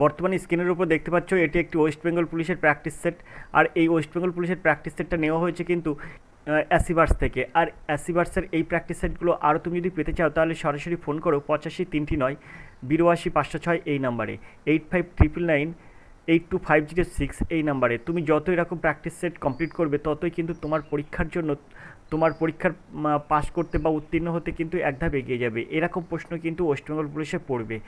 বর্তমানে স্ক্রিনের উপর দেখতে পাচ্ছ এটি একটি ওয়েস্ট বেঙ্গল পুলিশের প্র্যাকটিস সেট। আর এই ওয়েস্ট বেঙ্গল পুলিশের প্র্যাকটিস সেটটা নেওয়া হয়েছে কিন্তু অ্যাসিভার্স থেকে। আর অ্যাসিভার্সের এই প্র্যাকটিস সেটগুলো আরও তুমি যদি পেতে চাও তাহলে সরাসরি ফোন করো 85 3 9 82 506 এই নাম্বারে, 85 9 9 82 506 এই নাম্বারে। তুমি যত এরকম প্র্যাকটিস সেট কমপ্লিট করবে ততই কিন্তু তোমার পরীক্ষার জন্য, তোমার পরীক্ষার পাস করতে বা উত্তীর্ণ হতে কিন্তু এক ধাপ এগিয়ে যাবে। এরকম প্রশ্ন কিন্তু ওয়েস্ট বেঙ্গল পুলিশে পড়বে।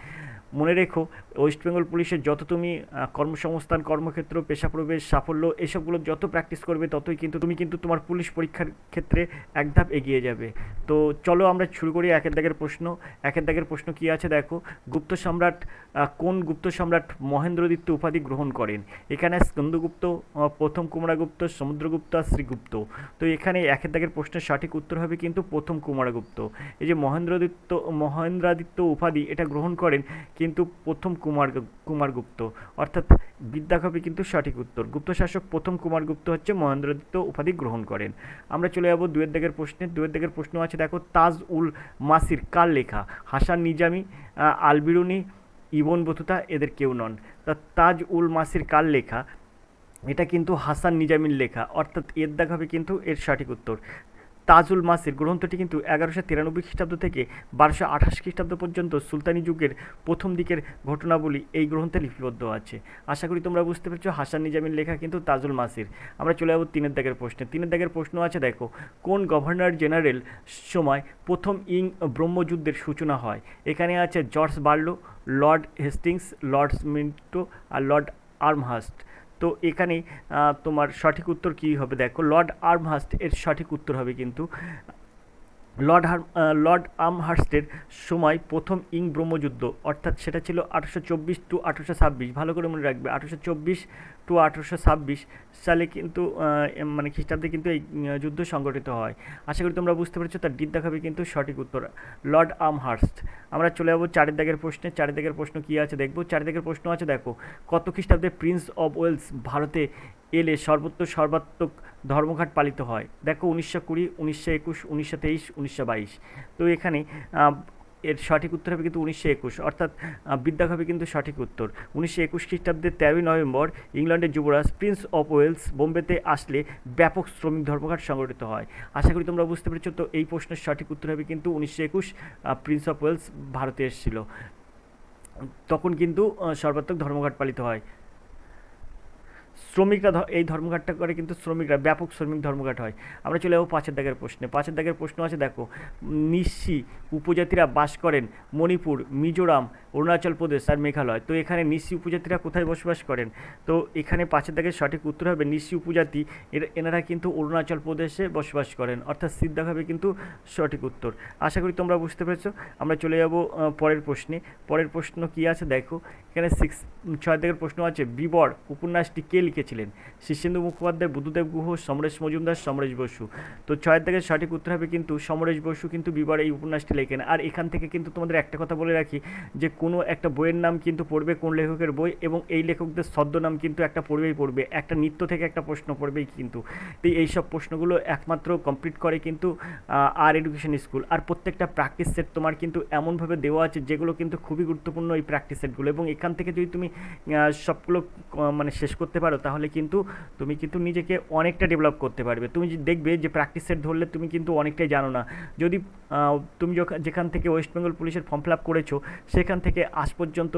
মনে রেখো, ওয়েস্ট বেঙ্গল পুলিশের যত তুমি কর্মসংস্থান, কর্মক্ষেত্র, পেশা প্রবেশ, সাফল্য এসবগুলো যত প্র্যাকটিস করবে ততই কিন্তু তুমি কিন্তু তোমার পুলিশ পরীক্ষার ক্ষেত্রে এক ধাপ এগিয়ে যাবে। তো চলো আমরা শুরু করি একের দাগের প্রশ্ন। একের দাগের প্রশ্ন কী আছে দেখো, গুপ্ত সম্রাট কোন গুপ্ত সম্রাট মহেন্দ্রদিত্য উপাধি গ্রহণ করেন? এখানে স্কন্দগুপ্ত, প্রথম কুমারগুপ্ত, সমুদ্রগুপ্ত আর শ্রীগুপ্ত। তো এখানে একের দাগের প্রশ্নের সঠিক উত্তর হবে কিন্তু প্রথম কুমারগুপ্ত। এই যে মহেন্দ্রাদিত্য উপাধি এটা গ্রহণ করেন কিন্তু প্রথম কুমারগুপ্ত, অর্থাৎ বিদ্যা হবে কিন্তু সঠিক উত্তর। গুপ্ত শাসক প্রথম কুমারগুপ্ত হচ্ছে মহেন্দ্রদিত্য উপাধি গ্রহণ করেন। আমরা চলে যাবো দুয়ের দাগের প্রশ্নে। দুয়ের দাগের প্রশ্ন আছে দেখো, তাজ উল মাসির কার লেখা? হাসান নিজামি, আলবিরুনি, ইবন বতুতা এদের কেউ নন। তা তাজ উল মাসির কার লেখা? এটা কিন্তু হাসান নিজামির লেখা, অর্থাৎ এর দাগ হবে কিন্তু এর সঠিক উত্তর। তাজুল মাসির গ্রন্থটি কিন্তু 1193 খ্রিস্টাব্দ থেকে 1228 খ্রিস্টাব্দ পর্যন্ত সুলতানি যুগের প্রথম দিকের ঘটনাবলী এই গ্রন্থে লিপিবদ্ধ আছে। আশা করি তোমরা বুঝতে পেরেছো, হাসান নিজামির লেখা কিন্তু তাজুল মাসির। আমরা চলে যাবো তিনের দাগের প্রশ্নে। তিনের দাগের প্রশ্ন আছে দেখো, কোন গভর্নর জেনারেল সময় প্রথম ব্রহ্মযুদ্ধের সূচনা হয়? এখানে আছে George Barlow, Lord Hastings, Lord Minto আর লর্ড আর্মহার্স্ট। তো এখানে তোমার সঠিক উত্তর কী হবে দেখো, লর্ড আর্মহার্স্ট এর সঠিক উত্তর হবে কিন্তু। লর্ড আর্মহার্স্টের সময় প্রথম ব্রহ্মযুদ্ধ, অর্থাৎ সেটা ছিল 1824 টু 1826। ভালো করে মনে রাখবে, 1824 টু 1826 সালে কিন্তু মানে খ্রিস্টাব্দে কিন্তু এই যুদ্ধ সংগঠিত হয়। আশা করি তোমরা বুঝতে পেরেছো, তার ডিট দেখাবে কিন্তু সঠিক উত্তর লর্ড আর্মহার্স্ট। আমরা চলে যাবো চারের দাগের প্রশ্নে। চারের দাগের প্রশ্ন কী আছে দেখবো। চারের দাগের প্রশ্ন আছে দেখো, কত খ্রিস্টাব্দে প্রিন্স অফ ওয়েলস ভারতে এলে সর্বাত্মক ধর্মঘট পালিত হয়? দেখো 1920, 1921, 1923, 1922। তো এখানে এর সঠিক উত্তর হবে কিন্তু 1921, অর্থাৎ বিদ্যা হবে কিন্তু সঠিক উত্তর। 1921 খ্রিস্টাব্দে 13 নভেম্বর ইংল্যান্ডের যুবরাজ প্রিন্স অফ ওয়েলস বোম্বেতে আসলে ব্যাপক শ্রমিক ধর্মঘট সংগঠিত হয়। আশা করি তোমরা বুঝতে পেরেছো। তো এই প্রশ্নের সঠিক উত্তর হবে কিন্তু 1921, প্রিন্স অফ ওয়েলস ভারতে এসেছিল, তখন কিন্তু সর্বাত্মক ধর্মঘট পালিত হয়। শ্রমিকরা এই ধর্মঘটটা করে কিন্তু শ্রমিকরা, ব্যাপক শ্রমিক ধর্মঘট হয়। আমরা চলে যাবো পাঁচের দাগের প্রশ্নে। পাঁচের দাগের প্রশ্ন আছে দেখো, নিশি উপজাতিরা বাস করেন মণিপুর, মিজোরাম, অরুণাচল প্রদেশ আর মেঘালয়। তো এখানে নিশি উপজাতিরা কোথায় বসবাস করেন? তো এখানে পাঁচের দাগের সঠিক উত্তর হবে নিশি উপজাতি এনারা কিন্তু অরুণাচল প্রদেশে বসবাস করেন, অর্থাৎ সিদ্ধা হবে কিন্তু সঠিক উত্তর। আশা করি তোমরা বুঝতে পেরেছো। আমরা চলে যাব পরের প্রশ্নে। পরের প্রশ্ন কী আছে দেখো, এখানে ছয় দাগের প্রশ্ন আছে, বিবর উপন্যাসটি কে লিখেছিলেন? শীর্ষেন্দু মুখোপাধ্যায়, বুদ্ধদেব গুহ, সমরেশ মজুমদার, সমরেশ বসু। তো ছয়ের দাগের সঠিক উত্তর হবে কিন্তু সমরেশ বসু কিন্তু বিবর এই উপন্যাসটি লেখেন। আর এখান থেকে কিন্তু তোমাদের একটা কথা বলে রাখি, যে কোনো একটা বইয়ের নাম কিন্তু পড়বে কোন লেখকের বই, এবং এই লেখকদের ছদ্মনাম কিন্তু একটা পড়বেই পড়বে, একটা নিত্য থেকে একটা প্রশ্ন পড়বেই কিন্তু। তো এইসব প্রশ্নগুলো একমাত্র কমপ্লিট করে কিন্তু আর এডুকেশন স্কুল। আর প্রত্যেকটা প্র্যাকটিস সেট তোমার কিন্তু এমনভাবে দেওয়া আছে যেগুলো কিন্তু খুবই গুরুত্বপূর্ণ এই প্র্যাকটিস সেটগুলো, এবং এখান থেকে যদি তুমি সবগুলো মানে শেষ করতে পারো তাহলে কিন্তু তুমি কিন্তু নিজেকে অনেকটা ডেভেলপ করতে পারবে। তুমি দেখবে যে প্র্যাকটিস সেট ধরলে তুমি কিন্তু অনেকটাই জানো না। যদি তুমি যেখান থেকে ওয়েস্ট বেঙ্গল পুলিশের ফর্ম ফিল আপ করেছো সেখান থেকে আজ পর্যন্ত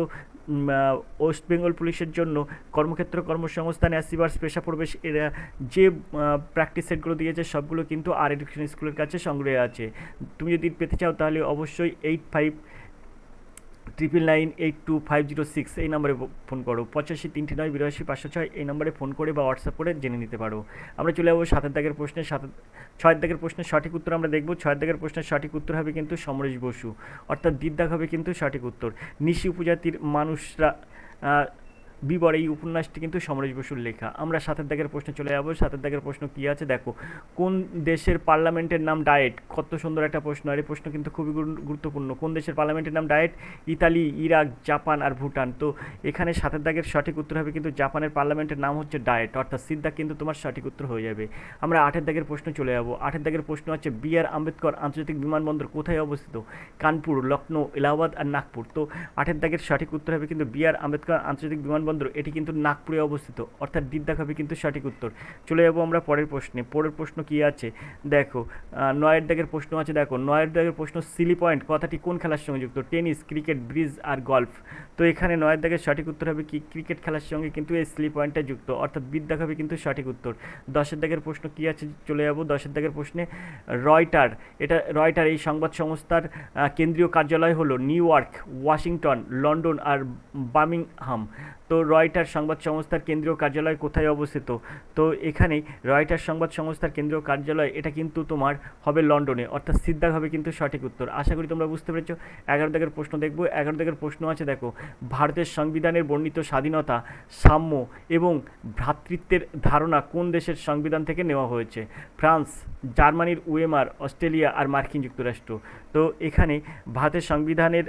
ওয়েস্ট বেঙ্গল পুলিশের জন্য কর্মক্ষেত্র, কর্মসংস্থান, অ্যাসিভার্স, পেশা প্রবেশ এরা যে প্র্যাকটিস সেটগুলো দিয়েছে সবগুলো কিন্তু আর এডুকেশন স্কুলের কাছে সংগ্রহে আছে। তুমি যদি পেতে চাও তাহলে অবশ্যই 85 999 82 506 এই নম্বরে ফোন করো। 85 3 9 82 506 এই নম্বরে ফোন করে বা হোয়াটসঅ্যাপ করে জেনে নিতে পারো। আমরা চলে যাবো সাতের দাগের প্রশ্নে। ছয়ের দাগের প্রশ্নের সঠিক উত্তর আমরা দেখব। ছয়ের দাগের প্রশ্নের সঠিক উত্তর হবে কিন্তু সমরেশ বসু, অর্থাৎ দ্বিদাগ হবে কিন্তু সঠিক উত্তর। নিশি উপজাতির মানুষরা বিবর এই উপন্যাসটি কিন্তু সমরেশ বসুর লেখা। আমরা 7 দাগের প্রশ্নে চলে যাবো। 7 দাগের প্রশ্ন কি আছে দেখো, কোন দেশের পার্লামেন্টের নাম ডায়েট? কত সুন্দর একটা প্রশ্ন, আর এই প্রশ্ন কিন্তু খুবই গুরুত্বপূর্ণ। কোন দেশের পার্লামেন্টের নাম ডায়েট? ইতালি, ইরাক, জাপান আর ভুটান। তো এখানে 7 দাগের সঠিক উত্তর হবে কিন্তু জাপানের পার্লামেন্টের নাম হচ্ছে ডায়েট, অর্থাৎ সিদ্ধা কিন্তু তোমার সঠিক উত্তর হয়ে যাবে। আমরা 8 দাগের প্রশ্ন চলে যাবো। 8 দাগের প্রশ্ন আছে বি আর আম্বেদকর আন্তর্জাতিক বিমানবন্দর কোথায় অবস্থিত? কানপুর, লখনৌ, এলাহাবাদ আর নাগপুর। তো 8 দাগের সঠিক উত্তর হবে কিন্তু বি আর আম্বেদকর আন্তর্জাতিক বিমানবন্দর, এটি কিন্তু নাগপুরে অবস্থিত, অর্থাৎ দিকদাগ হবে কিন্তু সঠিক উত্তর। চলে যাবো আমরা পরের প্রশ্নে। পরের প্রশ্ন কি আছে দেখো, 9 দাগের প্রশ্ন আছে দেখো, 9 দাগের প্রশ্ন সিলি পয়েন্ট কথাটি কোন খেলার সঙ্গে যুক্ত? টেনিস, ক্রিকেট, ব্রিজ আর গল্ফ। তো এখানে 9 দাগের সঠিক উত্তর হবে কি ক্রিকেট খেলার সঙ্গে কিন্তু এই সিলি পয়েন্টটা যুক্ত, অর্থাৎ বিদ্যাগ হবে কিন্তু সঠিক উত্তর। 10 দাগের প্রশ্ন কি আছে চলে যাবো 10 দাগের প্রশ্নে। রয়টার, এটা রয়টার এই সংবাদ সংস্থার কেন্দ্রীয় কার্যালয় হলো নিউ ইয়র্ক, ওয়াশিংটন, লন্ডন আর বার্মিংহাম। তো রয়টার সংবাদ সংস্থার কেন্দ্রীয় কার্যালয় কোথায় অবস্থিত? তো এখানে রয়টার সংবাদ সংস্থার কেন্দ্রীয় কার্যালয় এটা কিন্তু তোমার হবে লন্ডনে, অর্থাৎ সিদ্ধাগ হবে কিন্তু সঠিক উত্তর। আশা করি তোমরা বুঝতে পেরেছো। 11 দাগের প্রশ্ন দেখবো। 11 দাগের প্রশ্ন আছে দেখো, ভারতের সংবিধানের বর্ণিত স্বাধীনতা, সাম্য এবং ভ্রাতৃত্বের ধারণা কোন দেশের সংবিধান থেকে নেওয়া হয়েছে? ফ্রান্স, জার্মানির ওয়েমার, অস্ট্রেলিয়া আর মার্কিন যুক্তরাষ্ট্র। তো এখানে ভারতের সংবিধানের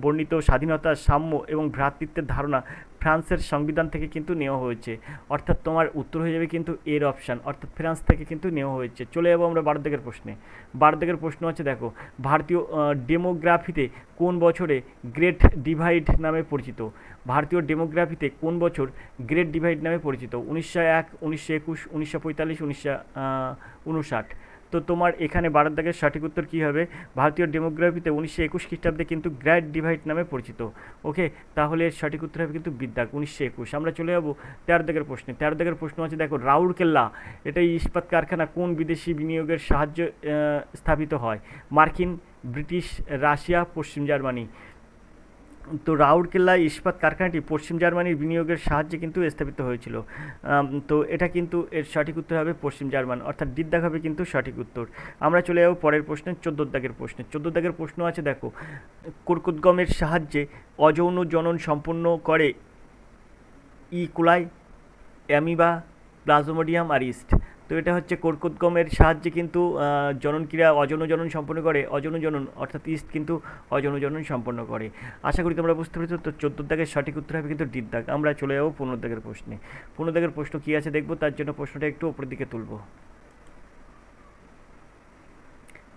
বর্ণিত স্বাধীনতা, সাম্য এবং ভ্রাতৃত্বের ধারণা ফ্রান্সের সংবিধান থেকে কিন্তু নেওয়া হয়েছে, অর্থাৎ তোমার উত্তর হয়ে যাবে কিন্তু এর অপশান, অর্থাৎ ফ্রান্স থেকে কিন্তু নেওয়া হয়েছে। চলে যাবো আমরা 12 দাগের প্রশ্নে। 12 দাগের প্রশ্ন আছে দেখো, ভারতীয় ডেমোগ্রাফিতে কোন বছরে গ্রেট ডিভাইড নামে পরিচিত? ভারতীয় ডেমোগ্রাফিতে কোন বছর গ্রেট ডিভাইড নামে পরিচিত? 1901, 1921, 1945, 1959। তো তোমার এখানে 12 দাগের সঠিক উত্তর কী হবে? ভারতীয় ডেমোগ্রাফিতে 1921 খ্রিস্টাব্দে কিন্তু গ্রেট ডিভাইড নামে পরিচিত। ওকে, তাহলে এর সঠিক উত্তর হবে কিন্তু বিদ্যাগ 1921। আমরা চলে যাবো 13 দাগের প্রশ্নে। 13 দাগের প্রশ্ন আছে দেখো, রাউরকেল্লা এটা ইস্পাত কারখানা কোন বিদেশি বিনিয়োগের সাহায্যে স্থাপিত হয়? মার্কিন, ব্রিটিশ, রাশিয়া, পশ্চিম জার্মানি। তো রাউরকেল্লা ইস্পাত কারখানাটি পশ্চিম জার্মানির বিনিয়োগের সাহায্যে কিন্তু স্থাপিত হয়েছিল। তো এটা কিন্তু এর সঠিক উত্তর হবে পশ্চিম জার্মান, অর্থাৎ দিকদাগ হবে কিন্তু সঠিক উত্তর। আমরা চলে যাবো পরের প্রশ্নে, 14 দাগের প্রশ্নে। 14 দাগের প্রশ্ন আছে দেখো, কর্কটগমের সাহায্যে অযৌন জনন সম্পন্ন করে ইকোলাই, অ্যামিবা, প্লাজমোডিয়াম আর ইস্ট। তো এটা হচ্ছে কর্কটগমের সাহায্যে কিন্তু জননক্রিয়া অযৌন জনন সম্পন্ন করে, অযৌন জনন অর্থাৎ ইস্ট কিন্তু অযৌন জনন সম্পন্ন করে। আশা করি তোমরা বুঝতে পেরেছো। তো 14 দাগের সঠিক উত্তর হবে কিন্তু ডির দাগ। আমরা চলে যাবো 15 দাগের প্রশ্নে। 15 দাগের প্রশ্ন কী আছে দেখবো, তার জন্য প্রশ্নটা একটু ওপরের দিকে তুলবো।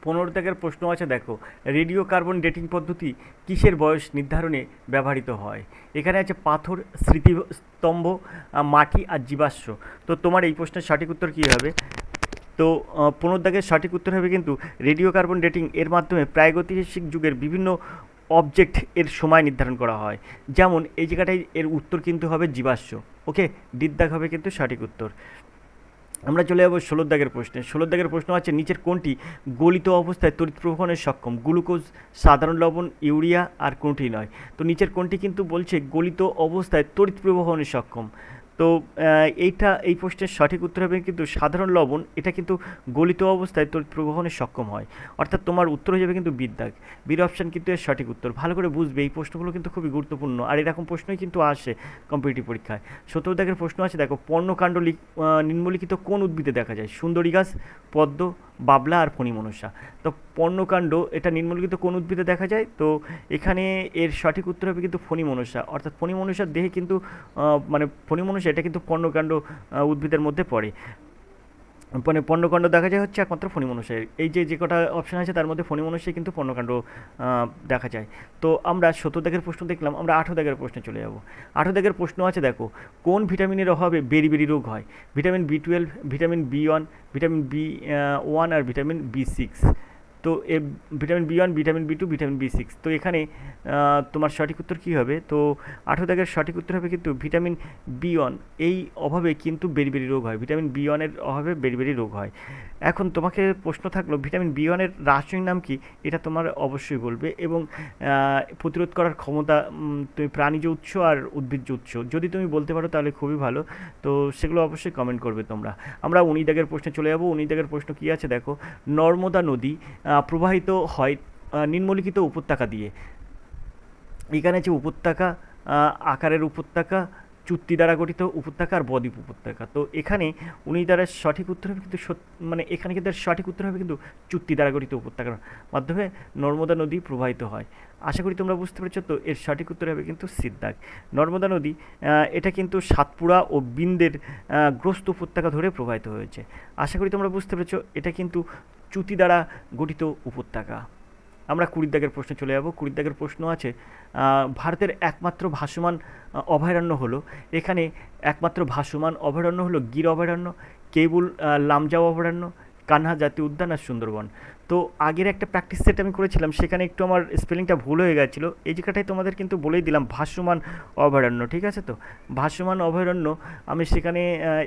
15 দাগের প্রশ্ন আছে দেখো, রেডিও কার্বন ডেটিং পদ্ধতি কিসের বয়স নির্ধারণে ব্যবহৃত হয়? এখানে আছে পাথর, স্মৃতিস্তম্ভ, মাটি আর জীবাশ্ম। তো তোমার এই প্রশ্নের সঠিক উত্তর কী হবে? তো 15 দাগের সঠিক উত্তর হবে কিন্তু রেডিও কার্বন ডেটিং, এর মাধ্যমে প্রাগৈতিহাসিক যুগের বিভিন্ন অবজেক্ট এর সময় নির্ধারণ করা হয়। যেমন এই জায়গাটায় এর উত্তর কিন্তু হবে জীবাশ্ম। ওকে, ডির দাগ হবে কিন্তু সঠিক উত্তর। আমরা চলে যাবো 16 দাগের প্রশ্নে। 16 দাগের প্রশ্ন আছে, নিচের কোনটি গলিত অবস্থায় তড়িৎ প্রবহনে সক্ষম? গ্লুকোজ, সাধারণ লবণ, ইউরিয়া আর কোনটি নয়? তো নিচের কোনটি কিন্তু বলছে গলিত অবস্থায় তড়িৎ প্রবহনে সক্ষম। তো এই প্রশ্নের সঠিক উত্তর হবে কিন্তু সাধারণ লবণ, এটা কিন্তু গলিত অবস্থায় তড়িৎ প্রবহনে সক্ষম হয়, অর্থাৎ তোমার উত্তর হয়ে যাবে কিন্তু বিদ্যাগ। বীর অপশান কিন্তু এর সঠিক উত্তর। ভালো করে বুঝবে, এই প্রশ্নগুলো কিন্তু খুবই গুরুত্বপূর্ণ, আর এরকম প্রশ্নই কিন্তু আসে কম্পিটিটিভ পরীক্ষায়। 17 দাগের প্রশ্ন আছে দেখো, পর্ণকাণ্ড নিম্নলিখিত কোন উদ্ভিদে দেখা যায়? সুন্দরী গাছ, পদ্ম, বাবলা আর ফণিমনসা। তো পর্ণকাণ্ড এটা নিম্নলিখিত কোন উদ্ভিদে দেখা যায়? তো এখানে এর সঠিক উত্তর হবে কিন্তু ফণিমনসা, অর্থাৎ ফণিমনসার দেহে কিন্তু মানে ফণিমনসা এটা কিন্তু পর্ণকাণ্ড উদ্ভিদের মধ্যে পড়ে। মানে পর্ণকাণ্ড দেখা যায় হচ্ছে একমাত্র ফণিমনসায়। এই যে কটা অপশান আছে তার মধ্যে ফণিমনসায় কিন্তু পর্ণকাণ্ড দেখা যায়। তো আমরা 17 দাগের প্রশ্ন দেখলাম। আমরা 18 দাগের প্রশ্নে চলে যাব। 18 দাগের প্রশ্ন আছে দেখো, কোন ভিটামিনের অভাবে বেরি রোগ হয়? Vitamin B12, vitamin B1, vitamin B1 আর ভিটামিন B6। তো vitamin B1, vitamin B2, vitamin B6। তো এখানে তোমার সঠিক উত্তর কী হবে? তো 18 দাগের সঠিক উত্তর হবে কিন্তু ভিটামিন B1, এই অভাবে কিন্তু বেরি রোগ হয়। ভিটামিন B1 এর অভাবে বেরি রোগ হয়। এখন তোমাকে প্রশ্ন থাকলো, ভিটামিন B1 এর রাসায়নিক নাম কি? এটা তোমার অবশ্যই বলবে, এবং প্রতিরোধ করার ক্ষমতা তুমি প্রাণীজ উৎস আর উদ্ভিজ্জ উৎস যদি তুমি বলতে পারো তাহলে খুবই ভালো। তো সেগুলো অবশ্যই কমেন্ট করবে তোমরা। আমরা 19 দাগের প্রশ্নে চলে যাব। 19 দাগের প্রশ্ন কী আছে দেখো, নর্মদা নদী প্রবাহিত হয় নিম্নলিখিত উপত্যকা দিয়ে। এখানে আছে উপত্যকা, আকারের উপত্যকা, চুক্তি দ্বারা গঠিত উপত্যকা আর বদ্বীপ উপত্যকা। তো এখানে উনি দ্বারা সঠিক উত্তর হবে কিন্তু মানে এখানে কিন্তু সঠিক উত্তর হবে কিন্তু চুক্তি দ্বারা গঠিত উপত্যকার মাধ্যমে নর্মদা নদী প্রবাহিত হয়। আশা করি তোমরা বুঝতে পেরেছো। তো এর সঠিক উত্তর হবে কিন্তু সিদ্ধাক। নর্মদা নদী এটা কিন্তু সাতপুরা ও বিন্দের গ্রস্ত উপত্যকা ধরে প্রবাহিত হয়েছে। আশা করি তোমরা বুঝতে পেরেছো, এটা কিন্তু চুক্তি দ্বারা গঠিত উপত্যকা। আমরা 20 দাগের প্রশ্নে চলে যাব। 20 দাগের প্রশ্ন আছে, ভারতের একমাত্র ভাসমান অভয়ারণ্য হলো, এখানে একমাত্র ভাসমান অভয়ারণ্য হলো গির অভয়ারণ্য, কেবল লামজাও অভয়ারণ্য, কানহা জাতীয় উদ্যান আর সুন্দরবন। তো আগের একটা প্র্যাকটিস সেট আমি করেছিলাম, সেখানে একটু আমার স্পেলিংটা ভুল হয়ে গেছিলো। এই জায়গাটায় তোমাদের কিন্তু বলেই দিলাম ভাসমান অভয়ারণ্য, ঠিক আছে? তো ভাসমান অভয়ারণ্য আমি সেখানে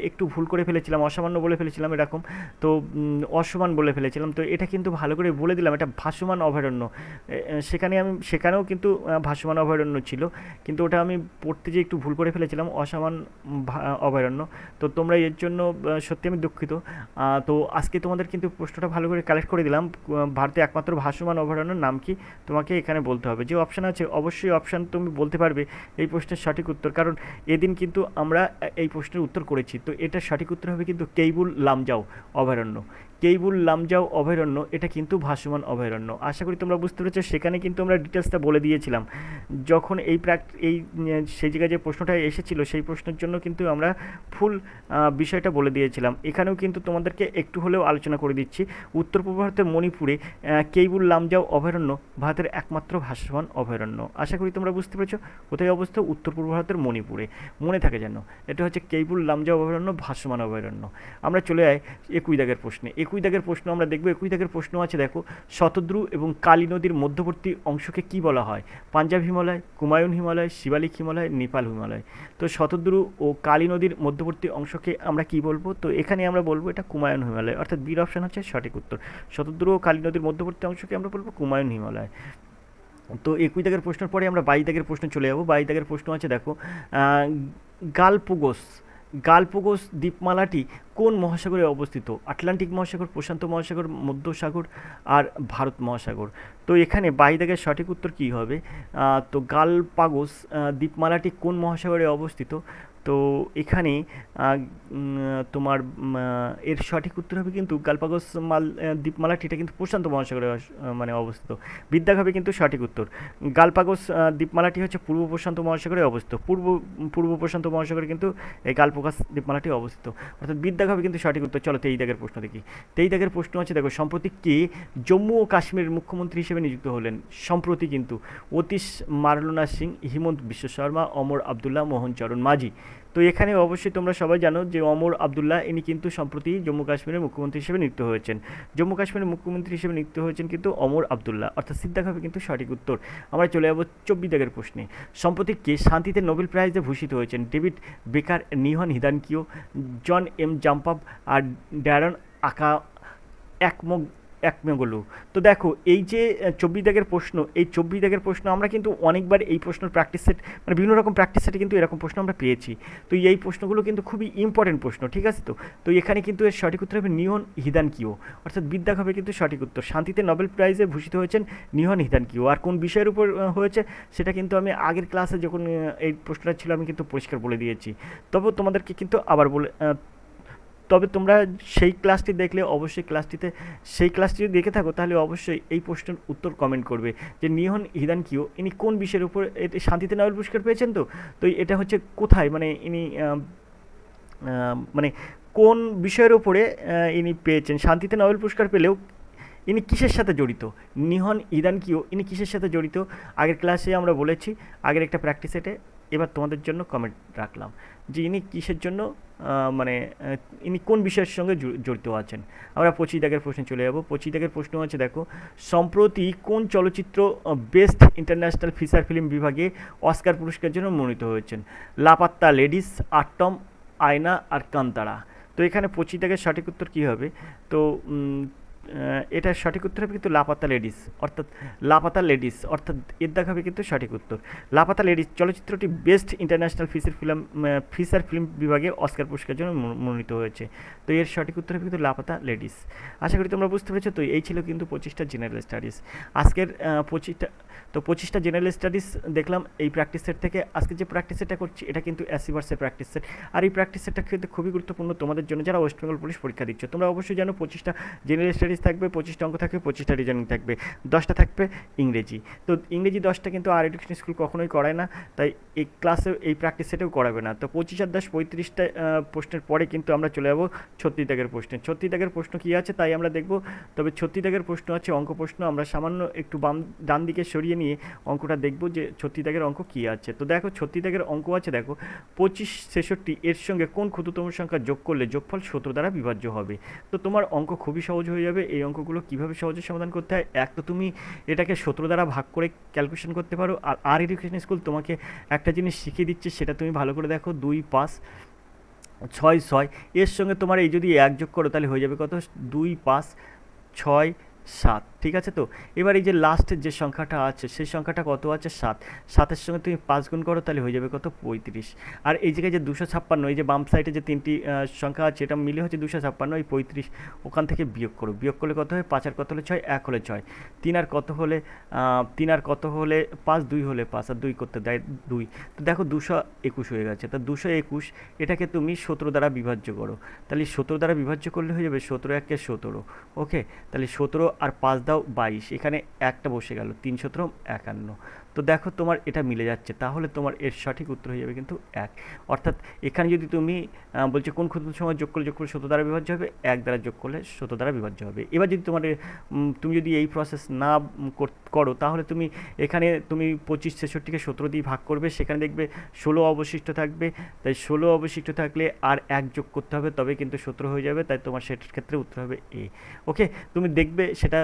একটু ভুল করে ফেলেছিলাম, অসামান্য বলে ফেলেছিলাম এরকম। তো অসমান বলে ফেলেছিলাম। তো এটা কিন্তু ভালো করে বলে দিলাম, এটা ভাসমান অভয়ারণ্য। সেখানেও কিন্তু ভাসমান অভয়ারণ্য ছিল, কিন্তু ওটা আমি পড়তে যেয়ে একটু ভুল করে ফেলেছিলাম, অসমান অভয়ারণ্য। তো তোমরা এর জন্য সত্যি আমি দুঃখিত। তো আজকে তোমাদের কিন্তু প্রশ্নটা ভালো করে কালেক্ট করে দিলাম। ভারতে একমাত্র ভাসমান অভয়ারণ্যের নাম কি তোমাকে এখানে বলতে হবে। যে অপশান আছে অবশ্যই অপশান তুমি বলতে পারবে এই প্রশ্নের সঠিক উত্তর, কারণ এদিন কিন্তু আমরা এই প্রশ্নের উত্তর করেছি। তো এটার সঠিক উত্তর হবে কিন্তু কেইবুল লামজাও অভয়ারণ্য। কেইবুল লামজাও অভয়ারণ্য এটা কিন্তু ভাসমান অভয়ারণ্য। আশা করি তোমরা বুঝতে পেরেছো। সেখানে কিন্তু আমরা ডিটেলসটা বলে দিয়েছিলাম যখন এই সেই জায়গায় যে প্রশ্নটা এসেছিল, সেই প্রশ্নের জন্য কিন্তু আমরা ফুল বিষয়টা বলে দিয়েছিলাম। এখানেও কিন্তু তোমাদেরকে একটু হলেও আলোচনা করে দিচ্ছি। উত্তর পূর্ব ভারতের মণিপুরে কেইবুল লামজাও অভয়ারণ্য ভারতের একমাত্র ভাসমান অভয়ারণ্য। আশা করি তোমরা বুঝতে পেরেছো কোথায় অবস্থা, উত্তর পূর্ব ভারতের মণিপুরে। মনে থাকে যেন এটা হচ্ছে কেইবুল লামজাও অভয়ারণ্য, ভাসমান অভয়ারণ্য। আমরা চলে যাই 21 দাগের প্রশ্নে। 21 দাগের প্রশ্ন আমরা দেখব। 21 দাগের প্রশ্ন আছে দেখো, শতদ্রু এবং কালী নদীর মধ্যবর্তী অংশকে কি বলা হয়? পাঞ্জাব হিমালয়, কুমায়ুন হিমালয়, শিবালিক হিমালয়, নেপাল হিমালয়। তো শতদ্রু ও কালী নদীর মধ্যবর্তী অংশকে আমরা কি বলবো? তো এখানে আমরা বলবো এটা কুমায়ুন হিমালয়, অর্থাৎ বির অপশন হচ্ছে সঠিক উত্তর। শতদ্রু ও কালী নদীর মধ্যবর্তী অংশকে আমরা বলবো কুমায়ুন হিমালয়। তো 21 দাগের প্রশ্নের পরে আমরা 22 দাগের প্রশ্ন চলে যাবো। 22 দাগের প্রশ্ন আছে দেখো, গালপুগোস দ্বীপমালাটি কোন মহাসাগরে অবস্থিত? আটলান্টিক মহাসাগর, প্রশান্ত মহাসাগর, মধ্য সাগর আর ভারত মহাসাগর। তো এখানে 22 দাগের সঠিক উত্তর কী হবে? তো গালপাগোস দ্বীপমালাটি কোন মহাসাগরে অবস্থিত? তো এখানে তোমার এর সঠিক উত্তর হবে কিন্তু গালপাগোস দ্বীপমালাটি, এটা কিন্তু প্রশান্ত মহাসাগরে মানে অবস্থিত। বিদ্যাগ হবে কিন্তু সঠিক উত্তর। গালপাগোস দ্বীপমালাটি হচ্ছে পূর্ব প্রশান্ত মহাসাগরে অবস্থিত। পূর্ব প্রশান্ত মহাসাগরে কিন্তু এই গালপাগোস দ্বীপমালাটি অবস্থিত, অর্থাৎ বিদ্যাগ হবে কিন্তু সঠিক উত্তর। চলো 23 দাগের প্রশ্ন দেখি। 23 দাগের প্রশ্ন আছে দেখো, সম্প্রতি কে জম্মু ও কাশ্মীরের মুখ্যমন্ত্রী হিসেবে নিযুক্ত হলেন? সম্প্রতি কিন্তু অতীশ মারলোনা সিং, হিমন্ত বিশ্ব শর্মা, অমর আবদুল্লাহ, মোহন চরণ মাঝি। তো এখানে অবশ্যই তোমরা সবাই জানো যে অমর আবদুল্লাহ ইনি কিন্তু সম্প্রতি জম্মু কাশ্মীরের মুখ্যমন্ত্রী হিসেবে নিযুক্ত হয়েছেন। জম্মু কাশ্মীরের মুখ্যমন্ত্রী হিসেবে নিযুক্ত হয়েছেন কিন্তু অমর আবদুল্লাহ, অর্থাৎ সিদ্ধাক হবে কিন্তু সঠিক উত্তর। আমরা চলে যাবো 24 দাগের প্রশ্নে। সম্প্রতি কে শান্তিতে নোবেল প্রাইজে ভূষিত হয়েছেন? ডেভিড বেকার, নিহন হিদানকিও, জন এম জাম্পাব আর ড্যারন একমেগলু। তো দেখো এই যে 24 দাগের প্রশ্ন, এই 24 দাগের প্রশ্ন আমরা কিন্তু অনেকবার এই প্রশ্নের প্র্যাকটিস সেট, মানে বিভিন্ন রকম প্র্যাকটিস সেটে কিন্তু এরকম প্রশ্ন আমরা পেয়েছি। তো এই প্রশ্নগুলো কিন্তু খুবই ইম্পর্টেন্ট প্রশ্ন, ঠিক আছে? তো এখানে কিন্তু এর সঠিক উত্তর হবে নিহন হিদানকিও, অর্থাৎ বিদ্যাগ হবে কিন্তু সঠিক উত্তর। শান্তিতে নোবেল প্রাইজে ভূষিত হয়েছেন নিহন হিদানকিও। আর কোন বিষয়ের উপর হয়েছে সেটা কিন্তু আমি আগের ক্লাসে যখন এই প্রশ্নটা ছিল আমি কিন্তু পরিষ্কার বলে দিয়েছি। তবে তোমাদেরকে কিন্তু আবার তবে তোমরা সেই ক্লাসটি দেখলে অবশ্যই সেই ক্লাসটি যদি দেখে থাকো তাহলে অবশ্যই এই প্রশ্নের উত্তর কমেন্ট করবে যে নিহন হিদানকিও ইনি কোন বিষয়ের উপর শান্তিতে নোবেল পুরস্কার পেয়েছেন। তো এটা হচ্ছে কোথায়, মানে ইনি মানে কোন বিষয়ের উপরে ইনি পেয়েছেন? শান্তিতে নোবেল পুরস্কার পেলেও ইনি কিসের সাথে জড়িত? নিহন হিদানকিও ইনি কিসের সাথে জড়িত? আগের ক্লাসে আমরা বলেছি, আগের একটা প্র্যাকটিস সেটে। এবার তোমাদের জন্য কমেন্ট রাখলাম যে ইনি কিসের জন্য, মানে ইনি কোন বিষয়ের সঙ্গে জড়িত আছেন। আমরা 25 দাগের প্রশ্নে চলে যাব। 25 দাগের প্রশ্ন আছে দেখো, সম্প্রতি কোন চলচ্চিত্র বেস্ট ইন্টারন্যাশনাল ফিচার ফিল্ম বিভাগে অস্কার পুরস্কারের জন্য মনোনীত হয়েছেন? লাপাত্তা লেডিস, আটম, আয়না আর কান্তারা। তো এখানে 25 দাগের সঠিক উত্তর কী হবে? তো এটার সঠিক উত্তর হবে কিন্তু লাপাতা লেডিস, অর্থাৎ লাপাতা লেডিস, অর্থাৎ এর দেখা হবে কিন্তু সঠিক উত্তর। লাপাতা লেডিস চলচ্চিত্রটি বেস্ট ইন্টারন্যাশনাল ফিচার ফিল্ম বিভাগে অস্কার পুরস্কারের জন্য মনোনীত হয়েছে। তো এর সঠিক উত্তর হবে কিন্তু লাপাতা লেডিস। আশা করি তোমরা বুঝতে পেরেছো। তো এই ছিল কিন্তু 25টা জেনারেল স্টাডিজ আজকের 25টা জেনারেল স্টাডিজ দেখলাম এই প্র্যাকটিস সেট থেকে। আজকে যে প্র্যাকটিস সেটটা করছি এটা কিন্তু অ্যাসিভার্সের প্র্যাকটিস সেট, আর এই প্র্যাকটিস সেটটা কিন্তু খুবই গুরুত্বপূর্ণ তোমাদের জন্য যারা ওয়েস্ট বেঙ্গল পুলিশ পরীক্ষা দিচ্ছ। তোমরা অবশ্যই জানো 25টা জেনারেল স্টাডিজ থাকবে, 25টা অঙ্ক থাকবে, 25টা রিজনিং থাকবে, 10টা থাকবে ইংরেজি। তো ইংরেজি 10টা কিন্তু আর এডুকেশন স্কুল কখনোই করায় না, তাই এই ক্লাসে এই প্র্যাকটিস সেটেও করাবে না। তো 25 আর 10 35টা প্রশ্নের পরে কিন্তু আমরা চলে যাবো 36 দাগের প্রশ্নে। 36 দাগের প্রশ্ন কী আছে তাই আমরা দেখব। তবে 36 দাগের প্রশ্ন আছে অঙ্ক প্রশ্ন, আমরা সামান্য একটু ডান দিকে সরিয়ে নিয়ে অঙ্কটা দেখব যে 36 দাগের অঙ্ক কী আছে। তো দেখো 36 দাগের অঙ্ক আছে, দেখো 25 66 এর সঙ্গে কোন ক্ষুদ্রতম সংখ্যা যোগ করলে যোগফল 17 দ্বারা বিভাজ্য হবে। তো তোমার অঙ্ক খুবই সহজ হয়ে যাবে। এই অঙ্কগুলো কীভাবে সহজে সমাধান করতে হয়, এক তো তুমি এটাকে 17 দ্বারা ভাগ করে ক্যালকুলেশন করতে পারো, আর এডুকেশন স্কুল তোমাকে একটা জিনিস শিখিয়ে দিচ্ছে, সেটা তুমি ভালো করে দেখো। 2 5 6 6 এর সঙ্গে তোমার এই যদি 1 যোগ করো তাহলে হয়ে যাবে কত, 2 5 6 7, ঠিক আছে। তো এবার এই যে লাস্টের যে সংখ্যাটা আছে সেই সংখ্যাটা কত আছে, 7, 7-এর সঙ্গে তুমি 5 গুণ করো তাহলে হয়ে যাবে কত, 35। আর এই জায়গায় যে 256, এই যে বাম সাইডে যে তিনটি সংখ্যা আছে এটা মিলে হচ্ছে 256, এই 35 ওখান থেকে বিয়োগ করো, বিয়োগ করলে কত হয়, 5 আর কত হলে 6, 1 হলে 6, 3 আর কত হলে 5, 2 হলে 5, আর 2 করতে দেয় 2। তো দেখো 221 হয়ে গেছে। তো 221 এটাকে তুমি 17 দ্বারা বিভাজ্য করো, তাহলে 17 দ্বারা বিভাজ্য করলে হয়ে যাবে 17 1 17। ওকে, তাহলে 17 আর 5 দাও 22, এখানে একটা বসে গেল, 3 17 51। তো দেখো তোমার এটা মিলে যাচ্ছে, তাহলে তোমার এর সঠিক উত্তর হয়ে যাবে কিন্তু 1। অর্থাৎ এখানে যদি তুমি বলছে কোন ক্ষুদ্র সময় যোগ করলে 17 দ্বারা বিভাজ্য হবে, 1 দ্বারা যোগ করলে 17 দ্বারা বিভাজ্য হবে। এবার যদি তোমার তুমি যদি এই প্রসেস না করো তাহলে তুমি এখানে তুমি 25 66কে 17 দিয়ে ভাগ করবে, সেখানে দেখবে 16 অবশিষ্ট থাকবে, তাই 16 অবশিষ্ট থাকলে আর 1 যোগ করতে হবে, তবে কিন্তু 17 হয়ে যাবে, তাই তোমার সেটার ক্ষেত্রে উত্তর হবে এ। ওকে, তুমি দেখবে সেটা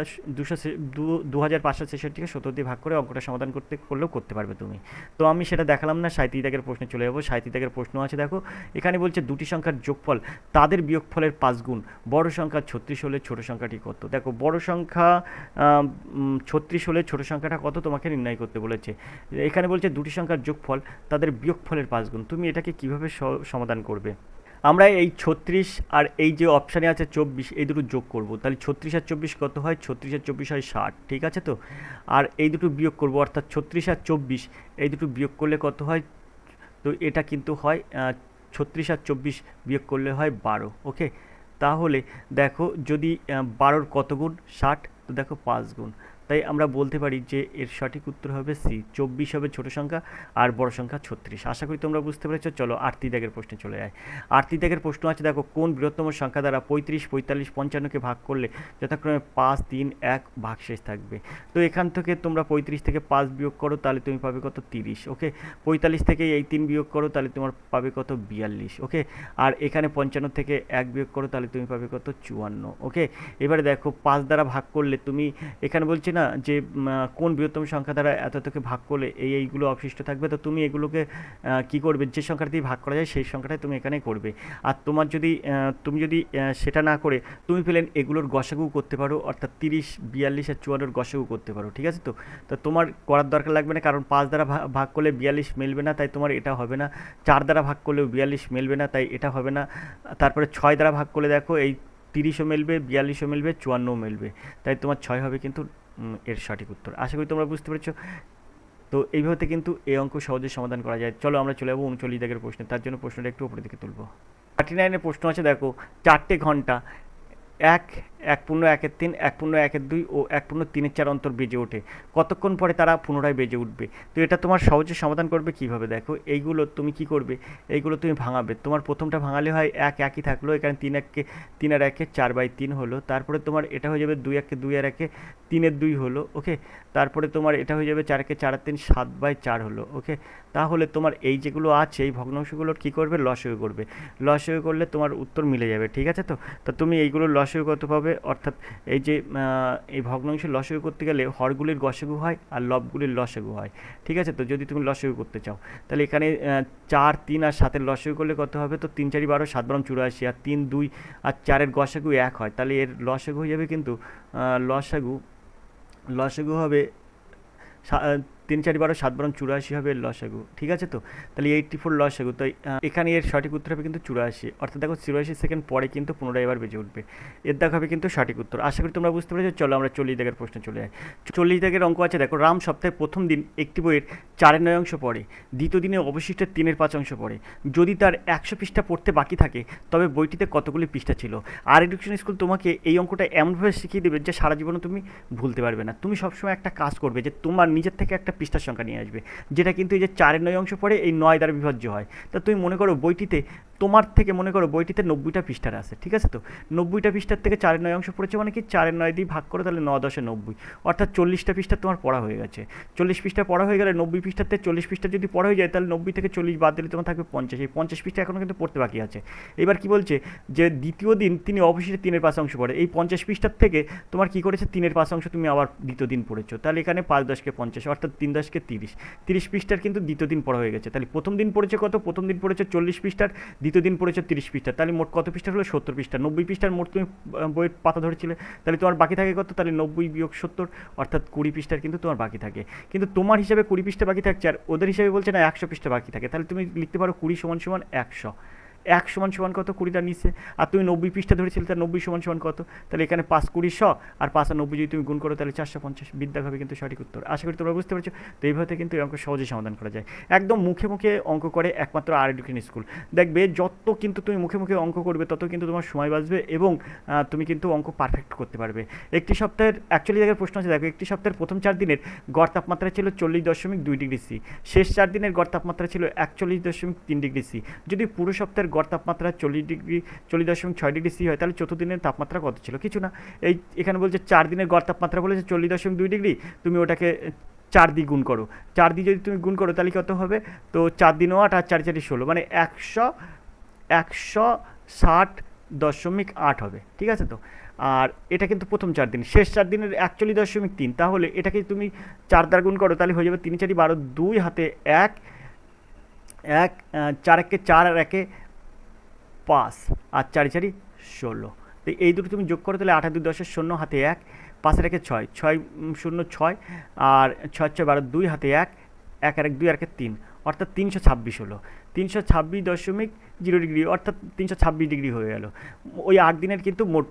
2566কে 17 দিয়ে ভাগ করে অঙ্কটা সমাধান করলেও করতে পারবে তুমি। তো আমি সেটা দেখালাম না, 37 দাগের প্রশ্নে চলে যাবো। 37 দাগের প্রশ্ন আছে, দেখো এখানে বলছে দুটি সংখ্যার যোগফল তাদের বিয়োগফলের 5 গুণ, বড় সংখ্যা 36 হলে ছোট সংখ্যাটি কত। দেখো বড় সংখ্যা 36 হলে ছোট সংখ্যাটা কত তোমাকে নির্ণয় করতে বলেছে। এখানে বলছে দুটি সংখ্যার যোগফল তাদের বিয়োগফলের 5 গুণ, তুমি এটাকে কিভাবে সমাধান করবে। আমরা এই 36 আর এই যে অপশানে আছে 24, এই দুটো যোগ করব, তাহলে 36 আর 24 কত হয়, 36 আর 24 হয় 60, ঠিক আছে। তো আর এই দুটো বিয়োগ করব, অর্থাৎ 36 আর 24 এই দুটো বিয়োগ করলে কত হয়, তো এটা কিন্তু হয় 36 আর 24 বিয়োগ করলে হয় 12। ওকে, তাহলে দেখো যদি 12-র কত গুণ, 60, তো দেখো 5 গুণ, তাই আমরা বলতে পারি যে এর সঠিক উত্তর হবে সি, 24 হবে ছোট সংখ্যা আর বড় সংখ্যা 36। আশা করি তোমরা বুঝতে পেরেছো। চলো 38 দাগের প্রশ্নে চলে যায়। 38 দাগের প্রশ্ন আছে, দেখো কোন বৃহত্তম সংখ্যা দ্বারা 35 45 55কে ভাগ করলে যথাক্রমে 5 3 1 ভাগশেষ থাকবে। তো এখান থেকে তোমরা 35 থেকে 5 বিয়োগ করো তাহলে তুমি পাবে কত, 30। ওকে, 45 থেকে এই 3 বিয়োগ করো তাহলে তোমার পাবে কত, 42। ওকে, আর এখানে 55 থেকে 1 বিয়োগ করো তাহলে তুমি পাবে কত, 54। ওকে, এবারে দেখো 5 দ্বারা ভাগ করলে তুমি এখানে বলছি না যে কোন বৃহত্তম সংখ্যা দ্বারা এতকে ভাগ করলে এইগুলো অবশিষ্ট থাকবে। তো তুমি এগুলোকে কি করবে, যে সংখ্যাটা দিয়ে ভাগ করা যায় সেই সংখ্যাটাই তুমি এখানে করবে। আর তোমার যদি তুমি যদি সেটা না করে তুমি পেলেন এগুলোর গসাগু করতে পারো, অর্থাৎ 30 42 আর 54-এর গসাগু করতে পারো, ঠিক আছে। তো তোমার করার দরকার লাগবে না, কারণ 5 দ্বারা ভাগ করলে 42 মিলবে না, তাই তোমার এটা হবে না। 4 দ্বারা ভাগ করলেও 42 মিলবে না, তাই এটা হবে না। তারপরে 6 দ্বারা ভাগ করলে দেখো এই 30ও মিলবে, 42ও মিলবে, 54ও মিলবে, তাই তোমার 6 হবে কিন্তু এর সঠিক উত্তর। আশা করি তোমরা বুঝতে পেরেছো। তো এইভাবে কিন্তু এই অঙ্ক সহজে সমাধান করা যায়। চলো আমরা চলে যাবো 39 দাগের প্রশ্নে, তার জন্য প্রশ্নটা একটু উপরের দিকে তুলবো। 39-এর প্রশ্ন আছে, দেখো 4টে ঘন্টা 1 1.1-3 1.1-2 ও 1.3-4 অন্তর বেজে ওঠে, কতক্ষণ পরে তারা পুনরায় বেজে উঠবে। তো এটা তোমার সহজে সমাধান করবে কিভাবে, দেখো এইগুলো তুমি কি করবে, এইগুলো তুমি ভাঙাবে। তোমার প্রথমটা ভাঙালে হয় 1 একই থাকলো, এখানে 3 আর 1 4/3 হলো। তারপরে তোমার এটা হয়ে যাবে 2 1 2 আর 1 3/2 হলো। ওকে, তারপরে তোমার এটা হয়ে যাবে 4 4 আর 3 7/4 হলো। ওকে, তাহলে তোমার এই যেগুলো আছে এই ভগ্নাংশগুলোর কী করবে, লসাগু করবে। লসাগু করলে তোমার উত্তর মিলে যাবে, ঠিক আছে। তো তুমি এইগুলো লসাগু কত পাবে, অর্থাৎ এই যে এই ভগ্নাংশের লসাগু করতে গেলে হরগুলির গসাগু হয় আর লবগুলির লসাগু হয়, ঠিক আছে? তো যদি তুমি লসাগু করতে চাও তাহলে এখানে 4, 3 আর 7-এর লসাগু করলে কত হবে? তো 3 4 12, 7 12 84, আর 3 2 আর 4-এর গসাগু 1 হয়, তাহলে এর লসাগু হয়ে যাবে কিন্তু লসাগু লসাগু হবে 3 4 12, 7 12 84 হবে এর লসাগু, ঠিক আছে? তো তাহলে 84 লসাগু, তো এখানে এর সঠিক উত্তর হবে কিন্তু 84, অর্থাৎ দেখো 84 সেকেন্ড পরে কিন্তু পুনরায় এবার বেজে উঠবে, এর দেখা হবে কিন্তু সঠিক উত্তর। আশা করি তোমরা বুঝতে পেরেছো। চলো আমরা 40 দাগের প্রশ্ন চলে যাই। 40 দাগের অঙ্ক আছে, দেখো রাম সপ্তাহের প্রথম দিন একটি বইয়ের 4/9 অংশ পড়ে, দ্বিতীয় দিনে অবশিষ্ট 3/5 অংশ পড়ে। যদি তার 100 পৃষ্ঠা পড়তে বাকি থাকে তবে বইটিতে কতগুলি পৃষ্ঠা ছিল? আর এডুকেশন স্কুল তোমাকে এই অঙ্কটা এমনভাবে শিখিয়ে দেবে যে সারা জীবনে তুমি ভুলতে পারবে না। তুমি সবসময় একটা কাজ করবে যে তোমার নিজের থেকে একটা পৃষ্ঠার সংখ্যা নিয়ে আসবে, যেটা কিন্তু এই যে 4/9 অংশ পড়ে এই 9 দ্বারা বিভাজ্য হয়। তা তুমি মনে করো বইটিতে তোমার থেকে মনে করো বইটিতে 90টা পৃষ্ঠার আছে, ঠিক আছে? তো 90টা পৃষ্ঠার থেকে 4/9 অংশ পড়েছে মানে কি 4/9 দিয়ে ভাগ করো, তাহলে 9 10 90, অর্থাৎ 40টা পৃষ্ঠা তোমার পড়া হয়ে গেছে। 40 পৃষ্ঠা পড়া হয়ে গেলে 90 পৃষ্ঠাতে 40 পৃষ্ঠা যদি পড়া হয়ে যায় তাহলে 90 থেকে 40 বাদ দিলে তোমার থাকবে 50। এই 50 পৃষ্ঠা এখনও কিন্তু পড়তে বাকি আছে। এবার কি বলছে যে দ্বিতীয় দিন তিনি অবশ্যই 3/5 অংশ পড়ে। এই 50 পৃষ্ঠার থেকে তোমার কি করেছে 3/5 অংশ তুমি আবার দ্বিতীয় দিন পড়েছো, তাহলে এখানে 5 10 কে 50, অর্থাৎ 3 10 কে 30, 30 পৃষ্ঠার কিন্তু দ্বিতীয় দিন পড়া হয়ে গেছে। তাহলে প্রথম দিন পড়েছে কত? প্রথম দিন পড়েছে 40 পৃষ্ঠার, দ্বিতীয় দিন পড়েছে 30 পৃষ্ঠা, তাহলে মোট কত পৃষ্ঠা হলো? 70 পৃষ্ঠা। 90 পৃষ্ঠার মোট তুমি বইয়ের পাতা ধরেছিলে, তাহলে তোমার বাকি থাকে কত? তাহলে 90 বিয়োগ 70, অর্থাৎ 20 পৃষ্ঠার কিন্তু তোমার বাকি থাকে। কিন্তু তোমার হিসাবে 20 পৃষ্ঠা বাকি থাকছে, আর ওদের হিসাবে বলছে না 100 পৃষ্ঠা বাকি থাকে। তাহলে তুমি লিখতে পারো 20 = 100। 1 = কত? 20টার নিচে। আর তুমি 90 পৃষ্ঠা ধরেছিলে, তার 90 = কত? তাহলে এখানে 5 20 100, আর 5 আর 90 যদি তুমি গুণ করো তাহলে 450। বিদ্যা হবে কিন্তু সঠিক উত্তর। আশা করি তোমরা বুঝতে পেরেছো। তো এইভাবে কিন্তু এই অঙ্ক সহজেই সমাধান করা যায়। একদম মুখে মুখে অঙ্ক করে একমাত্র আর এডুকেশন স্কুল। দেখবে যত কিন্তু তুমি মুখে মুখে অঙ্ক করবে তত কিন্তু তোমার সময় বাঁচবে এবং তুমি কিন্তু অঙ্ক পারফেক্ট করতে পারবে। একটি সপ্তাহের অ্যাকচুয়ালি জায়গায় প্রশ্ন আছে, দেখো একটি সপ্তাহের প্রথম 4 দিনের গড় তাপমাত্রা ছিল 40.2 ডিগ্রি সি, শেষ 4 দিনের গড় তাপমাত্রা ছিল 41.3 ডিগ্রি সি। যদি পুরো সপ্তাহের গড় তাপমাত্রা 40.6 ডিগ্রি সি হয় তাহলে চতুর্থ দিনের তাপমাত্রা কত ছিল? কিছু না, এই এখানে বলছে 4 দিনের গড় তাপমাত্রা বলেছে 40.2 ডিগ্রি, তুমি ওটাকে 4 দিয়ে গুণ করো। 4 দিয়ে যদি তুমি গুণ করো তাহলে কত হবে? তো 4 দিন 8 আর 4 4 16, মানে 160.8 হবে, ঠিক আছে? তো আর এটা কিন্তু প্রথম 4 দিন, শেষ 4 দিনের 41.3, তাহলে এটাকে তুমি 4 দ্বারা গুণ করো তাহলে হয়ে যাবে 3 4 12, 2 হাতে 1 1, 4 1 4 আর 1 5, আর 4 4 16। তো এই দুটো তুমি যোগ করো তাহলে 8 2 10 0, হাতে 1, 5 রেখে 6 6 0 6, আর 6 6 12, 2 হাতে 1 1 আর 1 2 আর 3, অর্থাৎ 326 হলো। 326.0 ডিগ্রি, অর্থাৎ 326 ডিগ্রি হয়ে গেল ওই 8 দিনের কিন্তু মোট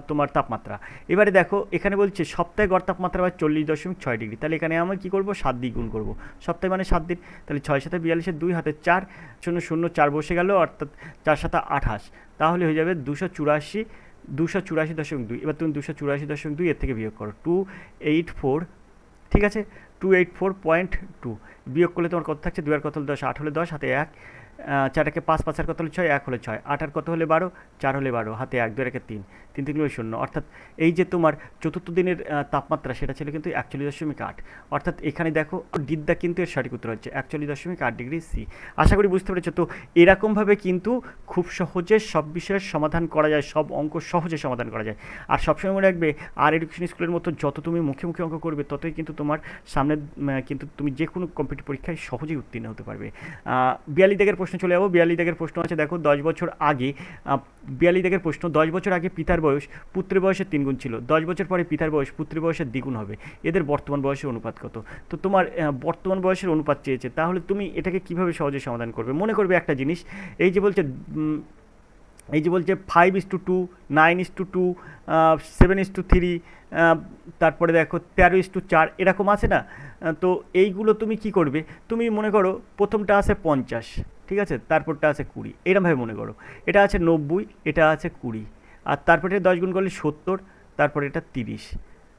তোমার তাপমাত্রা। এবারে দেখো এখানে বলছে সপ্তাহে গড় তাপমাত্রা বা 40.6 ডিগ্রি, তাহলে এখানে আমরা কী করবো? 7 দিয়ে গুণ করবো। সপ্তাহে মানে 7 দিন, তাহলে 6 7 42, 2 হাতে 4 0 0 4 বসে গেল, অর্থাৎ 4 7 28, তাহলে হয়ে যাবে 284.2। এবার তুমি 284.2 এর থেকে বিয়োগ করো 284, ঠিক আছে? 284.2 বিয়োগ করলে তোমার কত থাকছে? 2 আর কত হলে 10, 8 হলে 10, হাতে 1, 4 একে 5, 5 আর কত হলে 6, 1 হলে 6, 8 আর কত হলে 12, 4 হলে 12, হাতে 1, 2 একে 3, 3 3 0, অর্থাৎ এই যে তোমার চতুর্থ দিনের তাপমাত্রা সেটা ছিল কিন্তু 41.8, অর্থাৎ এখানে দেখো ডিদ্দা কিন্তু এর সঠিক উত্তর হচ্ছে 41.8 ডিগ্রি সি। আশা করি বুঝতে পেরেছো। তো এরকমভাবে কিন্তু খুব সহজে সব বিষয়ের সমাধান করা যায়, সব অঙ্ক সহজে সমাধান করা যায়। আর সবসময় মনে রাখবে আর এডুকেশন স্কুলের মতো যত তুমি মুখে মুখে অঙ্ক করবে ততই কিন্তু তোমার সামনে কিন্তু তুমি যে কোনো কম্পিটিটিভ পরীক্ষায় সহজেই উত্তীর্ণ হতে পারবে। 42 দাগের প্রশ্ন চলে যাবো। 42 দাগের প্রশ্ন আছে, দেখো 10 বছর আগে 42 দাগের প্রশ্ন, 10 বছর আগে পিতার বয়স পুত্রের বয়সের 3 গুণ ছিল, 10 বছর পরে পিতার বয়স পুত্রের বয়সের দ্বিগুণ হবে, এদের বর্তমান বয়সের অনুপাত কত? তো তোমার বর্তমান বয়সের অনুপাত চেয়েছে, তাহলে তুমি এটাকে কিভাবে সহজে সমাধান করবে? মনে করবে একটা জিনিস, এই যে বলছে 5:2, 9:2, 7:3, তারপরে দেখো 13:4, এরকম আছে না? তো এইগুলো তুমি কি করবে? তুমি মনে করো প্রথমটা আছে 50, ঠিক আছে, তারপরটা আছে 20, এরকমভাবে মনে করো। এটা আছে 90, এটা আছে 20, আর তারপরে 10 গুণ করলে 70, তারপরে এটা 30,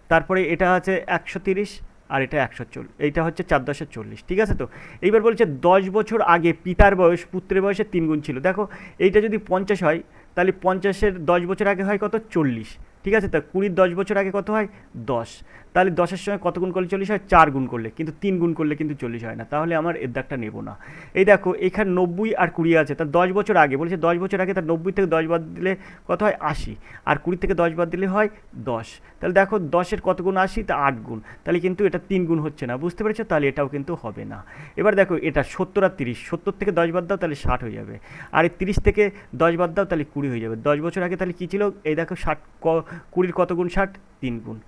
তারপরে এটা আছে 130, আর এটা 140, এইটা হচ্ছে 4 10 40, ঠিক আছে? তো এইবার বলছে 10 বছর আগে পিতার বয়স পুত্রের বয়সের 3 গুণ ছিল। দেখো এইটা যদি 50 হয় তাহলে 50-এর 10 বছর আগে হয় কত? 40, ঠিক আছে, তা 20 10 বছর আগে কত হয় 10, তাহলে 10-এর সঙ্গে কত গুণ করলে 40 হয়, 4 গুণ করলে, কিন্তু 3 গুণ করলে কিন্তু 40 হয় না, তাহলে আমার এর দাগটা নেব না। এই দেখো এখানে 90 আর 20 আছে, তার 10 বছর আগে বলেছে, 10 বছর আগে তার 90 থেকে 10 বাদ দিলে কত হয় 80, আর 20 থেকে 10 বাদ দিলে হয় 10, তাহলে দেখো 10-এর কত গুণ 80, তা 8 গুণ, তাহলে কিন্তু এটা 3 গুণ হচ্ছে না, বুঝতে পেরেছো, তাহলে এটাও কিন্তু হবে না। এবার দেখো এটা 70 আর 30, 70 থেকে 10 বাদ দাও তাহলে 60 হয়ে যাবে, আর এই 30 থেকে 10 বাদ দাও তাহলে 20 হয়ে যাবে। 10 বছর আগে তাহলে কী ছিল, এই দেখো 20-র কত গুণ 60, 3 গুণ।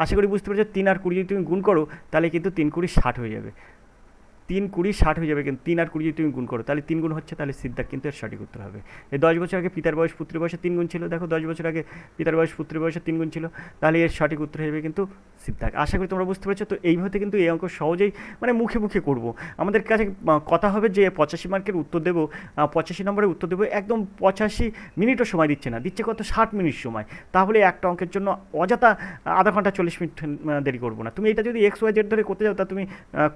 আশা করি বুঝতে পেরেছো, 3 আর 20 যদি তুমি গুণ করো তাহলে কিন্তু 3 20 60 হয়ে যাবে, 3 20 60 হয়ে যাবে, কিন্তু 3 আর 20 যদি তুমি গুণ করো তাহলে 3 গুণ হচ্ছে, তাহলে সিদ্ধার্থ কিন্তু এর সঠিক উত্তর হবে। এই 10 বছর আগে পিতার বয়স পুত্রের বয়সে 3 গুণ ছিল, দেখো 10 বছর আগে পিতার বয়স পুত্রের বয়সে 3 গুণ ছিল, তাহলে এর সঠিক উত্তর হবে কিন্তু সিদ্ধার্থ। আশা করি তোমরা বুঝতে পেরেছো। তো এইভাবে কিন্তু এই অঙ্ক সহজেই মানে মুখে মুখে করবো, আমাদের কাছে কথা হবে যে 85 মার্কের উত্তর দেবো, 85 নম্বরের উত্তর দেবো, একদম 85 মিনিটও সময় দিচ্ছে না, দিচ্ছে কত 60 মিনিট সময়, তাহলে একটা অঙ্কের জন্য অযথা আধা ঘন্টা 40 মিনিট দেরি করবো না। তুমি এটা যদি XYZ ধরে করতে যাও তা তুমি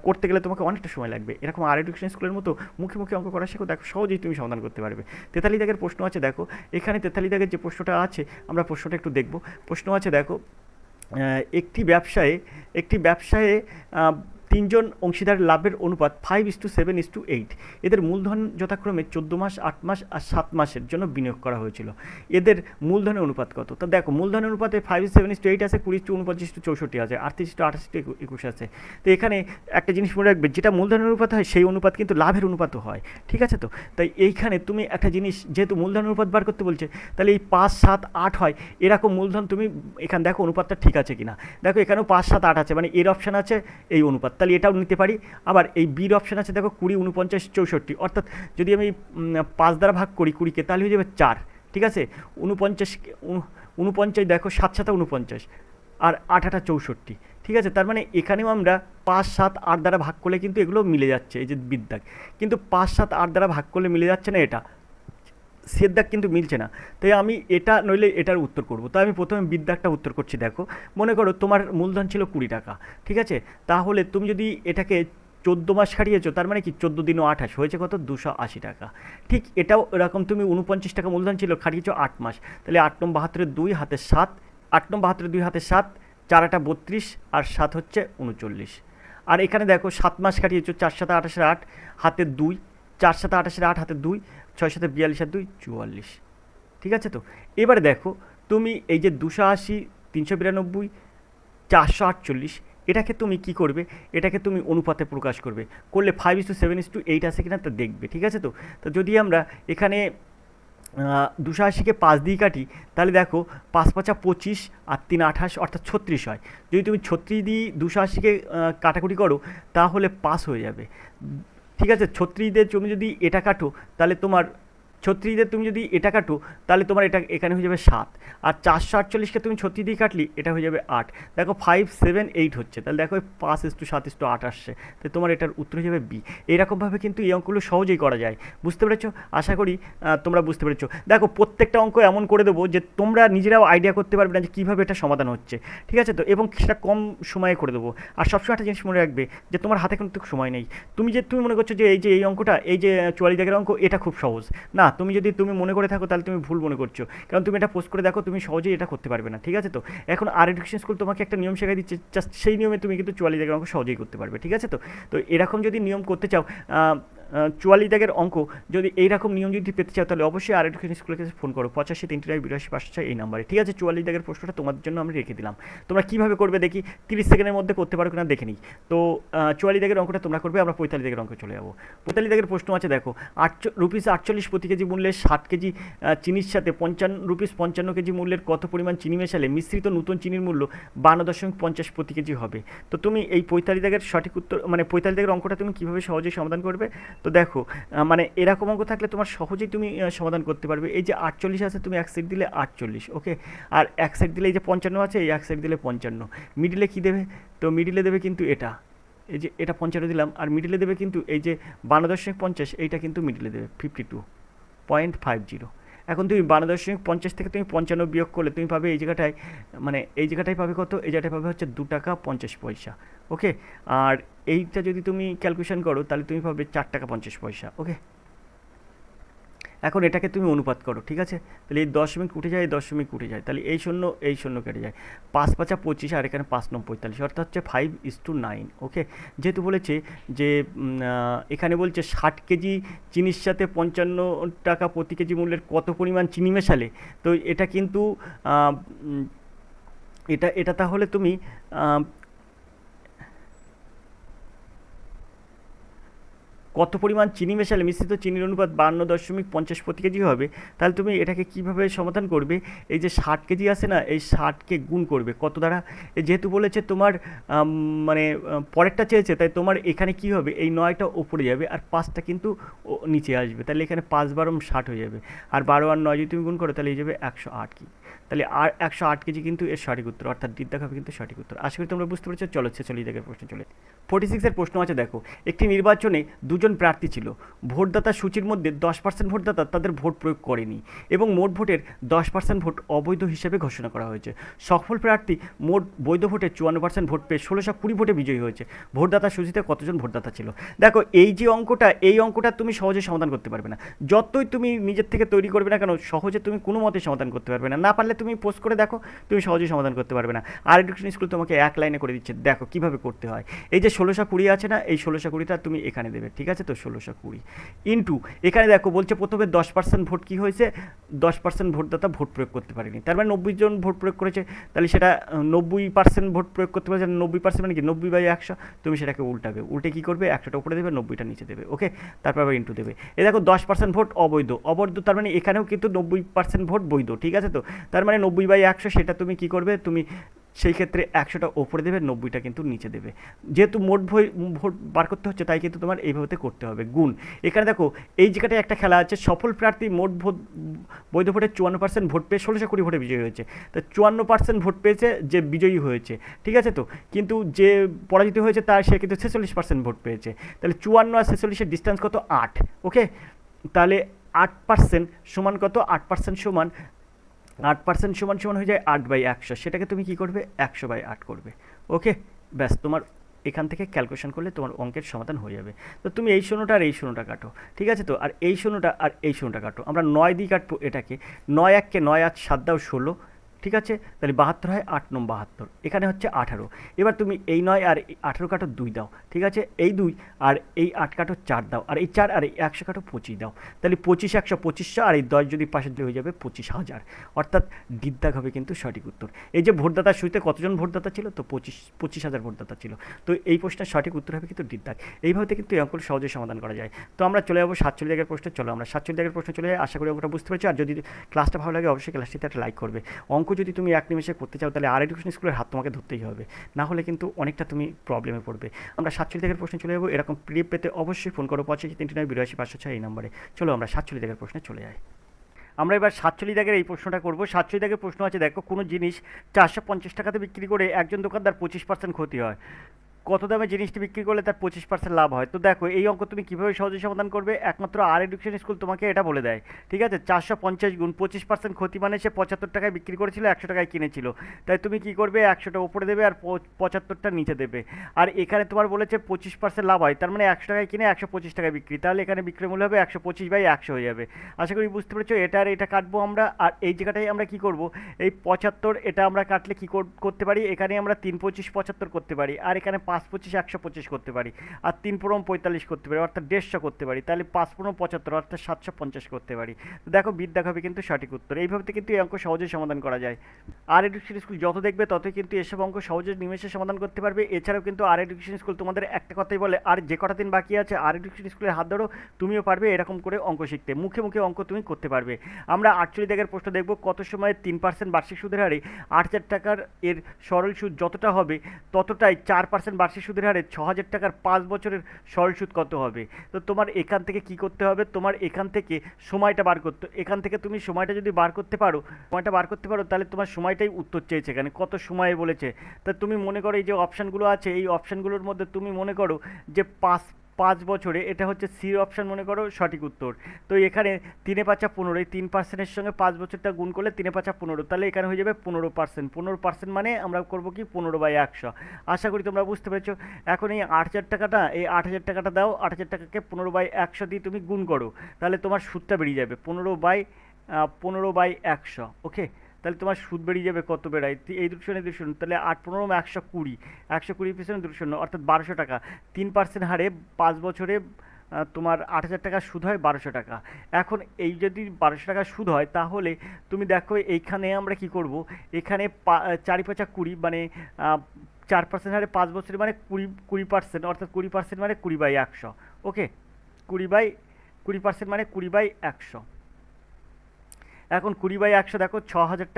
করতে গেলে তোমাকে অনেকটা সময় লাগবে। এরকম আর এডুকেশন স্কুলের মতো মুখে মুখে অঙ্ক করা শেখো, দেখো সহজেই তুমি সমাধান করতে পারবে। 43 দাগের প্রশ্ন আছে, দেখো এখানে 43 দাগের যে প্রশ্নটা আছে আমরা প্রশ্নটা একটু দেখব। প্রশ্ন আছে দেখো, একটি ব্যবসায়ে 3 জন অংশীদার লাভের অনুপাত 5:7:8, এদের মূলধন যথাক্রমে 14 মাস 8 মাস আর 7 মাসের জন্য বিনিয়োগ করা হয়েছিল, এদের মূলধনের অনুপাত কত? তো দেখো মূলধনের অনুপাতে 5:7:8 আছে, 20:49:64 আছে, 38:28:21 আছে। তো এখানে একটা জিনিস মনে রাখবে, যেটা মূলধনের অনুপাত হয় সেই অনুপাত কিন্তু লাভের অনুপাতও হয়, ঠিক আছে। তো তাই এইখানে তুমি একটা জিনিস, যেহেতু মূলধনের অনুপাত বার করতে বলছে, তাহলে এই 5 7 8 হয় এরকম মূলধন তুমি এখানে দেখো অনুপাতটা ঠিক আছে কিনা, দেখো এখানেও 5 7 8 আছে, মানে এর অপশান আছে এই অনুপাত, তাহলে এটাও নিতে পারি। আবার এই বির অপশান আছে দেখো 20 49 64, অর্থাৎ যদি আমি 5 দ্বারা ভাগ করি 20-কে তাহলে হয়ে যাবে 4, ঠিক আছে। 49 দেখো 7 7 49 আর 8 8 64, ঠিক আছে। তার মানে এখানেও আমরা 5 7 8 দ্বারা ভাগ করলে কিন্তু এগুলো মিলে যাচ্ছে, এই যে বিদ্যাগ, কিন্তু 5 7 8 দ্বারা ভাগ করলে মিলে যাচ্ছে না, এটা সেদ্দাগ কিন্তু মিলছে না, তাই আমি এটা নইলে এটার উত্তর করব। তাই আমি প্রথমে বিদ্যাগটা উত্তর করছি। দেখো মনে করো তোমার মূলধন ছিল 20 টাকা, ঠিক আছে, তাহলে তুমি যদি এটাকে 14 মাস খাটিয়েছো, তার মানে কি 14 দিনও 28 হয়েছে কত 280 টাকা। ঠিক এটাও এরকম, তুমি 49 টাকা মূলধন ছিল, খাটিয়েছো 8 মাস, তাহলে 8 9 72 2 হাতে 7, 8 9 72 2 হাতে 7, 4 8 32 আর 7 হচ্ছে 39। আর এখানে দেখো 7 মাস খাটিয়েছো, 4 7 28 8 হাতে 2, 4 7 28 8 হাতে 2, 6 7 42 আর 2 44, ঠিক আছে। তো এবারে দেখো তুমি এই যে 280 392 448, এটাকে তুমি কি করবে, এটাকে তুমি অনুপাতে প্রকাশ করবে, করলে 5:7:8 আছে কিনা তা দেখবে, ঠিক আছে। তো তো যদি আমরা এখানে 280-কে 5 দিয়ে কাটি, তাহলে দেখো 5 5 25 আর 3 28 অর্থাৎ 36 হয়। যদি তুমি 36 দিয়ে 280-কে কাটাকুটি করো তাহলে পাস হয়ে যাবে, ঠিক আছে। 36 দিয়ে তুমি যদি এটা কাটো তাহলে তোমার 36 দিয়ে তুমি যদি এটা কাটো তাহলে তোমার এটা এখানে হয়ে যাবে 7, আর 448-কে তুমি 36 দিয়ে কাটলি এটা হয়ে যাবে 8, দেখো 5:7:8 হচ্ছে, তাহলে দেখো 5:7:8 আসছে, তাই তোমার এটার উত্তর হয়ে যাবে বি। এইরকমভাবে কিন্তু এই অঙ্কগুলো সহজেই করা যায়, বুঝতে পেরেছো? আশা করি তোমরা বুঝতে পেরেছো। দেখো প্রত্যেকটা অঙ্ক এমন করে দেবো যে তোমরা নিজেরাও আইডিয়া করতে পারবে না যে কীভাবে এটা সমাধান হচ্ছে, ঠিক আছে। তো এবং সেটা কম সময়ে করে দেবো। আর সবসময় একটা জিনিস মনে রাখবে যে তোমার হাতে কিন্তু সময় নেই, তুমি মনে করছো যে এই অঙ্কটা, এই যে 44 দাগের অঙ্ক এটা খুব সহজ না, তুমি মনে করে থাকো তাহলে তুমি ভুল মনে করছো, কারণ তুমি এটা পোস্ট করে দেখো তুমি সহজেই এটা করতে পারবে না, ঠিক আছে। তো এখন আর এডুকেশন স্কুল তোমাকে একটা নিয়ম শেখাই দিচ্ছে, জাস্ট সেই নিয়মে তুমি কিন্তু 44 দাগের অঙ্ক সহজেই করতে পারবে, ঠিক আছে। তো তো এরকম যদি নিয়ম করতে চাও, 44 দাগের অঙ্ক যদি এইরকম নিয়ম যদি পেতে চাও তাহলে অবশ্যই আর এডুকেশন স্কুলের কাছে ফোন করো 85 39 82 506 এই নাম্বারে, ঠিক আছে। 44 দাগের প্রশ্নটা তোমাদের জন্য আমি রেখে দিলাম, তোমরা কীভাবে করবে দেখি, 30 সেকেন্ডের মধ্যে করতে পারো কিনা দেখে নিই। তো 44 দাগের অঙ্কটা তোমরা করবে, আমরা 45 দাগের অঙ্ক চলে যাবো। 45 দাগের প্রশ্ন আছে দেখো, ₹48 প্রতি কেজি মূল্যের 60 কেজি চিনির সাথে ₹55 কেজি মূল্যের কত পরিমাণ চিনি মেশালে মিশ্রিত নতুন চিনির মূল্য 52.50 প্রতি কেজি হবে। তো তুমি এই 45 দাগের সঠিক উত্তর, মানে 45 দাগের অঙ্কটা তুমি কীভাবে সহজেই সমাধান করবে, তো দেখো মানে এরকম অঙ্ক থাকলে তোমার সহজেই তুমি সমাধান করতে পারবে। এই যে 48 আছে, তুমি এক সাইড দিলে 48, ওকে, আর এক সাইড দিলে এই যে 55 আছে, এই এক সাইড দিলে 55, মিডিলে কী দেবে, তো মিডিলে দেবে কিন্তু এটা, এই যে এটা 55 দিলাম, আর মিডিলে দেবে কিন্তু এই যে 52.50, এইটা কিন্তু মিডিলে দেবে 52.50। এখন তুমি 52.50 থেকে তুমি 55 বিয়োগ করলে তুমি পাবে এই জায়গাটায়, মানে এই জায়গাটায় পাবে কত, এই জায়গাটায় পাবে হচ্ছে 2 টাকা 50 পয়সা, ওকে। আর এইটা যদি তুমি ক্যালকুলেশন করো তাহলে তুমি পাবে 4 টাকা 50 পয়সা, ওকে। এখন এটাকে তুমি অনুপাত করো, ঠিক আছে? তাহলে এই দশমিক উঠে যায়, এই দশমিক উঠে যায়, তাহলে এই শূন্য কেটে যায়, 5×5 = 25 আর এখানে 5×9 = 45, অর্থাৎ হচ্ছে 5:9। ওকে, যেহেতু বলেছে যে এখানে বলছে 60 কেজি চিনির সাথে 55 টাকা প্রতি কেজি মূল্যের কত পরিমাণ চিনি মেশালে, তো এটা কিন্তু আহ, উম, এটা এটা তাহলে তুমি আহ, কত পরিমাণ চিনি মেশালে মিশ্রিত চিনির অনুপাত 52.50 প্রতি কেজি হবে, তাহলে তুমি এটাকে কিভাবে সমাধান করবে? এই যে 60 কেজি আছে না, এই 60কে গুণ করবে কত দ্বারা, যেহেতু বলেছে তোমার মানে পরেরটা চেয়েছে, তাই তোমার এখানে কি হবে, এই 9টা ওপরে যাবে আর 5টা কিন্তু নিচে আসবে, তাহলে এখানে 5×12 = 60 হয়ে যাবে, আর 12 আর 9 যদি তুমি গুণ করো তাহলে এই যাবে 108 কি, তাহলে আর 108 কেজি কিন্তু এর সঠিক উত্তর, অর্থাৎ দ্বিতীয় হবে কিন্তু সঠিক উত্তর। আশা করি তোমরা বুঝতে পেরেছো। চলো চলি দেখে প্রশ্ন চলে। 46-এর প্রশ্ন আছে, দেখো একটি নির্বাচনে দুজন প্রার্থী ছিল। ভোটদাতা সূচির মধ্যে 10% ভোটদাতা তাদের ভোট প্রয়োগ করেনি এবং মোট ভোটের 10% ভোট অবৈধ হিসেবে ঘোষণা করা হয়েছে। সফল প্রার্থী মোট বৈধ ভোটে 54% ভোট পেয়ে 1620 ভোটে বিজয়ী হয়েছে। ভোটদাতা সূচিতে কতজন ভোটদাতা ছিল? দেখো এই যে অঙ্কটা, এই অঙ্কটা তুমি সহজে সমাধান করতে পারবে না, যতই তুমি নিজের থেকে তৈরি করবে না কেন, সহজে তুমি কোনো মতে সমাধান করতে পারবে না, না পারলে তুমি পোস্ট করে দেখো, তুমি সহজেই সমাধান করতে পারবে না। আর এডুকেশন স্কুল তোমাকে এক লাইনে করে দিচ্ছে, দেখো কিভাবে করতে হয়। এই যে 1620 আছে না, এই 1620টা তুমি এখানে দেবে, ঠিক আছে? তো 1620 ইন্টু, এখানে দেখো বলছে প্রথমে 10% ভোট কি হয়েছে, 10% ভোটদাতা ভোট প্রয়োগ করতে পারেনি, তার মানে 90 জন ভোট প্রয়োগ করেছে, তাহলে সেটা 90% ভোট প্রয়োগ করতে পারছে, 90% মানে কি 90/100, তুমি সেটাকে উল্টাবে, উল্টে কী করবে, 100টা উপরে দেবে, 90টা নিচে দেবে। ওকে, তারপর আবার ইন্টু দেবে। এই দেখো 10% ভোট অবৈধ, তার মানে এখানেও কিন্তু 90% ভোট বৈধ, ঠিক আছে? তো তার মানে 90/100, সেটা তুমি কি করবে, তুমি সেই ক্ষেত্রে 100টা ওপরে দেবে, 90টা কিন্তু নিচে দেবে। যেহেতু মোট ভোট বার করতে হচ্ছে, তাই কিন্তু তোমার এইভাবে করতে হবে গুণ। এখানে দেখো এই জায়গাটায় একটা খেলা আছে, সফল প্রার্থী মোট বৈধ ভোটে 54% ভোট পেয়ে 1620 ভোটে বিজয়ী হয়েছে। তো 54% ভোট পেয়েছে যে বিজয়ী হয়েছে, ঠিক আছে? তো কিন্তু যে পরাজিত হয়েছে তার, সে কিন্তু 46% ভোট পেয়েছে। তাহলে 54 আর 46-এর ডিস্টেন্স কত? 8। ওকে, তাহলে 8% সমান কত? 8% সমান 8% সমান সমান হয়ে যায় 8/100, সেটাকে তুমি কি করবে, 100/8 করবে। ওকে, ব্যাস, তোমার এখান থেকে ক্যালকুলেশন করলে তোমার অঙ্কের সমাধান হয়ে যাবে। তো তুমি এই শূন্যটা আর এই শূন্যটা কাটো, ঠিক আছে? তো আর এই শূন্যটা আর এই শূন্যটা কাটো, আমরা 9 দিয়ে কাটবো এটাকে, 9 1-কে 9 8 7 দাও 16, ঠিক আছে? তাহলে 72 হয়, 8×9 = 72, এখানে হচ্ছে 18। এবার তুমি এই 9 আর 18 কাটো 2 দাও, ঠিক আছে? এই 2 আর এই 8 কাটো 4 দাও, আর এই 4 আর এই 100 কাটো 25 দাও, তাহলে 25 100 2500, আর এই 10 যদি পাশে দিলে হয়ে যাবে 25,000, অর্থাৎ ডিদ্দাগ হবে কিন্তু সঠিক উত্তর। এই যে ভোটদাতার সূচিতে কতজন ভোটদাতা ছিল, তো 25,000 ভোটদাতা ছিল। তো এই প্রশ্নের সঠিক উত্তর হবে কিন্তু ডিদ্দাগ। এইভাবে কিন্তু এই অঙ্কটা সহজেই সমাধান করা যায়। তো আমরা চলে যাবো 47 দাগের প্রশ্নে। চলো আমরা 47 দাগের প্রশ্নে চলে যাই। আশা করি অঙ্কটা বুঝতে পেরেছো। আর যদি ক্লাসটা ভালো লাগে অবশ্যই ক্লাসটিতে একটা লাইক করবে। অঙ্ক যদি তুমি এক নিমেষে করতে চাও, তাহলে আর এডুকেশন স্কুলের হাত তোমাকে ধরতেই হবে, না হলে কিন্তু অনেকটা তুমি প্রবলেমে পড়বে। আমরা 47 দাগের প্রশ্নে চলে যাবো। এরকম পিডিএফ পেতে অবশ্যই ফোন করো 853982 এই নম্বরে। চলো আমরা 47 দাগের প্রশ্নে চলে যাই। আমরা এবার 47 দাগের এই প্রশ্নটা করবো। 47 দাগের প্রশ্ন আছে, দেখো কোনো জিনিস 450 টাকাতে বিক্রি করে একজন দোকানদার 25% ক্ষতি হয়, কত দামে জিনিসটি বিক্রি করলে তার 25% লাভ হয়? তো দেখো এই অঙ্ক তুমি কীভাবে সহজে সমাধান করবে, একমাত্র আর এডুকেশন স্কুল তোমাকে এটা বলে দেয়, ঠিক আছে? 450 গুণ 25% ক্ষতি, মানে সে 75 টাকায় বিক্রি করেছিল, 100 টাকায় কিনেছিল, তাই তুমি কি করবে, 100টা উপরে দেবে আর 75টা নিচে দেবে। আর এখানে তোমার বলেছে 25% লাভ হয়, তার মানে 100 টাকায় কিনে 125 টাকায় বিক্রি, তাহলে এখানে বিক্রয় মূল্য হবে 125/100 হয়ে যাবে। আশা করি বুঝতে পেরেছো। এটা আর এটা কাটবো আমরা, আর এই জায়গাটাই আমরা কি করব, এই 75 এটা আমরা কাটলে কি করতে পারি, এখানে আমরা 3×25 75 করতে পারি, আর এখানে 5×25 125 করতে পারি, আর 3×4 45 করতে পারি, অর্থাৎ 150 করতে পারি, তাহলে 5×4 75, অর্থাৎ 750 করতে পারি। তো দেখো বিদ্যা হবে কিন্তু সঠিক উত্তর। এইভাবে কিন্তু এই অঙ্ক সহজেই সমাধান করা যায়। আর এডুকেশন স্কুল যত দেখবে ততই কিন্তু এসব অঙ্ক সহজে নিমেষে সমাধান করতে পারবে। এছাড়াও কিন্তু আর এডুকেশন স্কুল তোমাদের একটা কথাই বলে, আর যে কটা দিন বাকি আছে আর এডুকেশন স্কুলের হাত ধরো, তুমিও পারবে এরকম করে অঙ্ক শিখতে, মুখে মুখে অঙ্ক তুমি করতে পারবে। আমরা 48 দাগের প্রশ্ন দেখব, কত সময়ে 3% বার্ষিক সুদের হারে 8,000 টাকার এর সরল সুদ যতটা হবে, ততটাই 4% বার্ষিক সুদের হারে 6,000 টাকার 5 বছরের সরল সুদ কত হবে? তো তোমার এখান থেকে কি করতে হবে, তোমার এখান থেকে সময়টা বার করতে, এখান থেকে তুমি সময়টা যদি বার করতে পারো, তাহলে তোমার সময়টাই উত্তর চেয়েছে, এখানে কত সময়ে বলেছে। তা তুমি মনে করো এই যে অপশানগুলো আছে, এই অপশানগুলোর মধ্যে তুমি মনে করো যে 5 বছরে, এটা হচ্ছে সি অপশান মনে করো সঠিক উত্তর। তো এখানে 3 × 5 = 15, এই 3%-এর সঙ্গে 5 বছরটা গুণ করলে 3 × 5 = 15, তাহলে এখানে হয়ে যাবে 15%। 15% মানে আমরা করবো কি 15/100। আশা করি তোমরা বুঝতে পেরেছো। এখন এই 8,000 টাকাটা, এই 8,000 টাকাটা দাও, 8,000 টাকাকে 15/100 দিয়ে তুমি গুণ করো, তাহলে তোমার সুদটা বেরিয়ে যাবে 15/100। ওকে, তাহলে তোমার সুদ বেরিয়ে যাবে কত বেড়ায়, এই দুটো শূন্য, এই দুটো শূন্য, তাহলে 8 × 15 = 120, 120 পিছনে দুটো শূন্য, অর্থাৎ 1200 টাকা। 3% হারে 5 বছরে তোমার 8,000 টাকা সুদ হয় 1200 টাকা। এখন এই যদি 1200 টাকা সুদ হয়, তাহলে তুমি দেখো এইখানে আমরা কি করব, এখানে 4×5 = 20, মানে 4% হারে 5 বছরে মানে 20%, অর্থাৎ 20% মানে 20/100। ওকে, 20% মানে 20/100। এখন 20/100 দেখো 6,000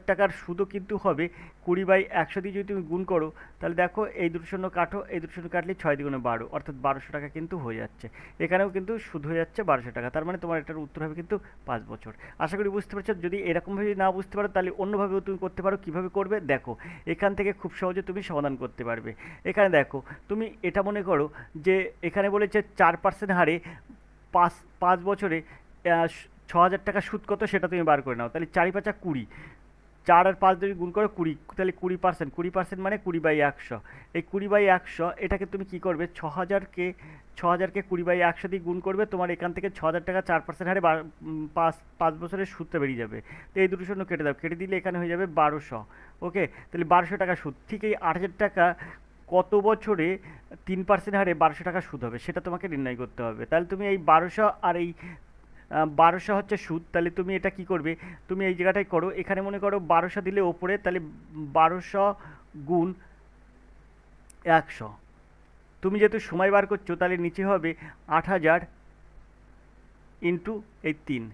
টাকার সুদও কিন্তু হবে 20/100 দিয়ে যদি তুমি গুণ করো, তাহলে দেখো এই দুটো শূন্য কাটো, এই দুটো শূন্য কাটলে 6 × 12, অর্থাৎ 1200 টাকা কিন্তু হয়ে যাচ্ছে। এখানেও কিন্তু সুদ হয়ে যাচ্ছে 1200 টাকা, তার মানে তোমার এটার উত্তর হবে কিন্তু 5 বছর। আশা করি বুঝতে পারছো। যদি এরকমভাবে না বুঝতে পারো, তাহলে অন্যভাবেও তুমি করতে পারো। কীভাবে করবে দেখো, এখান থেকে খুব সহজে তুমি সমাধান করতে পারবে। এখানে দেখো, তুমি এটা মনে করো যে এখানে বলেছে 4% হারে 5 বছরে 6,000 টাকা সুদ কত সেটা তুমি বার করে নাও। তাহলে 4×5 = 20, 4 আর 5 যদি গুণ করো 20, তাহলে 20% মানে 20/100। এই 20/100 এটাকে তুমি কি করবে, 6,000কে 20/100 দিয়ে গুণ করবে, তোমার এখান থেকে 6,000 টাকা 4% হারে 5 বছরের সুদটা বেরিয়ে যাবে। তো এই দুটো শূন্য কেটে দাও, কেটে দিলে এখানে হয়ে যাবে 1200। ওকে, তাহলে 1200 টাকা সুদ। ঠিক এই 8,000 টাকা কত বছরে 3% হারে 1200 টাকা সুদ হবে সেটা তোমাকে নির্ণয় করতে হবে। তাহলে তুমি এই 1200 আর এই 1200 হচ্ছে সুদ, তাহলে তুমি এটা কি করবে, তুমি এই জায়গাটায় করো, এখানে মনে করো 1200 দিলে ওপরে, তাহলে 1200 গুণ 100। তুমি যেহেতু সময় বার করছো, তাহলে নিচে হবে 8,000 ইন্টু এই 3।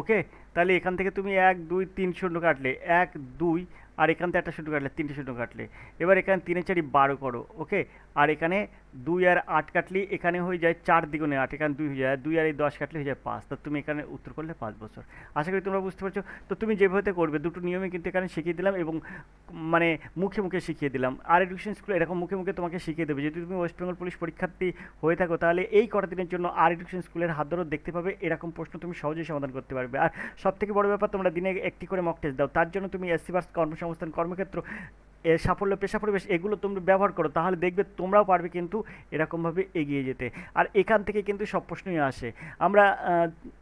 ওকে, তাহলে এখান থেকে তুমি 1 2 3 শূন্য কাটলে, 1 2, আর এখান থেকে একটা শূন্য কাটলে, 3টে শূন্য কাটলে, এবার এখানে 3 × 4 = 12 করো। ওকে, আর এখানে 2 আর 8 কাটলে এখানে হয়ে যায় 4 দ্বিগুণে 8, এখানে 2 হয়ে যায়, 2 আর এই 10 কাটলে হয়ে যায় 5। তো তুমি এখানে উত্তর করলে 5 বছর। আশা করি তোমরা বুঝতে পারছো। তো তুমি যেভাবে করবে, দুটো নিয়মে কিন্তু এখানে শিখিয়ে দিলাম, এবং মানে মুখে মুখে শিখিয়ে দিলাম। আর এডুকেশন স্কুল এরকম মুখে মুখে তোমাকে শিখিয়ে দেবে। যদি তুমি ওয়েস্ট বেঙ্গল পুলিশ পরীক্ষার্থী হয়ে থাকো, তাহলে এই কটা দিনের জন্য আর এডুকেশন স্কুলের হাত ধরে দেখতে পাবে, এরকম প্রশ্ন তুমি সহজেই সমাধান করতে পারবে। আর সবথেকে বড় ব্যাপার, তোমরা দিনে একটি করে মক টেস্ট দাও। তার জন্য তুমি এসসি ভার্স কর্মসংস্থান, কর্মক্ষেত্র, এর সাফল্য, পেশা পরিবেশ, এগুলো তোমরা ব্যবহার করো, তাহলে দেখবে তোমরাও পারবে কিন্তু এরকমভাবে এগিয়ে যেতে। আর এখান থেকে কিন্তু সব প্রশ্নই আসে। আমরা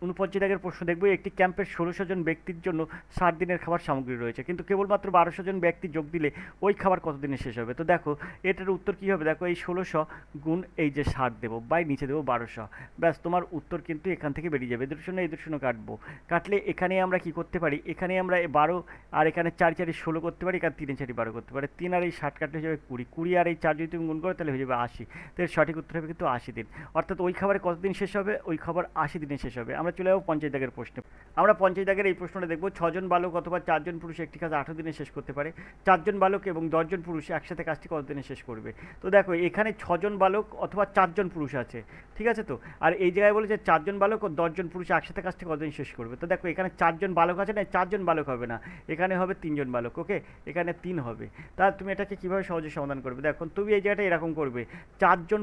49 দাগের প্রশ্ন দেখব। একটি ক্যাম্পের 1600 জন ব্যক্তির জন্য 60 দিনের খাবার সামগ্রী রয়েছে, কিন্তু কেবলমাত্র 1200 জন ব্যক্তি যোগ দিলে ওই খাবার কতদিনে শেষ হবে? তো দেখো এটার উত্তর কী হবে, দেখো এই 1600 গুণ এই যে 60 দেবো, বাই নিচে দেবো 1200, ব্যাস তোমার উত্তর কিন্তু এখান থেকে বেরিয়ে যাবে। দুটো শূন্য, এই দুটো শূন্য কাটবো, কাটলে এখানে আমরা কি করতে পারি, এখানে আমরা 12 আর এখানে 4 4 16 করতে পারি, এখানে 3 4 12 করতে পারি। 3 আর এই 60 কাটলে হয়ে যাবে 20, 20 আর এই 4 যদি তুমি গুণ করো তাহলে হয়ে যাবে 80। তাহলে সঠিক উত্তর হবে কিন্তু 80 দিন। অর্থাৎ ওই খাবারে কতদিন শেষ হবে, ওই খাবার 80 দিনে শেষ হবে। আমরা চলে যাবো 50 দাগের প্রশ্নে। আমরা 50 দাগের এই প্রশ্নটা দেখবো। 6 জন বালক অথবা 4 জন পুরুষ একটি কাজ 18 দিনে শেষ করতে পারে। 4 জন বালক এবং 10 জন পুরুষ একসাথে কাজটি কত দিনে শেষ করবে? তো দেখো এখানে 6 জন বালক অথবা 4 জন পুরুষ আছে, ঠিক আছে। তো আর এই জায়গায় বলেছে 4 জন বালক ও 10 জন পুরুষ একসাথে কাজটি কতদিন শেষ করবে। তো দেখো এখানে 4 জন বালক আছে না, 4 জন বালক হবে না, এখানে হবে 3 জন বালক। ওকে, এখানে 3 হবে। তাহলে তুমি এটাকে কীভাবে সহজে সমাধান করবে, দেখো তুমি এই জায়গাটা এরকম করবে, 4 জন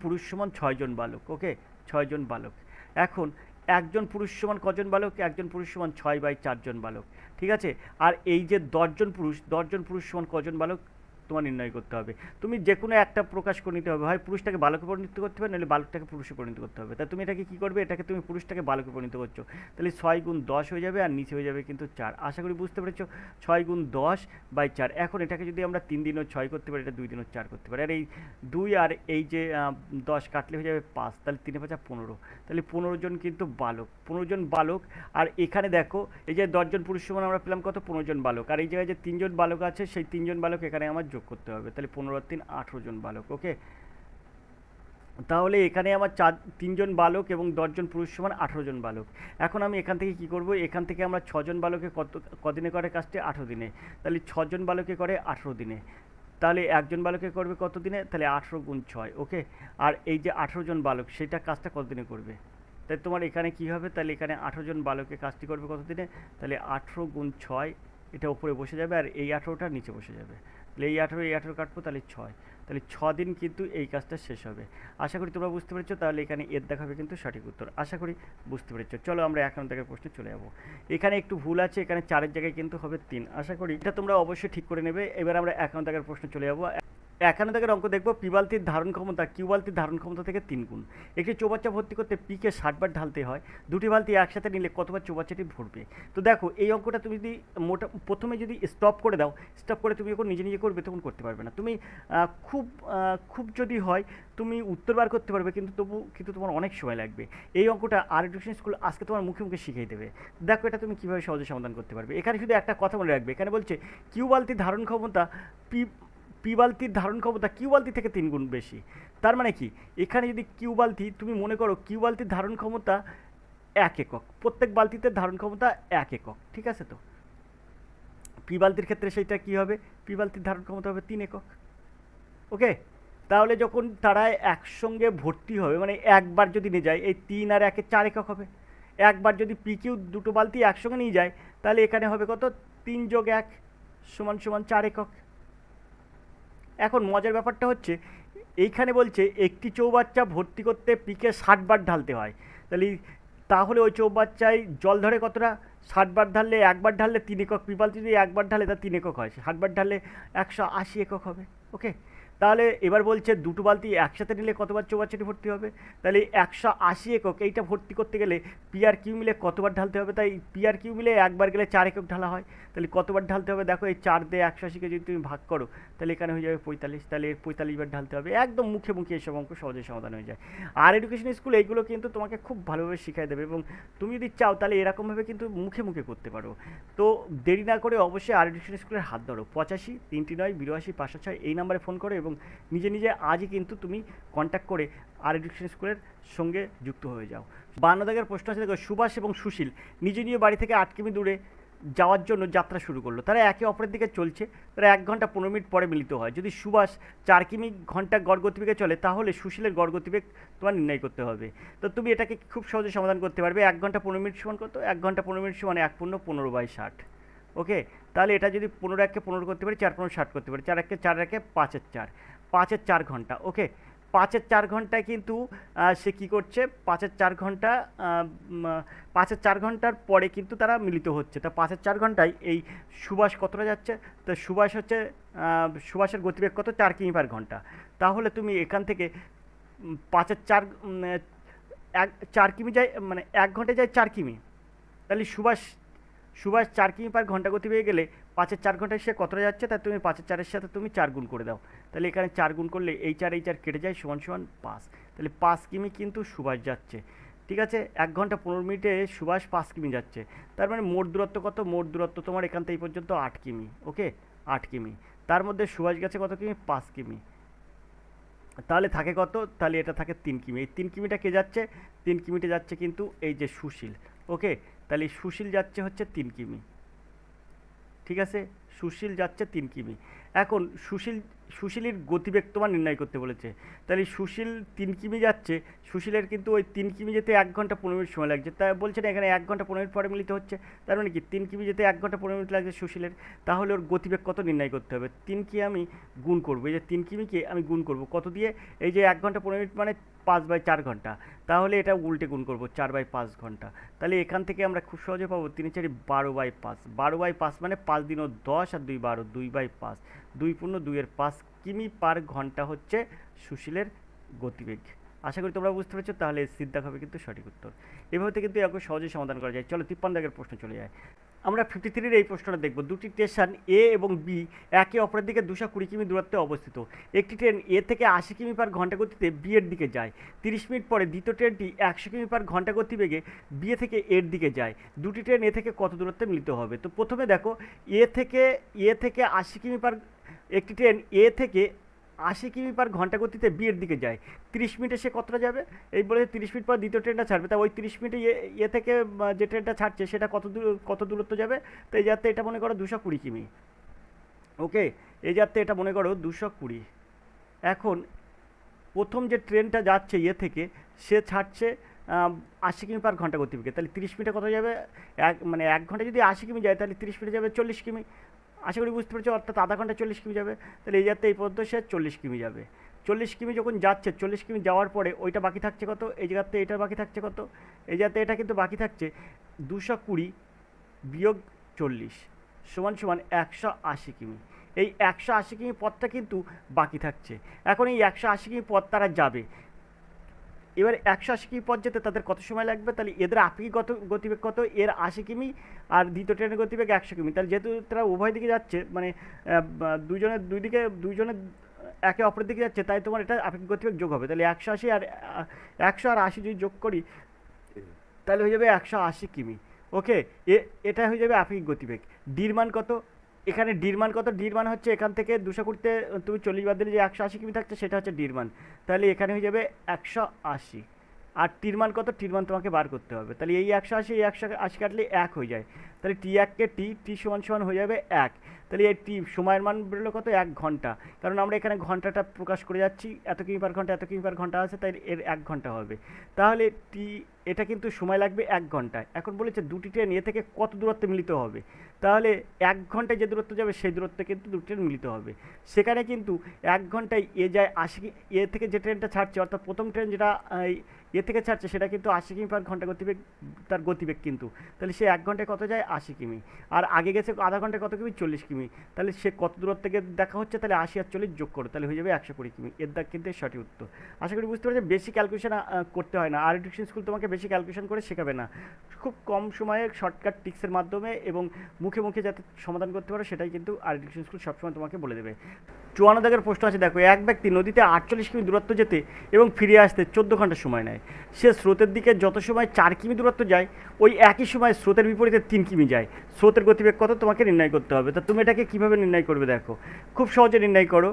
পুরুষ সমান 6 জন বালক। ওকে, 6 জন বালক। এখন একজন পুরুষ সমান কজন বালক, একজন পুরুষ সমান 6/4 জন বালক, ঠিক আছে। আর এই যে 10 জন পুরুষ সমান কজন বালক তোমার নির্ণয় করতে হবে। তুমি যে কোনো একটা প্রকাশ করে নিতে হবে, হয় পুরুষটাকে বালকে পরিণত করতে হবে, নাহলে বালকটাকে পুরুষে পরিণত করতে হবে। তা তুমি এটাকে কী করবে, এটাকে তুমি পুরুষটাকে বালকে পরিণত করছো, তাহলে 6 × 10 হয়ে যাবে, আর নিচে হয়ে যাবে কিন্তু 4। আশা করি বুঝতে পেরেছো, 6 × 10/4। এখন এটাকে যদি আমরা 3 দিনও 6 করতে পারি, এটা 2 দিনও 4 করতে পারি। আর এই 2 আর এই যে 10 কাটলে হয়ে যাবে 5, তাহলে 3 × 5 = 15, তাহলে 15 জন কিন্তু বালক, 15 জন বালক। আর এখানে দেখো এই যে 10 জন পুরুষ সমান আমরা পেলাম কত, 15 জন বালক। আর এই জায়গায় যে 3 জন বালক আছে, সেই 3 জন বালক এখানে আমার যোগ করতে হবে, তাহলে 15 আর 3 18 জন বালক। ওকে, তাহলে এখানে আমার 3 জন বালক এবং 10 জন পুরুষ সমান 18 জন বালক। এখন আমি এখান থেকে কি করব, এখান থেকে আমরা 6 জন বালকে কদিনে করে কাজটি, 18 দিনে। তাহলে 6 জন বালকে করে 18 দিনে, তাহলে একজন বালকে করবে কত দিনে, তাহলে 18 × 6। ওকে, আর এই যে 18 জন বালক, সেটা কাজটা কত দিনে করবে, তাই তোমার এখানে কি হবে, তাহলে এখানে 18 জন বালকে কাজটি করবে কত দিনে, তাহলে 18 × 6, এটা উপরে বসে যাবে, আর এই 18টা নিচে বসে যাবে। তাহলে এই 18 কাটবো, তাহলে 6, তাহলে 6 দিন কিন্তু এই কাজটা শেষ হবে। আশা করি তোমরা বুঝতে পেরেছো। তাহলে এখানে এর দেখাবে কিন্তু সঠিক উত্তর। আশা করি বুঝতে পেরেছো। চলো আমরা 1 নম্বর প্রশ্নে চলে যাবো। এখানে একটু ভুল আছে, এখানে 4-এর জায়গায় কিন্তু হবে 3। আশা করি এটা তোমরা অবশ্যই ঠিক করে নেবে। এবার আমরা 1 নম্বর প্রশ্নে চলে যাবো। 51 অঙ্ক দেখবো, পি বালতির ধারণ ক্ষমতা কিউ বালতির ধারণ ক্ষমতা থেকে 3 গুণ। একটি চৌবাচ্চা ভর্তি করতে পিকে 60 বার ঢালতে হয়, দুটি বালতি একসাথে নিলে কতবার চৌবাচ্চাটি ভরবে? তো দেখো এই অঙ্কটা তুমি যদি প্রথমে যদি স্টপ করে দাও, স্টপ করে তুমি যখন নিজে নিজে করবে তখন করতে পারবে না। তুমি খুব যদি হয় তুমি উত্তর বার করতে পারবে, কিন্তু তোমার অনেক সময় লাগবে। এই অঙ্কটা আর এডুকেশন স্কুল আজকে তোমার মুখে মুখে শিখিয়ে দেবে। দেখো এটা তুমি কীভাবে সহজে সমাধান করতে পারবে। এখানে শুধু একটা কথা মনে রাখবে, এখানে বলছে কিউ বালতির ধারণ ক্ষমতা পি বালতির ধারণ ক্ষমতা কিউ বালতি থেকে 3 গুণ বেশি। তার মানে কি, এখানে যদি কিউ বালতি তুমি মনে করো কিউ বালতির ধারণ ক্ষমতা 1 একক, প্রত্যেক বালতিতে ধারণ ক্ষমতা 1 একক, ঠিক আছে? তো পি বালতির ক্ষেত্রে সেইটা কি হবে, পি বালতির ধারণ ক্ষমতা হবে 3 একক। ওকে, তাহলে যখন তারা একসঙ্গে ভর্তি হবে, মানে একবার যদি নিয়ে যায়, এই 3 আর 1 4 একক হবে। একবার যদি পি কিউ দুটো বালতি একসঙ্গে নিয়ে যায়, তাহলে এখানে হবে কত, 3 যোগ 1 সমান সমান 4 একক। এখন মজার ব্যাপারটা হচ্ছে এইখানে বলছে একটি চৌবাচ্চা ভর্তি করতে পিকে 60 বার ঢালতে হয়। তাহলে ওই চৌবাচ্চায় জল ধরে কতটা, 60 বার ঢাললে, একবার ঢাললে 3 একক, পি বালতি যদি একবার ঢালে তা 3 একক হয়, 60 বার ঢাললে 180 একক হবে। ওকে, তাহলে এবার বলছে দুটো বালতি একসাথে নিলে কতবার চৌবাচ্চাটি ভর্তি হবে? তাহলে 180 একক এইটা ভর্তি করতে গেলে পি আর কিউ মিলে কতবার ঢালতে হবে? তাই পি আর কিউ মিলে একবার গেলে 4 একক ঢালা হয়। তাহলে কতবার ঢালতে হবে দেখো, এই 4 দিয়ে 180কে যদি তুমি ভাগ করো তাহলে এখানে হয়ে যাবে 45। তাহলে 45 বার ঢালতে হবে। একদম মুখে মুখে এসব অঙ্ক সহজে সমাধান হয়ে যায়। আর এডুকেশন স্কুল এইগুলো কিন্তু তোমাকে খুব ভালোভাবে শিখিয়ে দেবে, এবং তুমি যদি চাও তাহলে এরকমভাবে কিন্তু মুখে মুখে করতে পারো। তো দেরি না করে অবশ্যই আর এডুকেশন স্কুলের হাত ধরো। 85 339 82 506 এই নাম্বারে ফোন করো এবং নিজে নিজে আজই কিন্তু তুমি কন্ট্যাক্ট করে আর এডুকেশন স্কুলের সঙ্গে যুক্ত হয়ে যাও। 52 প্রশ্ন আছে, দেখো সুভাষ এবং সুশীল নিজ নিজ বাড়ি থেকে 8 কিমি দূরে যাওয়ার জন্য যাত্রা শুরু করলো। তারা একে অপরের দিকে চলছে, তারা 1 ঘন্টা 15 মিনিট পরে মিলিত হয়। যদি সুভাষ 4 কিমি ঘন্টা গড় গতিবেগে চলে, তাহলে সুশীলের গড় গতিবেগ তোমার নির্ণয় করতে হবে। তো তুমি এটাকে খুব সহজে সমাধান করতে পারবে। 1 ঘন্টা 15 মিনিট সমান কত, 1 ঘন্টা 15 মিনিট সমান 1 পূর্ণ 15/60। ওকে, তাহলে এটা যদি 15 1 15 করতে পারি, 4 15 60 করতে পারি, 4 1 4 1 5 4, 5 4 ঘন্টা। ওকে, 5 4 ঘন্টায় কিন্তু সে কী করছে, 5 4 ঘন্টা 5 4 ঘন্টার পরে কিন্তু তারা মিলিত হচ্ছে। তা 5 4 ঘন্টায় এই সুভাষ কতটা যাচ্ছে, তো সুভাষ হচ্ছে সুভাষের গতিবেগ কত, 4 কিমি/ঘন্টা। তাহলে তুমি এখান থেকে 5 4 4 কিমি যায়, মানে 1 ঘন্টায় যায় 4 কিমি। তাহলে সুভাষ 4 কিমি/ঘন্টা গতিবেগে গেলে 5 4 ঘন্টায় সে কতটা যাচ্ছে, তাই তুমি 5 4-এর সাথে তুমি 4 গুণ করে দাও। তাহলে এখানে 4 গুণ করলে এই 4 কেটে যায়, সমান সমান 5। তাহলে 5 কিমি কিন্তু সুভাষ যাচ্ছে। ঠিক আছে, 1 ঘন্টা 15 মিনিটে সুভাষ 5 কিমি যাচ্ছে। তার মানে মোট দূরত্ব কত, মোট দূরত্ব তোমার এখান থেকে এই পর্যন্ত 8 কিমি। ওকে, 8 কিমি। তার মধ্যে সুভাষ গেছে কত কিমি, 5 কিমি। তাহলে থাকে কত, তাহলে এটা থাকে 3 কিমি। এই 3 কিমিটা কে যাচ্ছে, 3 কিমিটা যাচ্ছে কিন্তু এই যে সুশীল। ওকে, তাহলে সুশীল যাচ্ছে হচ্ছে 3 কিমি। ঠিক আছে, সুশীল যাচ্ছে 3 কিমি। এখন সুশীলের গতিবেগ তোমার নির্ণয় করতে বলেছে। তাহলে সুশীল 3 কিমি যাচ্ছে, সুশীলের কিন্তু ওই 3 কিমি যেতে 1 ঘন্টা 15 মিনিট সময় লাগছে। তাই বলছে না এখানে 1 ঘন্টা 15 মিনিট পরে মিলিত হচ্ছে, তার মানে কি 3 কিমি যেতে 1 ঘন্টা 15 মিনিট লাগছে সুশীলের। তাহলে ওর গতিবেগ কত নির্ণয় করতে হবে, 3 কে আমি গুণ করবো, এই যে 3 কিমিকে আমি গুণ করবো কত দিয়ে, এই যে 1 ঘন্টা 15 মিনিট মানে 5/4 ঘন্টা। তাহলে এটা উল্টে গুণ করবো, 4/5 ঘন্টা। তাহলে এখান থেকে আমরা খুব সহজে পাবো 3 4 12/5, 12/5 মানে 5 দিন 10 আর 2 12, 2/5, 2 পূর্ণ 2-এর 5 কিমি/ঘন্টা হচ্ছে সুশীলের গতিবেগ। আশা করি তোমরা বুঝতে পেরেছো। তাহলে সিদ্ধা হবে কিন্তু সঠিক উত্তর। এভাবে কিন্তু এরকম সহজে সমাধান করা যায়। চলো 53 প্রশ্ন চলে যায়। আমরা 53-এর এই প্রশ্নটা দেখব। দুটি স্টেশন এ এবং বি একে অপরের দিকে 220 কিমি দূরত্বে অবস্থিত। একটি ট্রেন এ থেকে 80 কিমি/ঘন্টা গতিতে বি এর দিকে যায়। 30 মিনিট পরে দ্বিতীয় ট্রেনটি 100 কিমি/ঘন্টা গতিবেগে বি থেকে এর দিকে যায়। দুটি ট্রেন এ থেকে কত দূরত্বে মিলিত হবে? তো প্রথমে দেখো, এ থেকে 80 একটি ট্রেন এ থেকে 80 কিমি/ঘন্টা গতিতে বি এর দিকে যায়। 30 মিনিটে সে কতটা যাবে, এই বলে 30 মিনিট পর দ্বিতীয় ট্রেনটা ছাড়বে। তা ওই 30 মিনিটে এ থেকে যে ট্রেনটা ছাড়ছে সেটা কত দূরত্ব যাবে? তো এই যাত্রা এটা মনে করো 220 কিমি। ওকে, এই যাত্রা এটা মনে করো 220। এখন প্রথম যে ট্রেনটা যাচ্ছে এ থেকে, সে ছাড়ছে 80 কিমি/ঘন্টা গতিবেগে। তাহলে 30 মিনিটে কত যাবে, মানে 1 ঘন্টা যদি 80 কিমি যায় তাহলে 30 মিনিটে যাবে 40 কিমি। আশা করি বুঝতে পেরেছো, অর্থাৎ আধা ঘন্টা 40 কিমি যাবে। তাহলে এই যাতে এই পর্যন্ত সে 40 কিমি যাবে। 40 কিমি যখন যাচ্ছে, 40 কিমি যাওয়ার পরে ওইটা বাকি থাকছে কত, এই জায়গাতে এটা বাকি থাকছে কত, এই যাতে এটা কিন্তু বাকি থাকছে 220 বিয়োগ 40 সমান সমান 180 কিমি। এই 180 কিমি পথটা কিন্তু বাকি থাকছে। এখন এই 180 কিমি পথ তারা যাবে, এবার 180 কিমি পথ যেতে তাদের কত সময় লাগবে, তাহলে এদের আপেক্ষিক গতিবেগ কত, এর 80 কিমি আর দ্বিতীয় ট্রেনের গতিবেগ 100 কিমি। তাহলে যেহেতু তারা উভয় দিকে যাচ্ছে, মানে দুইজনের দুই দিকে দুইজনের একে অপরের দিকে যাচ্ছে, তাই তোমার এটা আপেক্ষিক গতিবেগ যোগ হবে। তাহলে 180 আর 100 আর 80 যদি যোগ করি তাহলে হয়ে যাবে 180 কিমি। ওকে, এটা হয়ে যাবে আপেক্ষিক গতিবেগ। ডির মান কত, এখানে ডির মান কত, ডির মান হচ্ছে এখান থেকে 220 তুমি 40 বাদ দিলে যে 180 কিমি থাকছে সেটা হচ্ছে ডির মান। তাহলে এখানে হয়ে যাবে 180। আর টির মান কত, টির মান তোমাকে বার করতে হবে। তাহলে এই 180 এই 180 কাটলে 1 হয়ে যায়। তাহলে টি1কে টি সমান সমান হয়ে যাবে 1। তাহলে এই টি সময়ের মান বেরোলো কত, 1 ঘন্টা। কারণ আমরা এখানে ঘন্টাটা প্রকাশ করে যাচ্ছি, এত কিমি পার ঘন্টা, এত কিমি পার ঘন্টা আছে, তাই এর 1 ঘন্টা হবে। তাহলে এটা কিন্তু সময় লাগবে 1 ঘন্টায়। এখন বলেছে দুটি ট্রেন এ থেকে কত দূরত্বে মিলিত হবে, তাহলে 1 ঘন্টায় যে দূরত্ব যাবে সেই দূরত্বে কিন্তু দুটি ট্রেন মিলিত হবে। সেখানে কিন্তু 1 ঘন্টায় এ যায় 80, এ থেকে যে ট্রেনটা ছাড়ছে অর্থাৎ প্রথম ট্রেন যেটা এ থেকে ছাড়ছে সেটা কিন্তু 80 কিমি পার ঘন্টা গতিবেগ, তার গতিবেগ কিন্তু। তাহলে সে 1 ঘন্টায় কত যায়, 80 কিমি। আর আগে গেছে আধা ঘন্টায় কত কিমি, 40 কিমি। তাহলে সে কত দূরত্ব থেকে দেখা হচ্ছে, তাহলে 80 আর 40 যোগ করো, তাহলে হয়ে যাবে 120 কিমি। এর দাগ কিন্তু সঠিক উত্তর। আশা করি বুঝতে পারছি, বেশি ক্যালকুলেশন করতে হয় না। আর এডুকেশন স্কুল তোমাকে বেশি ক্যালকুলেশন করে শেখাবে না, খুব কম সময়ে শর্টকাট টিক্সের মাধ্যমে এবং মুখে মুখে যাতে সমাধান করতে পারো সেটাই কিন্তু আর এডুকেশন স্কুল সবসময় তোমাকে বলে দেবে। 54 দাগের প্রশ্ন আছে, দেখো, এক ব্যক্তি নদীতে 48 কিমি দূরত্ব যেতে এবং ফিরে আসতে 14 ঘন্টা সময় নেয়। সে স্রোতের দিকে যত সময় 4 কিমি দূরত্ব যায়, ওই একই সময় স্রোতের বিপরীতে 3 কিমি যায়। স্রোতের গতিবেগ কত তোমাকে নির্ণয় করতে হবে। তা তুমি এটাকে কীভাবে নির্ণয় করবে, দেখো খুব সহজে নির্ণয় করো।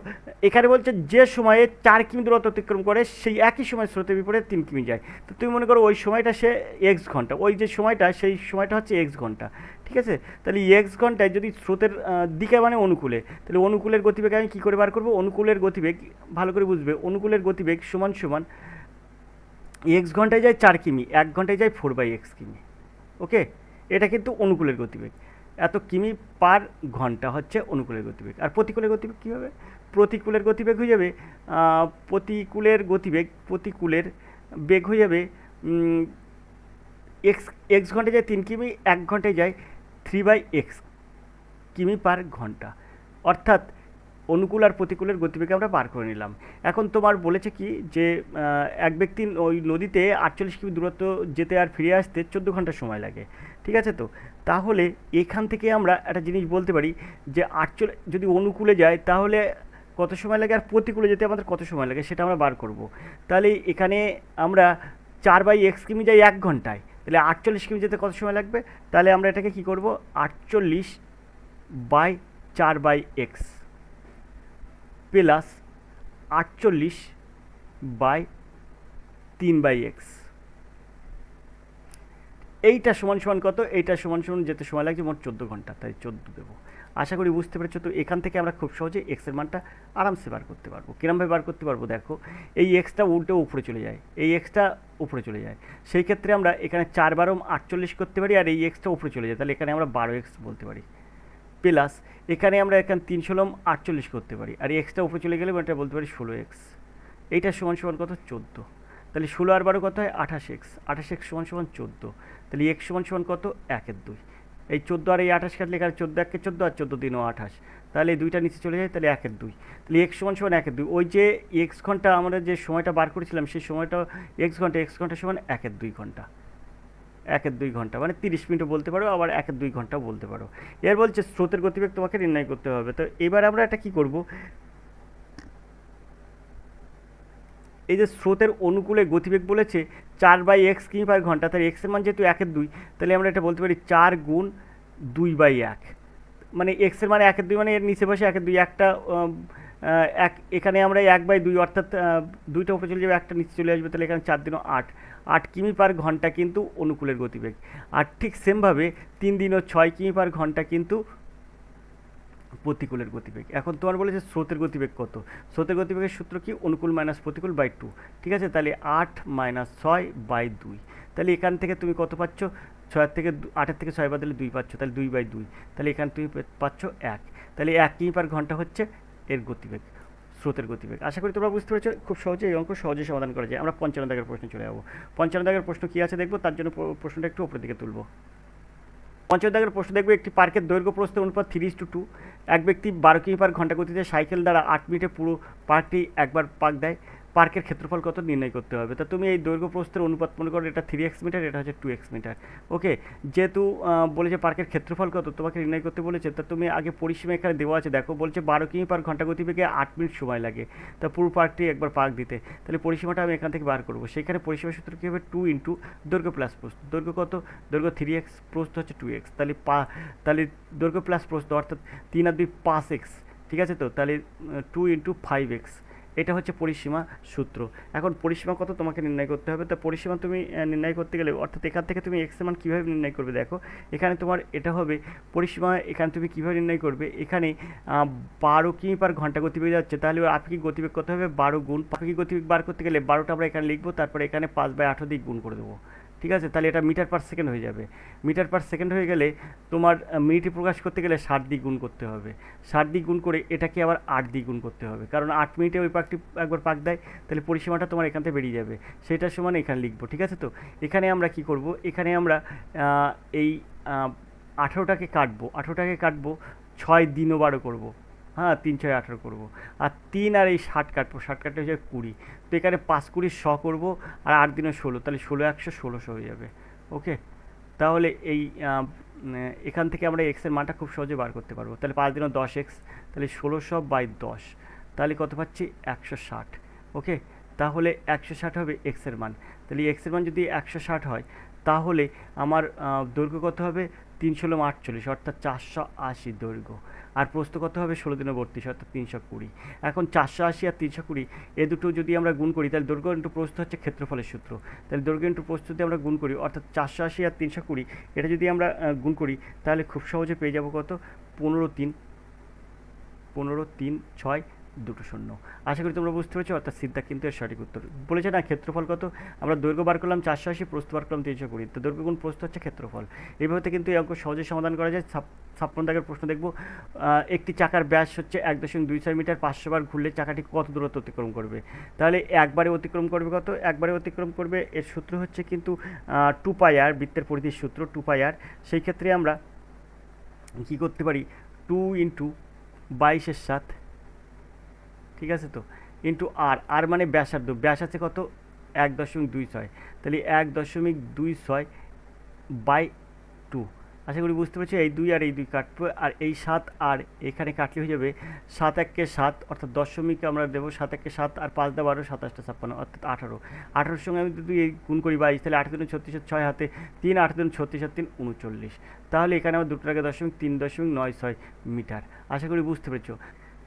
এখানে বলছে যে সময়ে 4 কিমি দূরত্ব অতিক্রম করে সেই একই সময় স্রোতের বিপরীতে 3 কিমি যায়। তো তুমি মনে করো ওই সময়টা সে এক্স ঘন্টা, ওই যে সময়টা সেই সময়টা হচ্ছে এক্স ঘন্টা, ঠিক আছে। তাহলে এক্স ঘন্টায় যদি স্রোতের দিকে মানে অনুকূলে, তাহলে অনুকূলের গতিবেগ আমি কী করে বার করবো, অনুকূলের গতিবেগ ভালো করে বুঝবে, অনুকূলের গতিবেগ সমান সমান এক্স ঘন্টায় যায় 4 কিমি, 1 ঘন্টায় যায় 4/x কিমি। ওকে, এটা কিন্তু অনুকূলের গতিবেগ, এত কিমি পার ঘন্টা হচ্ছে অনুকূলের গতিবেগ। আর প্রতিকূলের গতিবেগ কী হবে, প্রতিকূলের গতিবেগ হয়ে যাবে প্রতিকূলের বেগ হয়ে যাবে এক্স ঘন্টায় যায় 3 কিমি, 1 ঘন্টায় যায় 3/x কিমি পার ঘন্টা। অর্থাৎ অনুকূল আর প্রতিকূলের গতিবেগ আমরা বার করে নিলাম। এখন তোমার বলেছে কি যে এক ব্যক্তি ওই নদীতে 48 কিমি দূরত্ব যেতে আর ফিরে আসতে 14 ঘন্টা সময় লাগে, ঠিক আছে। তো তাহলে এখান থেকে আমরা একটা জিনিস বলতে পারি যে 48 যদি অনুকূলে যায় তাহলে কত সময় লাগে, আর প্রতিকূলে যেতে আমাদের কত সময় লাগে সেটা আমরা বার করব। তাহলে এখানে আমরা 4/x কিমি যাই 1 ঘন্টায়, তাহলে 48 কিমি যেতে কত সময় লাগবে, তাহলে আমরা এটাকে কি করব, 48/4/x প্লাস 48/3/x, এইটা সমান সমান কত, এইটা সমান সমান যেতে সময় লাগছে মোট 14 ঘন্টা, তাই 14 দেবো। আশা করি বুঝতে পেরেছো। তো এখান থেকে আমরা খুব সহজে এক্সের মানটা আরামসে বার করতে পারবো। কিরমভাবে বার করতে পারবো, দেখো এই এক্সটা উল্টে উপরে চলে যায়, এই এক্সটা উপরে চলে যায়, সেই ক্ষেত্রে আমরা এখানে 4/48 করতে পারি, আর এই এক্সটা উপরে চলে যায়, তাহলে এখানে আমরা 12x বলতে পারি। প্লাস এখানে আমরা 3 × 48 করতে পারি, আর এক্সটা উপরে চলে গেলে এটা বলতে পারি 16x। এইটা সমান সমান কত, 14। তাহলে 16 আর 12 কত হয়, 28x, 28x সমান সমান 14। তাহলে এক্স সমান সমান কত, 1/2। এই 14 আর এই 28 কাটলে এখানে 14 × 1 = 14 আর 14 × 3 = 28, তাহলে এই দুইটা নিচে চলে যায়, তাহলে 1/2। তাহলে এক্স সমান সমান 1/2। ওই যে এক্স ঘন্টা আমরা যে সময়টা বার করেছিলাম সেই সময়টা এক্স ঘন্টা সমান 1/2 ঘন্টা, 1/2 ঘন্টা মানে 30 মিনিটও বলতে পারো, আবার 1/2 ঘন্টাও বলতে পারো। এর বলছে স্রোতের গতিবেগ তোমাকে নির্ণয় করতে হবে। তো এবার আমরা এটা কি করব, এই যে স্রোতের অনুকূলে গতিবেগ বলেছে 4/x কিমি পার ঘন্টা, তাহলে এক্সের মান যেহেতু 1/2, তাহলে আমরা এটা বলতে পারি 4 × 2/1, মানে এক্সের মানে 1/2, মানে এর নিচে বসে 1/2, একটা এখানে আমরা 1/2 অর্থাৎ দুইটা উপরে চলে যাবে, একটা নিচে চলে আসবে, তাহলে এখানে 4 × 3 = 8, 8 কিমি পার ঘন্টা কিন্তু অনুকূলের গতিবেগ। আর ঠিক সেমভাবে 3 × 3 = 6 কিমি পার ঘন্টা কিন্তু প্রতিকূলের গতিবেগ। এখন তোমার বলেছে স্রোতের গতিবেগ কত? স্রোতের গতিবেগের সূত্র কি? অনুকূল মাইনাস প্রতিকূল বাই 2। ঠিক আছে, তাহলে 8 মাইনাস 6 বাই 2। তাহলে এখান থেকে তুমি কত পাচ্ছ? 6 থেকে 8 থেকে 6 বাদ দিলে 2 পাচ্ছ, তাহলে 2 বাই 2। তাহলে এখানে তুমি পাচ্ছ 1। তাহলে 1 কিমি পার ঘন্টা হচ্ছে এর গতিবেগ, স্রোতের গতিবেগ। আশা করি তোমরা বুঝতে পেরেছো। খুব সহজে এই অঙ্ক সহজেই সমাধান করা যায়। আমরা 55 দাগের প্রশ্নে চলে যাবো। 55 দাগের প্রশ্ন কী আছে দেখবো, তার জন্য প্রশ্নটা একটু উপরের দিকে তুলবো। 55 দাগের প্রশ্ন দেখবো, একটি পার্কের দৈর্ঘ্য প্রস্থ অনুপাত 3:2। এক ব্যক্তি 12 কিমি পার ঘন্টা গতিতে সাইকেল দ্বারা 8 মিনিটে পুরো পার্কটি একবার পাক দেয়। পার্কের ক্ষেত্রফল কত নির্ণয় করতে হবে। তা তুমি এই দৈর্ঘ্য প্রস্থের অনুপাত মনে করো, এটা 3x মিটার, এটা হচ্ছে 2x মিটার। ওকে, যেহেতু বলেছে পার্কের ক্ষেত্রফল কত তোমাকে নির্ণয় করতে বলেছে, তা তুমি আগে পরিসীমা এখানে দেওয়া আছে, দেখো বলছে 12 কিমি পার ঘন্টা গতিবেগে 8 মিনিট সময় লাগে তা পুরো পার্কটি একবার পাক দিতে। তাহলে পরিসীমাটা আমি এখান থেকে বার করবো। সেখানে পরিসীমা সূত্র কী হবে? 2 ইন্টু দৈর্ঘ্য প্লাস প্রস্থ। দৈর্ঘ্য কত? দৈর্ঘ্য 3x, প্রস্থ হচ্ছে 2x। তাহলে দৈর্ঘ্য প্লাস প্রস্থ অর্থাৎ 3 আর 2 5x। ঠিক আছে, তো তাহলে 2 ইন্টু 5x, এটা হচ্ছে পরিসীমা সূত্র। এখন পরিসীমা কত তোমাকে নির্ণয় করতে হবে। তো পরিসীমা তুমি নির্ণয় করতে গেলে, অর্থাৎ এখান থেকে তুমি এক্স এর মান কীভাবে নির্ণয় করবে, দেখো এখানে তোমার এটা হবে পরিসীমা। এখানে তুমি কীভাবে নির্ণয় করবে, এখানে 12 কিমি পার ঘন্টা গতিবেগ যাচ্ছে, তাহলে ওর আপেক্ষিক গতিবেগ কত হবে? 12 গুণ। আপেক্ষিক গতিবেগ বার করতে গেলে 12টা আমরা এখানে লিখবো, তারপরে এখানে 5/18 দিয়ে গুণ করে দেবো। ঠিক আছে, তাহলে এটা মিটার পার সেকেন্ড হয়ে যাবে। মিটার পার সেকেন্ড হয়ে গেলে তোমার মিনিটে প্রকাশ করতে গেলে 60 দিয়ে গুণ করতে হবে। 60 দিয়ে গুণ করে এটাকে আবার 8 দিয়ে গুণ করতে হবে, কারণ 8 মিনিটে ওই পাকটি একবার পাক দেয়। তাহলে পরিসীমাটা তোমার এখান থেকে বেরিয়ে যাবে, সেটার সমান এখানে লিখবো। ঠিক আছে, তো এখানে আমরা কি করব, এখানে আমরা এই 18টাকে কাটবো, 18টাকে কাটবো, 6 দিনও 12 করবো। হ্যাঁ, 3 6 18 করবো। আর 3 আর এই 60 কাটবো, 60 কাটলে হয়ে যাবে 20। তো এখানে 5 20 100 করবো, আর 8 দিনে 16, তাহলে 16 100 1600 হয়ে যাবে। ওকে, তাহলে এই এখান থেকে আমরা এক্সের মানটা খুব সহজে বার করতে পারবো। তাহলে 5 দিনে 10x, তাহলে 1600/10, তাহলে কত পাচ্ছি? 160। ওকে, তাহলে 160 হবে এক্সের মান। তাহলে এক্সের মান যদি 160 হয়, তাহলে আমার দৈর্ঘ্য কত হবে? 3 × 48, অর্থাৎ 480 দৈর্ঘ্য। আর প্রস্থ কত হবে? 16 দিনে 32, অর্থাৎ 320। এখন 480 আর 320 এ দুটো যদি আমরা গুণ করি, তাহলে দৈর্ঘ্য ইন্টু প্রস্থ হচ্ছে ক্ষেত্রফলের সূত্র। তাহলে দৈর্ঘ্য ইন্টু প্রস্থ যদি আমরা গুণ করি, অর্থাৎ 480 আর 320 এটা যদি আমরা গুণ করি, তাহলে খুব সহজে পেয়ে যাব কত? 15 3 2 0। আশা করি তোমরা বুঝতে পেরেছো, অর্থাৎ সিদ্ধা কিন্তু এর সঠিক উত্তর। বলেছে না ক্ষেত্রফল কত, আমরা দৈর্ঘ্য বার করলাম 480, প্রস্থ বার করলাম 320, তো দৈর্ঘ্য গুণ প্রস্থ হচ্ছে ক্ষেত্রফল। এইভাবে কিন্তু এই অঙ্ক সহজে সমাধান করা যায়। 56 দাগের প্রশ্ন দেখব, একটি চাকার ব্যাস হচ্ছে 1.26 মিটার, 500 বার ঘুরলে চাকাটি কত দূরত্ব অতিক্রম করবে। তাহলে একবারে অতিক্রম করবে কত? একবারে অতিক্রম করবে, এর সূত্র হচ্ছে কিন্তু 2πr, বৃত্তের পরিধির সূত্র 2πr। সেই ক্ষেত্রে আমরা কী করতে পারি? 2 ইন্টু 22/7, ঠিক আছে, তো ইন্টু আর, আর মানে ব্যাসার্ধ, ব্যাস আছে কত? 1.26, তাহলে 1.26/2। আশা করি বুঝতে পারছি। এই 2 আর এই 2 কাটবো, আর এই 7 আর এখানে কাটলে হয়ে যাবে 7 1 7, অর্থাৎ দশমিক আমরা দেবো 7 1 7, আর 5 দা 12, 27 56, অর্থাৎ 18। 18-র সঙ্গে আমি যদি এই গুণ করি 22, তাহলে 8 দুগুণে 36, 6 হাতে 3, 8 দুগুণে 36 3 39। তাহলে এখানে আমার দুটোর আগে দশমিক 3.96 মিটার। আশা করি বুঝতে পেরেছো।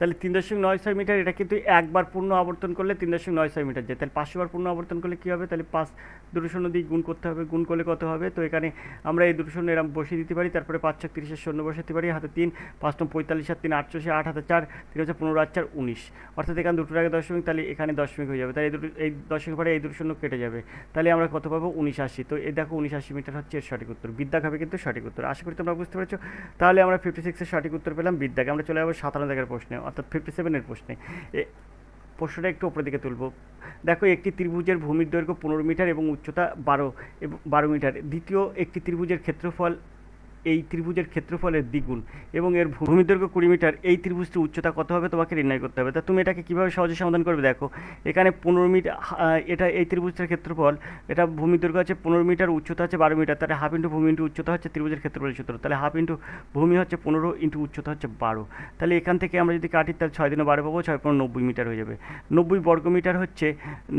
তাহলে 3.96 মিটার, এটা কিন্তু একবার পূর্ণ আবর্তন করলে 3.96 মিটার যায়। তাহলে 500 বার পূর্ণ আবর্তন করলে কী হবে? তাহলে 5 2 0 দিয়ে গুণ করতে হবে, গুণ করলে কত হবে? তো এখানে আমরা এই 2 0 এরকম বসিয়ে দিতে পারি, তারপরে 5 6 30 শূন্য বসাতে পারি, হাতে 3, 5 9 45 আর 3 88, 8 হাতে 4, 3 হচ্ছে 15 আর 4 19, অর্থাৎ এখানে দুটোর আগে দশমিক, তাহলে এখানে দশমিক হয়ে যাবে। তাহলে এই দশমিক পরে এই 2 0 কেটে যাবে, তাহলে আমরা কত পাবো? 1980। তো এই দেখো 1980 মিটার হচ্ছে এর সঠিক উত্তর। বিদ্যাক হবে কিন্তু সঠিক উত্তর। আশা করি তোমরা বুঝতে পেরেছো। তাহলে আমরা 56-এর সঠিক উত্তর পেলাম বিদ্যাক। আমরা চলে যাবো 57 দাগের প্রশ্নে, অর্থাৎ 57-এর প্রশ্নে। প্রশ্নটা একটু উপরের দিকে তুলব। দেখো, একটি ত্রিভুজের ভূমির দৈর্ঘ্য 15 মিটার এবং উচ্চতা 12 মিটার। দ্বিতীয় একটি ত্রিভুজের ক্ষেত্রফল এই ত্রিভুজের ক্ষেত্রফলের দ্বিগুণ এবং এর ভূমিদৈর্ঘ্য 20 মিটার। এই ত্রিভুজটির উচ্চতা কত হবে তোমাকে নির্ণয় করতে হবে। তা তুমি এটাকে কীভাবে সহজে সমাধান করবে? দেখো, এখানে 15 মিটার, এটা এই ত্রিভুজটার ক্ষেত্রফল, এটা ভূমিদৈর্ঘ্য আছে 15 মিটার, উচ্চতা আছে 12 মিটার, তাহলে হাফ ইন্টু ভূমি ইন্টু উচ্চতা হচ্ছে ত্রিভুজের ক্ষেত্রফলের সূত্র। তাহলে হাফ ইন্টু ভূমি হচ্ছে 15 ইন্টু উচ্চতা হচ্ছে 12। তাহলে এখান থেকে আমরা যদি কাটি, তাহলে 6 দিনে 12 পাবো, 6 × 90 মিটার হয়ে যাবে। 90 বর্গমিটার হচ্ছে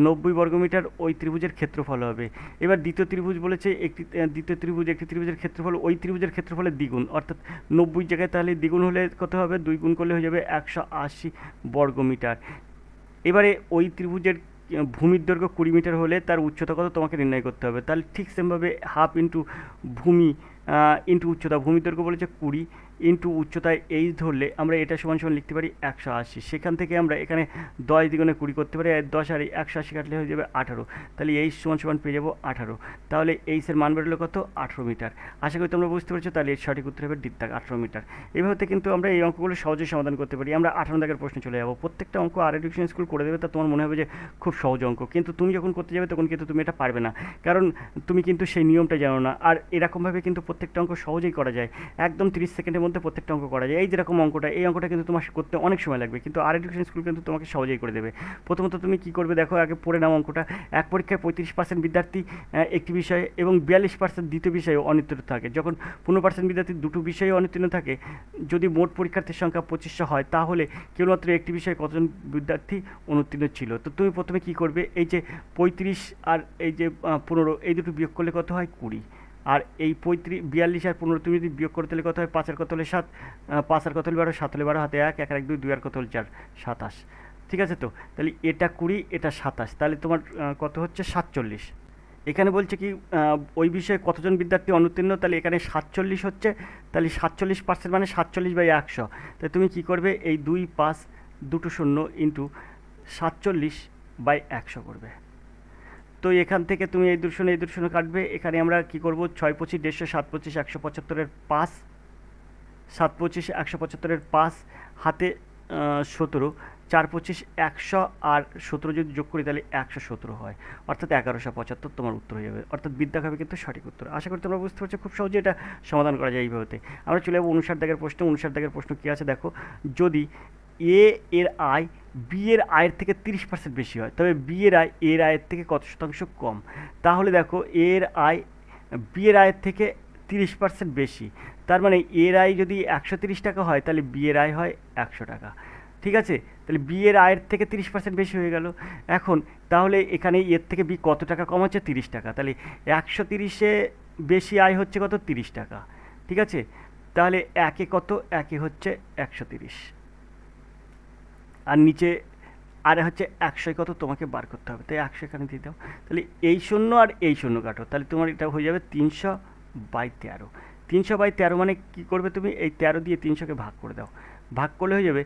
90 বর্গমিটার ওই ত্রিভুজের ক্ষেত্রফল হবে। এবার দ্বিতীয় ত্রিভুজ বলেছে, একটি ত্রিভুজের ক্ষেত্রফল ওই ত্রিভুজের ক্ষেত্রফলের দ্বিগুণ, অর্থাৎ 90 জায়গায় তাহলে দ্বিগুণ হলে কত হবে? 2 গুণ করলে হয়ে যাবে 180 বর্গমিটার। এবারে ওই ত্রিভুজের ভূমির দৈর্ঘ্য 20 মিটার হলে তার উচ্চতা কত তোমাকে নির্ণয় করতে হবে। তাহলে ঠিক সেমভাবে হাফ ইন্টু ভূমি ইন্টু উচ্চতা, ভূমির দৈর্ঘ্য বলেছে 20 ইন্টু উচ্চতায় এইচ ধরলে আমরা এটা সমান সমান লিখতে পারি 180। সেখান থেকে আমরা এখানে 10 দ্বিগুণে 20 করতে পারি, 10 আর 180 কাটলে হয়ে যাবে 18। তাহলে এইচ সমান সমান পেয়ে যাবো 18। তাহলে এইচের মান বেরোলো কত? 18 মিটার। আশা করি তোমরা বুঝতে পারছো। তাহলে এর সঠিক উত্তর হবে ডি দাগ, 18 মিটার। এইভাবে কিন্তু আমরা এই অঙ্কগুলো সহজেই সমাধান করতে পারি। আমরা 18 দাগের প্রশ্নে চলে যাবো। প্রত্যেকটা অঙ্ক আর এডুকেশন স্কুল করে দেবে, তা তোমার মনে হবে যে খুব সহজ অঙ্ক, কিন্তু তুমি যখন করতে যাবে তখন কিন্তু তুমি এটা পারবে না, কারণ তুমি কিন্তু সেই নিয়মটা জানো না। আর এরকমভাবে কিন্তু প্রত্যেকটা অঙ্ক সহজেই করা যায়, একদম 30 সেকেন্ডের মধ্যে প্রত্যেকটা অঙ্ক করা যায়। এই যেরকম অঙ্কটা, এই অঙ্কটা কিন্তু তোমার করতে অনেক সময় লাগবে, কিন্তু আর এডুকেশন স্কুল কিন্তু তোমাকে সহজেই করে দেবে। প্রথমত তুমি কী করবে দেখো, আগে পড়ে নাও অঙ্কটা। এক পরীক্ষায় 35% বিদ্যার্থী একটি বিষয়ে এবং 42% দ্বিতীয় বিষয়ে অনুত্তীর্ণ থাকে। যখন 15% বিদ্যার্থী দুটো বিষয়ে অনুত্তীর্ণ থাকে, যদি মোট পরীক্ষার্থীর সংখ্যা 2500 হয়, তাহলে কেবলমাত্র একটি বিষয়ে কতজন বিদ্যার্থী অনুত্তীর্ণ ছিল? তো তুমি প্রথমে কী করবে, এই যে 35 আর এই যে 15, এই দুটো বিয়োগ করলে কত হয়? 20। আর এই 42 আর 15 তুমি যদি বিয়োগ করতে হলে কত হয়? 5 আর কত হলে 7, 5 আর কত হলে 12, 7 হলে 12, হাতে 1, 1 আর 1 2, 2 আর কত হলে 4, 27। ঠিক আছে? তো তাহলে এটা 20, এটা 27, তাহলে তোমার কত হচ্ছে? 47। এখানে বলছে কি ওই বিষয়ে কতজন বিদ্যার্থী অনুত্তীর্ণ, তাহলে এখানে 47 হচ্ছে, তাহলে 47% মানে 47/100। তাই তুমি কি করবে, এই 2, 5, দুটো শূন্য ইন্টু 47/100 করবে। তো এখান থেকে তুমি এই দুটো শূন্য কাটবে। এখানে আমরা কি করব, 6 25 150, 7 25 175 5, 7 25 175 5, হাতে 17, 4 25 100 আর 17 যদি যোগ করি তাহলে 117 হয়, অর্থাৎ 1175 তোমার উত্তর হয়ে যাবে। অর্থাৎ বিদ্যা হবে কিন্তু সঠিক উত্তর। আশা করি তোমরা বুঝতে পারছো, খুব সহজে এটা সমাধান করা যায় এইভাবে। আমরা চলে যাবো 59 দাগের প্রশ্ন। 59 দাগের প্রশ্ন কী আছে দেখো, যদি এ এর আয় বি এর আয়ের থেকে 30% বেশি হয়, তবে বি এর আয় এর আয়ের থেকে কত শতাংশ কম? তাহলে দেখো, এর আয় বি এর আয়ের থেকে 30% বেশি, তার মানে এর আয় যদি 130 টাকা হয়, তাহলে বি এর আয় হয় 100 টাকা। ঠিক আছে? তাহলে বি এর আয়ের থেকে 30% বেশি হয়ে গেল। এখন তাহলে এখানে এর থেকে বি কত টাকা কম হচ্ছে? 30 টাকা। তাহলে 130-এ বেশি আয় হচ্ছে কত? 30 টাকা। ঠিক আছে? তাহলে একে কত? একে হচ্ছে 130, আর নিচে আর হচ্ছে 100 কত তোমাকে বার করতে হবে, তাই 100 এখানে দিয়ে দাও। তাহলে এই শূন্য আর এই শূন্য কাটো, তাহলে তোমার এটা হয়ে যাবে 300/13। 300/13 মানে কী করবে তুমি, এই 13 দিয়ে 300কে ভাগ করে দাও। ভাগ করলে হয়ে যাবে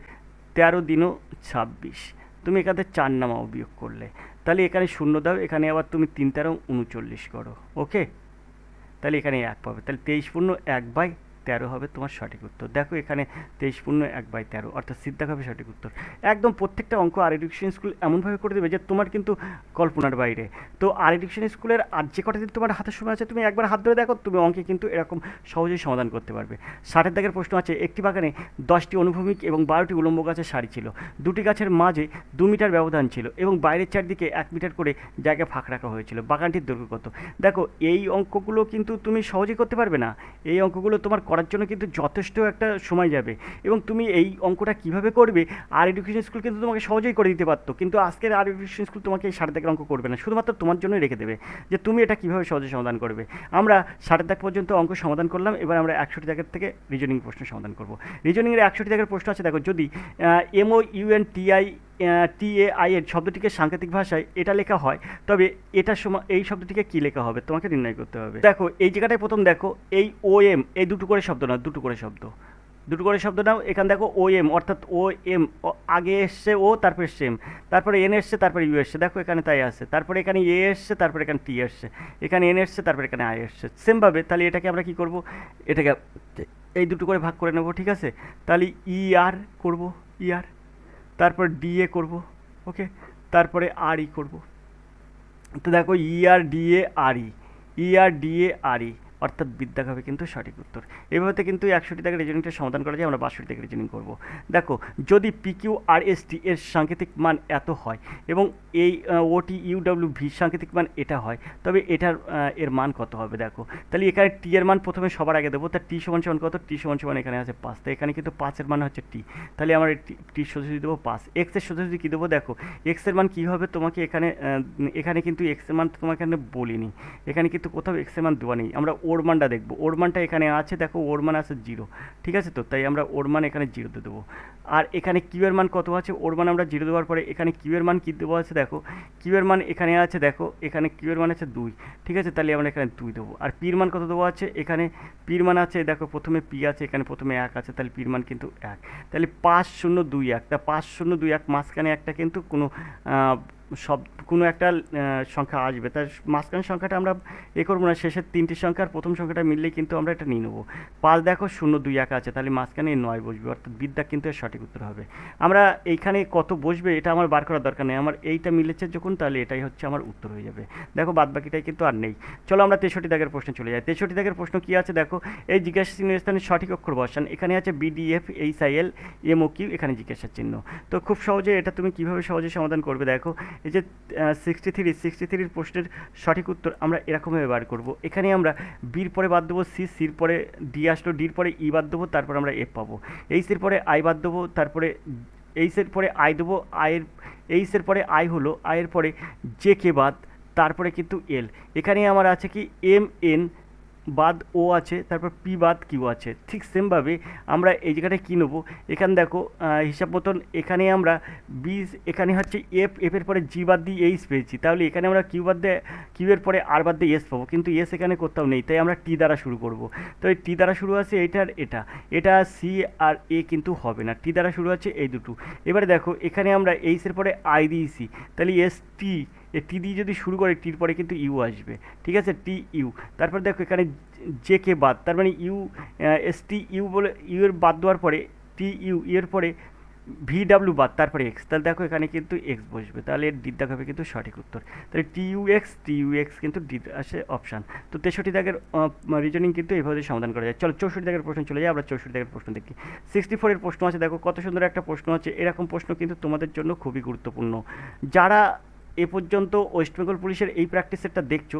13 দিনও 26। তুমি এখানে 4 নামাও বিয়োগ করলে, তাহলে এখানে শূন্য দাও, এখানে আবার তুমি 3 13 39 করো। ওকে, তাহলে এখানে 1 পাবে, তাহলে 23/1/13 হবে তোমার সঠিক উত্তর। দেখো এখানে 23/1/13, অর্থাৎ সিদ্ধা হবে সঠিক উত্তর। একদম প্রত্যেকটা অঙ্ক আর এডুকেশন স্কুল এমনভাবে করে দেবে যে তোমার কিন্তু কল্পনার বাইরে। তো আর এডুকেশন স্কুলের আর যে কটা দিন তোমার হাতের সময় আছে, তুমি একবার হাত ধরে দেখো, তুমি অঙ্কে কিন্তু এরকম সহজেই সমাধান করতে পারবে। 60 দাগের প্রশ্ন আছে, একটি বাগানে 10টি অনুভূমিক এবং 12টি উলম্ব গাছের সারি ছিল। দুটি গাছের মাঝে 2 মিটার ব্যবধান ছিল এবং বাইরের চারদিকে 1 মিটার করে জায়গা ফাঁক রাখা হয়েছিল। বাগানটির দৈর্ঘ্য কত? দেখো এই অঙ্কগুলো কিন্তু তুমি সহজেই করতে পারবে না। এই অঙ্কগুলো তোমার করার জন্য কিন্তু যথেষ্ট একটা সময় যাবে, এবং তুমি এই অঙ্কটা কিভাবে করবে, আর এডুকেশন স্কুল কিন্তু তোমাকে সহজেই করে দিতে পারতো, কিন্তু আজকের আর এডুকেশন স্কুল তোমাকে এই 60 দাগের অঙ্ক করবে না, শুধুমাত্র তোমার জন্যই রেখে দেবে যে তুমি এটা কিভাবে সহজে সমাধান করবে। আমরা 60 দাগ পর্যন্ত অঙ্ক সমাধান করলাম, এবার আমরা 61 দাগের থেকে রিজনিং প্রশ্ন সমাধান করব। রিজনিংয়ের 61 দাগের প্রশ্ন আছে দেখো, যদি MOUNTAI এর শব্দটিকে সাংকেতিক ভাষায় এটা লেখা হয়, তবে এটার সময় এই শব্দটিকে কী লেখা হবে তোমাকে নির্ণয় করতে হবে। দেখো এই জায়গাটায় প্রথম দেখো, এই OM, এই দুটো করে শব্দ না, দুটো করে শব্দ নাও। এখানে দেখো OM, অর্থাৎ OM আগে এসছে ও, তারপর এসছে এম, তারপরে এন এসছে, তারপরে ইউ এসছে। দেখো এখানে তাই আসছে, তারপরে এখানে এ এসছে, তারপরে এখানে টি এসছে, এখানে এন এসছে, তারপরে এখানে আই এসছে। সেমভাবে তাহলে এটাকে আমরা কী করব, এটাকে এই দুটো করে ভাগ করে নেব। ঠিক আছে? তাহলে ER করব, ER, তারপর DA করব, ওকে, তারপরে RE করব। তো দেখো ERDA RE, অর্থাৎ বিদ্যা হবে কিন্তু সঠিক উত্তর। এভাবে কিন্তু 61 দাগের রিজনিংটা সমাধান করা যায়। আমরা 62 দাগের রিজনিং করব। দেখো, যদি PQRST এর সাংকেতিক মান এত হয় এবং এই OTUWV সাংকেতিক মান এটা হয়, তবে এটার এর মান কত হবে? দেখো তাহলে এখানে টি এর মান প্রথমে সবার আগে দেবো, তার টি সমান সমান কত? টি সমান সমান এখানে আছে 5, তো এখানে কিন্তু 5-এর মান হচ্ছে টি, তাহলে আমরা টির সোজাসুজি দেবো 5। এক্সের সোজাসুজি কী দেবো? দেখো এক্সের মান কী হবে তোমাকে এখানে কিন্তু এক্সের মান তোমাকে এখানে বলিনি, এখানে কিন্তু কোথাও এক্সের মান দেওয়া নেই। আমরা ওর মানটা দেখবো। ওর মানটা এখানে আছে, দেখো ওর মান আছে 0, ঠিক আছে? তো তাই আমরা ওর মান এখানে 0 দিয়ে দেবো। আর এখানে কিউয়ের মান কত আছে, ওর মান আমরা 0 দেওয়ার পরে এখানে কিউয়ের মান কী দেবো আছে দেখো, কিউয়ের মান এখানে আছে দেখো, এখানে কিউয়ের মান আছে 2, ঠিক আছে? তাহলে আমরা এখানে 2 দেবো। আর পির মান কত দেবো আছে, এখানে পির মান আছে দেখো, প্রথমে পি আছে, এখানে প্রথমে 1 আছে, তাহলে পির মান কিন্তু 1। তাহলে 5021, তা 5021 মাঝখানে একটা কিন্তু কোনো সব কোনো একটা সংখ্যা আসবে, তার মাঝখানের সংখ্যাটা আমরা করবো না, শেষের 3টি সংখ্যা আর প্রথম সংখ্যাটা মিললেই কিন্তু আমরা এটা নিয়ে নেবো। 5 দেখো 021 আছে, তাহলে মাঝখানে 9 বসবে, অর্থাৎ বিদ্যা কিন্তু এর সঠিক উত্তর হবে। আমরা এইখানে কত বসবে এটা আমার বার করার দরকার নেই, আমার এইটা মিলেছে যখন, তাহলে এটাই হচ্ছে আমার উত্তর হয়ে যাবে। দেখো বাদ বাকিটাই কিন্তু আর নেই। চলো আমরা 63 দাগের প্রশ্নে চলে যাই। 63 দাগের প্রশ্ন কী আছে দেখো, এই জিজ্ঞাসা চিহ্নের স্থানে সঠিক অক্ষর বসান। এখানে আছে BDF HIL MOQ, এখানে জিজ্ঞাসা চিহ্ন। তো খুব সহজে এটা তুমি কীভাবে সহজে সমাধান করবে দেখো, এই যে 63 প্রশ্নের সঠিক উত্তর আমরা এরকমভাবে বার করব। এখানে আমরা বির পরে বাদ দেবো সি, সির পরে ডি আসলো, ডির পরে ই বাদ দেবো, তারপর আমরা এফ পাবো। এইচের পরে আই বাদ দেবো, তারপরে এইচের পরে আই দেবো, এইচের পরে আই হলো, আয়ের পরে জে কে বাদ, তারপরে কিন্তু এল। এখানে আমার আছে কি MN বাদ ও আছে, তারপর পি বাদ কিউ আছে। ঠিক সেমভাবে আমরা এই জায়গাটায় কী নেবো, এখানে দেখো হিসাব মতন এখানে আমরা এখানে হচ্ছে এফের পরে জি বাদ দিয়ে এইচ পেয়েছি, তাহলে এখানে আমরা কিউ বাদ দিয়ে, কিউ এর পরে আর বাদ দিয়ে এস পাবো, কিন্তু এস এখানে কোথাও নেই, তাই আমরা টি দ্বারা শুরু করব। তো এই টি দ্বারা শুরু আছে এইটার এটা সি আর এ কিন্তু হবে না, টি দ্বারা শুরু আছে এই দুটো। এবারে দেখো এখানে আমরা এইচের পরে আই দিয়েছি, তাহলে এস টি, টি দিয়ে যদি শুরু করে টির পরে কিন্তু ইউ আসবে, ঠিক আছে? T U. তারপর দেখো এখানে জে কে বাদ, তার মানে ইউ এস টি ইউ বলে ইউ এর বাদ দেওয়ার পরে টি ইউ, এর পরে VW বাদ, তারপরে এক্স, তাহলে দেখো এখানে কিন্তু এক্স বসবে, তাহলে এর ডির দাগ হবে কিন্তু সঠিক উত্তর। তাহলে টিউএক্স কিন্তু ডি আসে অপশান। তো 63 দাগের রিজনিং কিন্তু এইভাবে সমাধান করা যায়। চলো 64 দাগের প্রশ্ন চলে যাই, আমরা 64 দাগের প্রশ্ন দেখি। 64 প্রশ্ন আছে দেখো, কত সুন্দর একটা প্রশ্ন আছে। এরকম প্রশ্ন কিন্তু তোমাদের জন্য খুবই গুরুত্বপূর্ণ। যারা এ পর্যন্ত ওয়েস্ট বেঙ্গল পুলিশের এই প্র্যাকটিস সেটটা দেখছো,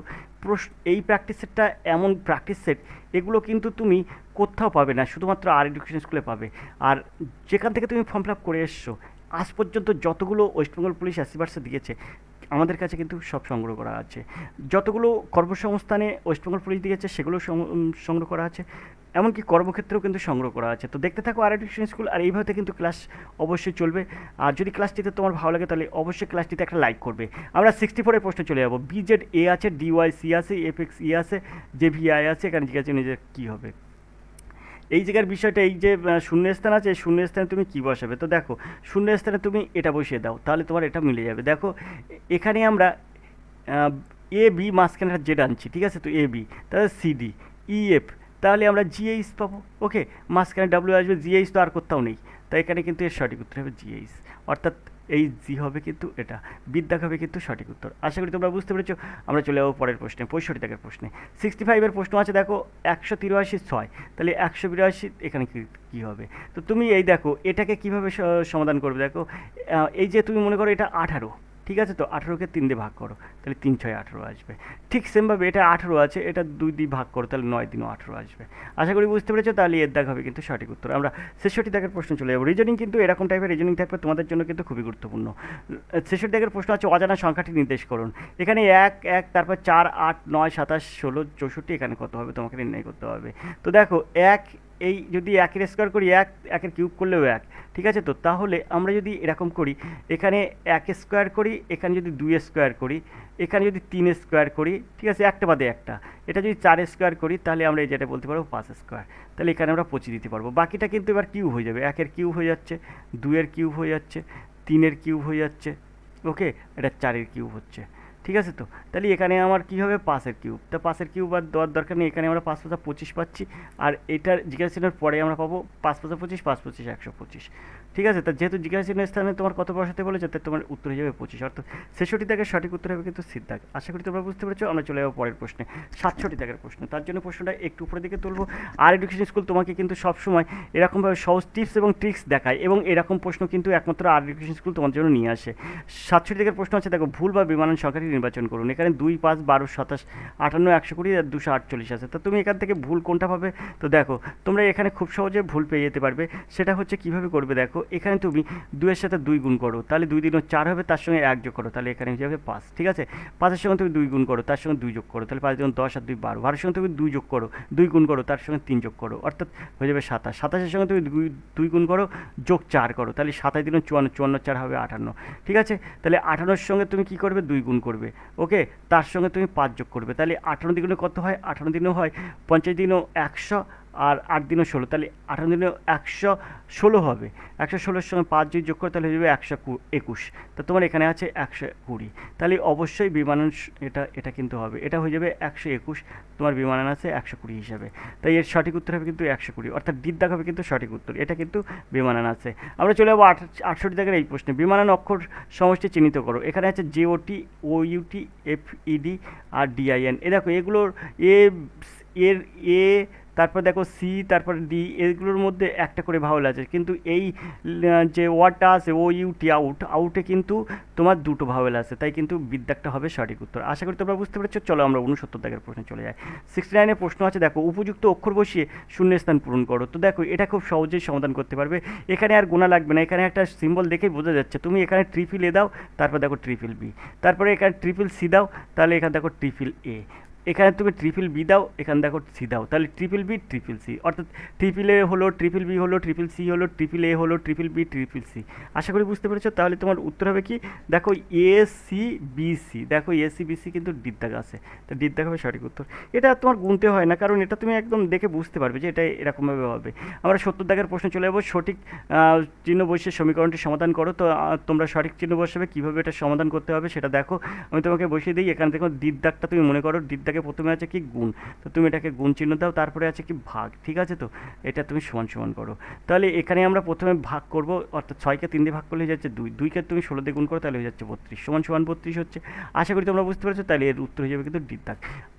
এই প্র্যাকটিস সেটটা এমন প্র্যাকটিস সেট, এগুলো কিন্তু তুমি কোথাও পাবে না, শুধুমাত্র আর এডুকেশন স্কুলে পাবে। আর যেখান থেকে তুমি ফর্ম ফিল আপ করে এসছো, আজ পর্যন্ত যতগুলো ওয়েস্ট বেঙ্গল পুলিশ অ্যাসিভার্সে দিয়েছে আমাদের কাছে কিন্তু সব সংগ্রহ করা আছে। যতগুলো কর্মসংস্থানে ওয়েস্ট বেঙ্গল পুলিশ দিয়েছে সেগুলো সংগ্রহ করা আছে, এমনকি কর্মক্ষেত্রেও কিন্তু সংগ্রহ করা আছে। তো দেখতে থাকো আর এডুকেশন স্কুল, আর এইভাবে কিন্তু ক্লাস অবশ্যই চলবে। আর যদি ক্লাসটিতে তোমার ভালো লাগে তাহলে অবশ্যই ক্লাসটিতে একটা লাইক করবে। আমরা 64 প্রশ্নে চলে যাবো। BZA আছে, DYC আছে, FXE আছে, JVI আছে, এখানে জিজ্ঞাসা নিজের কী হবে। এই জায়গার বিষয়টা, এই যে শূন্যস্থান আছে, শূন্যস্থানে তুমি কী বসাবে। তো দেখো শূন্যস্থানে তুমি এটা বসিয়ে দাও, তাহলে তোমার এটা মিলে যাবে। দেখো এখানে আমরা AB মাঝখানে একটা জেড আনছি, ঠিক আছে? তো AB, তাহলে CD, EF, তাহলে আমরা GH পাবো। ওকে, মাঝখানে W আসবে, GH তো আর কোথাও নেই, তাই এখানে কিন্তু এর সঠিক উত্তর হবে GH, অর্থাৎ এই জি হবে কিন্তু এটা, বিদ্যা হবে কিন্তু সঠিক উত্তর। আশা করি তোমরা বুঝতে পেরেছো। আমরা চলে যাবো পরের প্রশ্নে, 65 দাগের প্রশ্নে। 65 প্রশ্ন আছে দেখো, 183 6, তাহলে 182 এখানে কী হবে। তো তুমি এই দেখো এটাকে কীভাবে সমাধান করবে। দেখো এই যে তুমি মনে করো এটা 18, ঠিক আছে? তো 18কে 3 দিয়ে ভাগ করো, তাহলে 3 6 18 আসবে। ঠিক সেমভাবে এটা 18 আছে, এটা 2 দিয়ে ভাগ করো, তাহলে 9 3 18 আসবে। আশা করি বুঝতে পেরেছো, তাহলে এর দাগ হবে কিন্তু সঠিক উত্তর। আমরা 66 দাগের প্রশ্ন চলে যাবো। রিজনিং কিন্তু এরকম টাইপের রিজনিং থাকবে তোমাদের জন্য কিন্তু খুবই গুরুত্বপূর্ণ। 66 দাগের প্রশ্ন আছে, অজানা সংখ্যাটি নির্দেশ করুন। এখানে 1 1, তারপর 4 8 9 27 16 64, এখানে কত হবে তোমাকে নির্ণয় করতে হবে। তো দেখো এই যদি 1 স্কোয়ার করি, 1 কিউব করলেও 1, ঠিক আছে? তো তাহলে আমরা যদি এরকম করি, এখানে 1 স্কোয়ার করি, এখানে যদি 2 স্কোয়ার করি, এখানে যদি 3 স্কোয়ার করি, ঠিক আছে? একটা বাদে একটা, এটা যদি 4 স্কোয়ার করি, তাহলে আমরা এই যেটা বলতে পারবো 5 স্কোয়ার, তাহলে এখানে আমরা 25 দিতে পারবো। বাকিটা কিন্তু এবার কিউব হয়ে যাবে, 1 কিউব হয়ে যাচ্ছে, 2 কিউব হয়ে যাচ্ছে, 3 কিউব হয়ে যাচ্ছে, ওকে, এটা 4 কিউব হচ্ছে, ঠিক আছে? তো তাহলে এখানে আমার কী হবে, 5 কিউব। তা 5 কিউব আর দেওয়ার দরকার নেই, এখানে আমরা 5 5 25 পাচ্ছি, আর এটার জিজ্ঞাসা চিহ্নের পরে আমরা পাবো 5 5 25, 5 25 125, ঠিক আছে? তা যেহেতু জিজ্ঞাসা চিহ্নের স্থানে তোমার কত বসাতে বলেছে, তাই তোমার উত্তর হয়ে যাবে 25, অর্থাৎ 66 দাগের সঠিক উত্তর হবে কিন্তু সিদ্ধ দাগ। আশা করি তোমরা বুঝতে পেরেছো। আমরা চলে যাবো পরের প্রশ্নে, 67 দাগের প্রশ্ন। তার জন্য প্রশ্নটা একটু উপরের দিকে তুলবো। আর এডুকেশন স্কুল তোমাকে কিন্তু সবসময় এরকমভাবে সহজ টিপস এবং ট্রিক্স দেখায়, এবং এরকম প্রশ্ন কিন্তু একমাত্র আর এডুকেশন স্কুল তোমার জন্য নিয়ে আসে। 67 দাগের প্রশ্ন আছে দেখো, ভুল বা বিমানন সংখ্যাটি নির্বাচন করুন। এখানে 2, 5, 12, 27, 58, 120 আর 248 আছে। তো তুমি এখান থেকে ভুল কোনটা পাবে? তো দেখো তোমরা এখানে খুব সহজে ভুল পেয়ে যেতে পারবে। সেটা হচ্ছে কীভাবে করবে দেখো, এখানে তুমি 2-এর সাথে 2 গুণ করো, তাহলে 2 দিনও 4 হবে, তার সঙ্গে 1 যোগ করো, তাহলে এখানে হয়ে যাবে 5। ঠিক আছে, 5-এর সঙ্গে তুমি 2 গুণ করো, তার সঙ্গে 2 যোগ করো, তাহলে 5 দিন 10 আর 2 12। 12-এর সঙ্গে তুমি 2 যোগ করো, 2 গুণ করো, তার সঙ্গে 3 যোগ করো, অর্থাৎ হয়ে যাবে 27। 27-এর সঙ্গে তুমি 2 গুণ করো, যোগ 4 করো, তাহলে 27 দিনও 54, 54 4 হবে 58। ঠিক আছে, তাহলে 58-এর সঙ্গে তুমি কী করবে? 2 গুণ করবে, ওকে, তার সঙ্গে তুমি 5 যোগ করবে, তাহলে 58 দিনে কত হয়? 58 দিনেও হয় 50 দিনেও 100 আর 8 দিনও 16, তাহলে 58 দিনেও 116 হবে। 116-এর সঙ্গে 5 যদি যোগ করে তাহলে হয়ে যাবে 121। তো তোমার এখানে আছে 120, তাহলে অবশ্যই বিমানান এটা কিন্তু হবে, এটা হয়ে যাবে 121, তোমার বিমানান আছে 120 হিসাবে। তাই এর সঠিক উত্তর হবে কিন্তু 120, অর্থাৎ ডির দাগ হবে কিন্তু সঠিক উত্তর, এটা কিন্তু বিমানান আছে। আমরা চলে যাবো 68 দাগের এই প্রশ্নে। বিমানান অক্ষর সমষ্টি চিহ্নিত করো। এখানে আছে JOT, OUT, FED আর DIN। এ দেখো এগুলোর এ তারপর দেখো সি, তারপর ডি, এগুলোর মধ্যে একটা করে ভাওয়েল আছে, কিন্তু এই যে ওয়ার্ডটা আছে OUT, আউটে কিন্তু তোমার 2টো ভাওয়েল আছে, তাই কিন্তু বিদ্যাকটা হবে সঠিক উত্তর। আশা করি তোমরা বুঝতে পেরেছো। চলো আমরা 69 দাগের প্রশ্নে চলে যাই। 69-এর প্রশ্ন আছে দেখো, উপযুক্ত অক্ষর বসিয়ে শূন্যস্থান পূরণ করো। তো দেখো এটা খুব সহজেই সমাধান করতে পারবে, এখানে আর গোনা লাগবে না, এখানে একটা সিম্বল দেখেই বোঝা যাচ্ছে। তুমি এখানে ট্রিপল এ দাও, তারপর দেখো ট্রিপল বি, তারপরে এখানে ট্রিপল সি দাও, তাহলে এখানে দেখো ট্রিপল এ, এখানে তুমি ট্রিপল বি দাও, এখানে দেখো সি দাও, তাহলে ট্রিপল বি ট্রিপল সি, অর্থাৎ ট্রিপল এ হলো, ট্রিপল বি হলো, ট্রিপল সি হলো, ট্রিপল এ হলো, ট্রিপল বি ট্রিপল সি। আশা করি বুঝতে পেরেছো। তাহলে তোমার উত্তর হবে কি দেখো ACBC, দেখো ACBC কিন্তু ডির দাগ আছে, তো ডির দাগ হবে সঠিক উত্তর। এটা তোমার গুনতে হয় না, কারণ এটা তুমি একদম দেখে বুঝতে পারবে যে এটা এরকমভাবে হবে। আমরা 70 দাগের প্রশ্ন চলে যাবো। সঠিক চিহ্ন বসিয়ে সমীকরণটি সমাধান করো। তো তোমরা সঠিক চিহ্ন বসাবে, কীভাবে এটা সমাধান করতে হবে সেটা দেখো, আমি তোমাকে বসিয়ে দিই। এখানে দেখো ডির দাগটা তুমি মনে করো, ডির দাগে প্রথমে আছে কি গুণ, তো তুমি এটাকে গুণ চিহ্ন দাও, তারপরে আছে কি ভাগ। ঠিক আছে, তো এটা তুমি সমান সমান করো। তাহলে এখানে আমরা প্রথমে ভাগ করব, অর্থাৎ 6-কে 3 দিয়ে ভাগ করলে হয়ে যাচ্ছে 2, 2-কে তুমি 16 দিয়ে গুণ করো, তাহলে হয়ে যাচ্ছে 32, সমান সমান 32 হচ্ছে। আশা করি তোমরা বুঝতে পেরেছো। তাহলে এর উত্তর হয়ে যাবে কিন্তু ডির দাগ।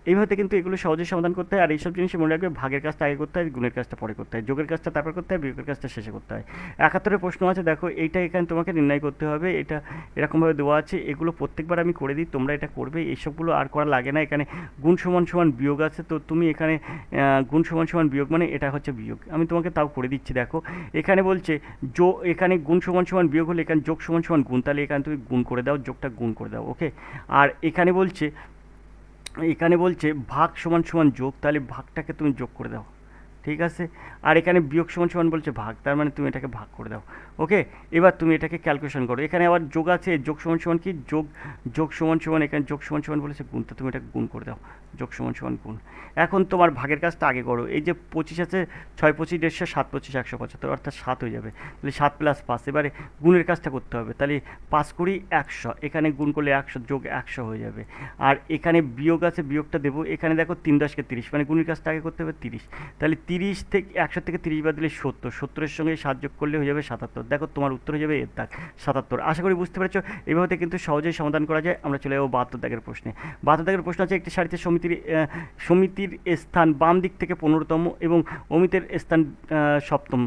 এইভাবে কিন্তু এগুলো সহজে সমাধান করতে হয়। আর এইসব জিনিস মনে রাখবে, ভাগের কাজটা আগে করতে হয়, গুণের কাজটা পরে করতে হয়, যোগের কাজটা তারপর করতে হয়, বিয়োগের কাজটা শেষে করতে হয়। 71-এর প্রশ্ন আছে দেখো, এইটা এখানে তোমাকে নির্ণয় করতে হবে, এটা এরকমভাবে দেওয়া আছে। এগুলো প্রত্যেকবার আমি করে দিই, তোমরা এটা করবে, এইসবগুলো আর করা লাগে না। এখানে গুণ সমান সমান বিয়োগ আছে, তো তুমি এখানে গুণ সমান সমান বিয়োগ মানে এটা হচ্ছে বিয়োগ, আমি তোমাকে তাও করে দিচ্ছি। দেখো এখানে বলছে এখানে গুণ সমান সমান বিয়োগ হলে এখানে যোগ সমান সমান গুণ, তাহলে এখানে তুমি গুণ করে দাও, যোগটা গুণ করে দাও, ওকে। আর এখানে বলছে ভাগ সমান সমান যোগ, তাহলে ভাগটাকে তুমি যোগ করে দাও, ঠিক আছে। আর এখানে বিয়োগ সমান সমান বলছে ভাগ, তার মানে তুমি এটাকে ভাগ করে দাও, ওকে। এবার তুমি এটাকে ক্যালকুলেশন করো। এখানে আবার যোগ আছে, যোগ সমান সমান কি যোগ সমান সমান, এখানে যোগ সমান সমান বলেছে গুণ, তো তুমি এটাকে গুণ করে দাও, যোগ সমান সমান গুণ। এখন তোমার ভাগের কাজটা আগে করো। এই যে 25 আছে, 6 25 150, 7 25 175, অর্থাৎ 7 হয়ে যাবে, তাহলে 7 + 5। এবারে গুণের কাজটা করতে হবে, তাহলে 5 কুড়ি 100, এখানে গুণ করলে 100 যোগ 100 হয়ে যাবে। আর এখানে বিয়োগ আছে, বিয়োগটা দেবো। এখানে দেখো 3 10 কে 30, মানে গুণের কাজটা আগে করতে হবে 30, তাহলে 30 থেকে 100 থেকে 30 বাদ দিলে 70, 70-এর সঙ্গে 7 যোগ করলে হয়ে যাবে 77। দেখো তোমার উত্তর হয়ে যাবে এর দাগ 77। আশা করি বুঝতে পেরেছো। এইভাবে কিন্তু সহজেই সমাধান করা যায়। আমরা চলে যাবো 72 দাগের প্রশ্নে। 72 দাগের প্রশ্ন আছে, একটি সারিতে সমিতির স্থান বাম দিক থেকে 15তম এবং অমিতের স্থান 7ম,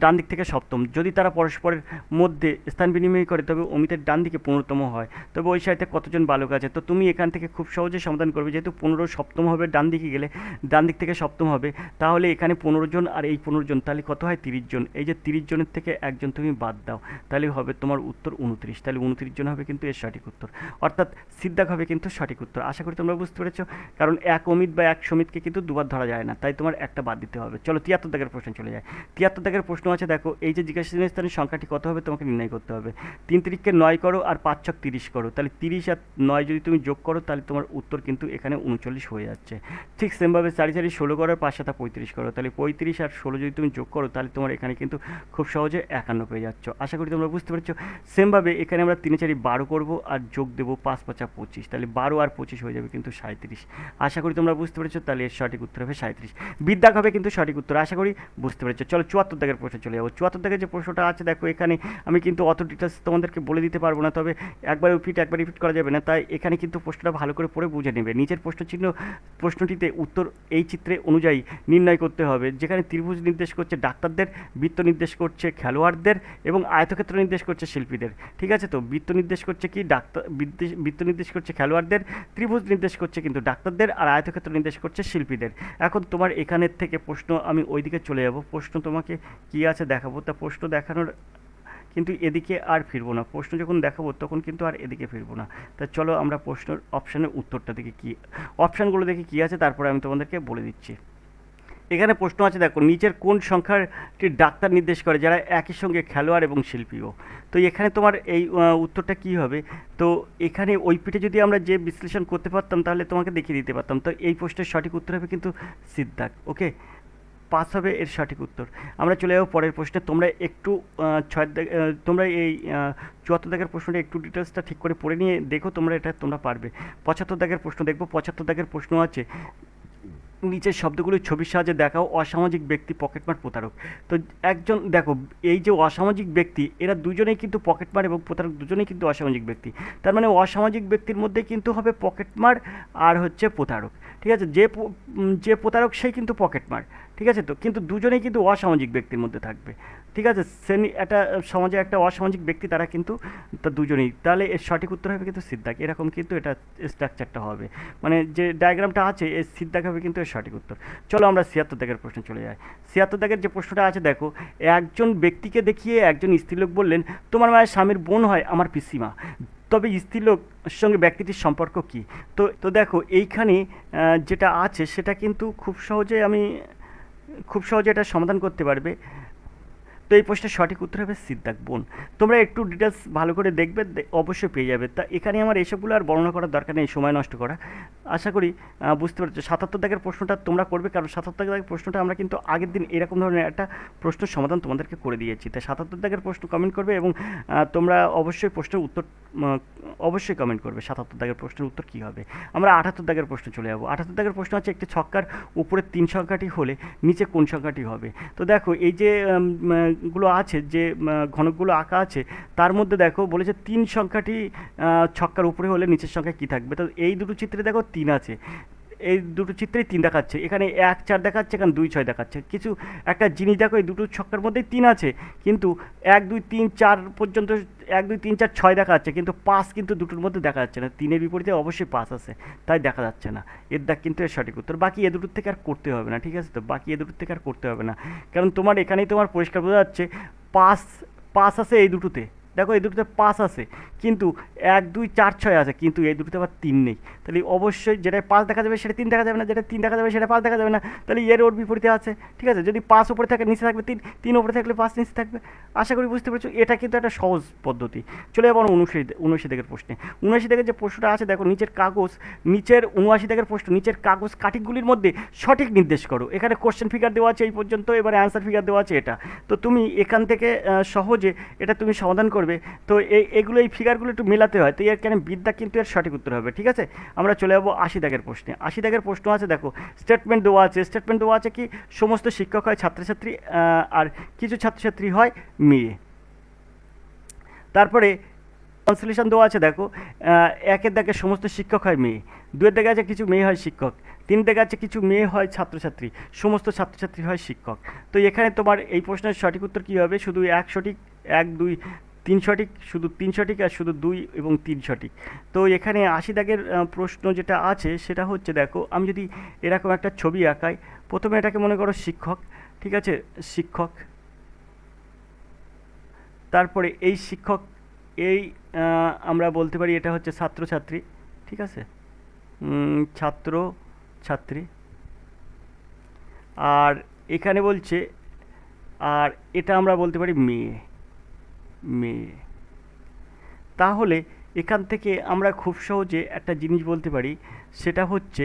ডান দিক থেকে 7ম। যদি তারা পরস্পরের মধ্যে স্থান বিনিময় করে তবে অমিতের ডান দিকে 15তম হয়। তবে ওই সারিতে কতজন বালক আছে? তো তুমি এখান থেকে খুব সহজে সমাধান করবে, যেহেতু 15 7ম হবে, ডান দিকে গেলে ডান দিক থেকে 7ম হবে, তাহলে এখানে 15 জন আর এই 15 জন, তাহলে কত হয় 30 জন। এই যে 30 জনের থেকে একজন তুমি বাদ দাও, তাহলে হবে তোমার উত্তর 29, তাহলে 29 জন হবে কিন্তু এর সঠিক উত্তর, অর্থাৎ সিদ্ধাক হবে কিন্তু সঠিক উত্তর। আশা করি তোমরা বুঝতে পেরেছো, কারণ এক অমিত বা এক সমিতকে কিন্তু দুবার ধরা যায় না, তাই তোমার একটা বাদ দিতে হবে। চলো 73 দাগের প্রশ্ন চলে যায়। 73 দাগের প্রশ্ন আছে দেখো, এই যে জিজ্ঞাসা স্থানের সংখ্যাটি কত হবে তোমাকে নির্ণয় করতে হবে। 3 3কে 9 করো আর 5 6 30 করো, তাহলে 30 আর 9 যদি তুমি যোগ করো তাহলে তোমার উত্তর কিন্তু এখানে 39 হয়ে যাচ্ছে। ঠিক সেমভাবে 4 4 16 করো আর 5 7 35 করো, তাহলে 35 আর 16 যদি তুমি যোগ করো তাহলে তোমার এখানে কিন্তু খুব সহজে 51 পেয়ে যাচ্ছ। আশা করি তোমরা বুঝতে পেরেছো। সেমভাবে এখানে আমরা 3 4 12 করবো আর যোগ দেবো 5 5 25, তাহলে 12 আর 25 হয়ে যাবে কিন্তু 37। আশা করি তোমরা বুঝতে পেরেছো, তাহলে এর সঠিক উত্তর হবে 37। বিদ্যাক হবে কিন্তু সঠিক উত্তর। আশা করি বুঝতে পেরেছো। চলো 74 দাগের প্রশ্নে চলে যাবো। 74 দাগের যে প্রশ্নটা আছে দেখো, এখানে আমি কিন্তু অত ডিটেলস তোমাদেরকে বলে দিতে পারবো না, তবে একবার রিপিট করা যাবে না, তাই এখানে কিন্তু প্রশ্নটা ভালো করে পড়ে বুঝে নেবে। নিচের প্রশ্নটিতে উত্তর এই চিত্রে অনুযায়ী নির্ণয় করতে হবে, যেখানে ত্রিভুজ নির্দেশ করছে ডাক্তারদের, বৃত্ত নির্দেশ করছে খেলোয়াড়দের এবং আয়তক্ষেত্র নির্দেশ করছে শিল্পীদের। ঠিক আছে, তো বৃত্ত নির্দেশ করছে কি বৃত্ত নির্দেশ করছে খেলোয়াড়দের, ত্রিভুজ নির্দেশ করছে কিন্তু ডাক্তারদের, আর আয়তক্ষেত্র নির্দেশ করছে শিল্পীদের। এখন তোমার এখানের থেকে প্রশ্ন আমি ওইদিকে চলে যাব, প্রশ্ন তোমাকে কি আছে দেখাবো। তা প্রশ্ন দেখানোর কিন্তু এদিকে আর ফিরবো না, প্রশ্ন যখন দেখাবো তখন কিন্তু আর এদিকে ফিরবো না। তা চলো আমরা প্রশ্নের অপশানের উত্তরটা দেখি, কি অপশানগুলো দেখি কী আছে, তারপরে আমি তোমাদেরকে বলে দিচ্ছি। এখানে প্রশ্ন আছে দেখো, নিচের কোন সংখ্যাটি ডাক্তার নির্দেশ করে যারা একই সঙ্গে খেলোয়াড় এবং শিল্পীও। তো এখানে তোমার এই উত্তরটা কি হবে, তো এখানে ওই পিঠে যদি আমরা যে বিশ্লেষণ করতে পারতাম তাহলে তোমাকে দেখিয়ে দিতে পারতাম। তো এই প্রশ্নের সঠিক উত্তর হবে কিন্তু সিদ্ধাক। ওকে, 5 হবে এর সঠিক উত্তর। আমরা চলে যাবো পরের প্রশ্নে। তোমরা একটু তোমরা এই 74 দাগের প্রশ্নটা একটু ডিটেলসটা ঠিক করে পড়ে নিয়ে দেখো, তোমরা পারবে। 75 দাগের প্রশ্ন দেখবো। 75 দাগের প্রশ্ন আছে, নিচের শব্দগুলি ছবির সাহায্যে দেখাও অসামাজিক ব্যক্তি, পকেটমার, প্রতারক। তো একজন দেখো, এই যে অসামাজিক ব্যক্তি, এরা দুজনেই কিন্তু পকেটমার এবং প্রতারক, দুজনেই কিন্তু অসামাজিক ব্যক্তি। তার মানে অসামাজিক ব্যক্তির মধ্যে কিন্তু হবে পকেটমার আর হচ্ছে প্রতারক। ঠিক আছে, যে প্রতারক সেই কিন্তু পকেটমার। ঠিক আছে, তো কিন্তু দুজনেই কিন্তু অসামাজিক ব্যক্তির মধ্যে থাকবে। ঠিক আছে, একটা সমাজে একটা অসামাজিক ব্যক্তি, তারা কিন্তু দুজনেই। তাহলে এর সঠিক উত্তর হবে কিন্তু সিদ্ধাক। এরকম কিন্তু এটা স্ট্রাকচারটা হবে, মানে যে ডায়াগ্রামটা আছে এর সিদ্ধাক হবে কিন্তু এর সঠিক উত্তর। চলো আমরা 76 দাগের প্রশ্নে চলে যাই। 76 দাগের যে প্রশ্নটা আছে দেখো, একজন ব্যক্তিকে দেখিয়ে একজন স্ত্রীলোক বললেন, তোমার মায়ের স্বামীর বোন হয় আমার পিসিমা, তবে স্ত্রীলোক সঙ্গে ব্যক্তিটির সম্পর্ক কী। তো দেখো এইখানে যেটা আছে সেটা কিন্তু খুব সহজে এটা সমাধান করতে পারবে। তো এই প্রশ্নের সঠিক উত্তর হবে সিদ্ধাক, বোন। তোমরা একটু ডিটেলস ভালো করে দেখবে, অবশ্যই পেয়ে যাবে। তা এখানে আমার এসবগুলো আর বর্ণনা করার দরকার নেই, সময় নষ্ট করা। আশা করি বুঝতে পারছো। 77 দাগের প্রশ্নটা তোমরা করবে, কারণ 77 দাগের প্রশ্নটা আমরা কিন্তু আগের দিন এরকম ধরনের একটা প্রশ্নের সমাধান তোমাদেরকে করে দিয়েছি। তাই 77 দাগের প্রশ্ন কমেন্ট করবে এবং তোমরা অবশ্যই প্রশ্নের উত্তর অবশ্যই কমেন্ট করবে 77 দাগের প্রশ্নের উত্তর কী হবে। আমরা 78 দাগের প্রশ্ন চলে যাবো। 78 দাগের প্রশ্ন আছে, একটি ছক্কার উপরে 3 সংখ্যাটি হলে নিচে কোন সংখ্যাটি হবে। তো দেখো এই যে গুলো আছে, যে ঘনকগুলো আঁকা আছে, তার মধ্যে দেখো বলেছে 3 সংখ্যাটি ছক্কার উপরে হলে নিচের সংখ্যা কী থাকবে। তো এই দুটো চিত্রে দেখো 3 আছে, এই দুটো চিত্রেই 3 দেখাচ্ছে, এখানে 1 4 দেখাচ্ছে, এখানে 2 6 দেখাচ্ছে। কিছু একটা জিনিস দেখো, এই দুটো ছক্কার মধ্যেই 3 আছে, কিন্তু 1 2 3 4 পর্যন্ত 1 2 3 4 6 দেখা যাচ্ছে, কিন্তু 5 কিন্তু দুটোর মধ্যে দেখা যাচ্ছে না। 3-এর বিপরীতে অবশ্যই 5 আছে, তাই দেখা যাচ্ছে না। এর দাগ কিন্তু এর সঠিক উত্তর। বাকি এ দুটোর থেকে আর করতে হবে না, ঠিক আছে, তো বাকি এ দুটোর থেকে আর করতে হবে না, কারণ তোমার এখানেই তোমার পরিষ্কার বোঝা যাচ্ছে 5 আছে এই দুটোতে। দেখো এই দুটোতে 5 আছে, কিন্তু 1 2 4 6 আছে, কিন্তু এই দুটোতে আবার 3 নেই। তাহলে অবশ্যই যেটা 5 দেখা যাবে সেটা 3 দেখা যাবে না, যেটা 3 দেখা যাবে সেটা 5 দেখা যাবে না। তাহলে ওর বিপরীতে আছে। ঠিক আছে, যদি 5 উপরে থাকে নিচে থাকবে 3, 3 উপরে থাকলে 5 নিচে থাকবে। আশা করি বুঝতে পেরেছো, এটা কিন্তু একটা সহজ পদ্ধতি। চলে যাবো 79 দাগের প্রশ্নে। 79 দাগের যে প্রশ্নটা আছে দেখো, নিচের 79 দাগের প্রশ্ন, নিচের কাগজ কাঠিগুলির মধ্যে সঠিক নির্দেশ করো। এখানে কোশ্চেন ফিগার দেওয়া আছে এই পর্যন্ত, এবারে অ্যান্সার ফিগার দেওয়া আছে এটা। তো তুমি এখান থেকে সহজে এটা তুমি সমাধান করবে। তো এই ফিগারগুলো একটু মেলাতে হয়, তো এর কেন বিদ্যা কিন্তু এর সঠিক উত্তর হবে। ঠিক আছে, আমরা চলে যাবো 80 দাগের প্রশ্নে। 80 দাগের প্রশ্ন আছে দেখো, স্টেটমেন্ট দেওয়া আছে কি সমস্ত শিক্ষক হয় ছাত্রছাত্রী, আর কিছু ছাত্রছাত্রী হয় মেয়ে। তারপরে কনসোলেশন দেওয়া আছে দেখো, 1-এর দাগে সমস্ত শিক্ষক হয় মেয়ে, 2-এর দাগে আছে কিছু মেয়ে হয় শিক্ষক, 3 দাগে আছে কিছু মেয়ে হয় ছাত্রছাত্রী, সমস্ত ছাত্রছাত্রী হয় শিক্ষক। তো এখানে তোমার এই প্রশ্নের সঠিক উত্তর কী হবে, শুধু 1 সঠিক, 1 2 3 সঠিক, শুধু 3 সঠিক, আর শুধু 2 এবং 3 সঠিক। তো এখানে 80 দাগের প্রশ্ন যেটা আছে সেটা হচ্ছে দেখো, আমি যদি এরকম একটা ছবি আঁকাই, প্রথমে এটাকে মনে করো শিক্ষক। ঠিক আছে, শিক্ষক, তারপরে এই শিক্ষক, এই আমরা বলতে পারি এটা হচ্ছে ছাত্রছাত্রী। ঠিক আছে, ছাত্র ছাত্রী, আর এখানে বলছে, আর এটা আমরা বলতে পারি মেয়ে। তাহলে এখান থেকে আমরা খুব সহজে একটা জিনিস বলতে পারি, সেটা হচ্ছে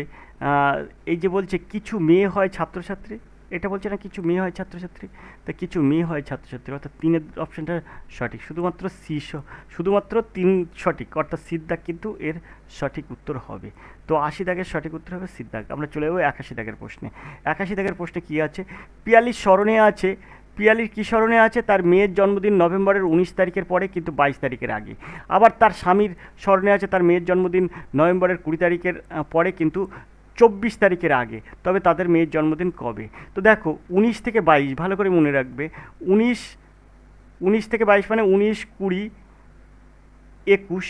এই যে বলছে কিছু মেয়ে হয় ছাত্রছাত্রী, এটা বলছে না কিছু মেয়ে হয় ছাত্রছাত্রী, তা কিছু মেয়ে হয় ছাত্রছাত্রী, অর্থাৎ 3-এর অপশানটা সঠিক। শুধুমাত্র 3 সঠিক, অর্থাৎ সিদ্ধাক কিন্তু এর সঠিক উত্তর হবে। তো 80 দাগের সঠিক উত্তর হবে সিদ্ধাক। আমরা চলে যাবো 81 দাগের প্রশ্নে। 81 দাগের প্রশ্নে কী আছে, পিয়ালির স্মরণে আছে পিয়ালির কী স্মরণে আছে? তার মেয়ের জন্মদিন নভেম্বরের 19 তারিখের পরে কিন্তু 22 তারিখের আগে। আবার তার স্বামীর স্মরণে আছে তার মেয়ের জন্মদিন নভেম্বরের 20 তারিখের পরে কিন্তু 24 তারিখের আগে। তবে তাদের মেয়ের জন্মদিন কবে? তো দেখো 19 থেকে 22 ভালো করে মনে রাখবে। 19 থেকে 22 মানে 19, 20, 21,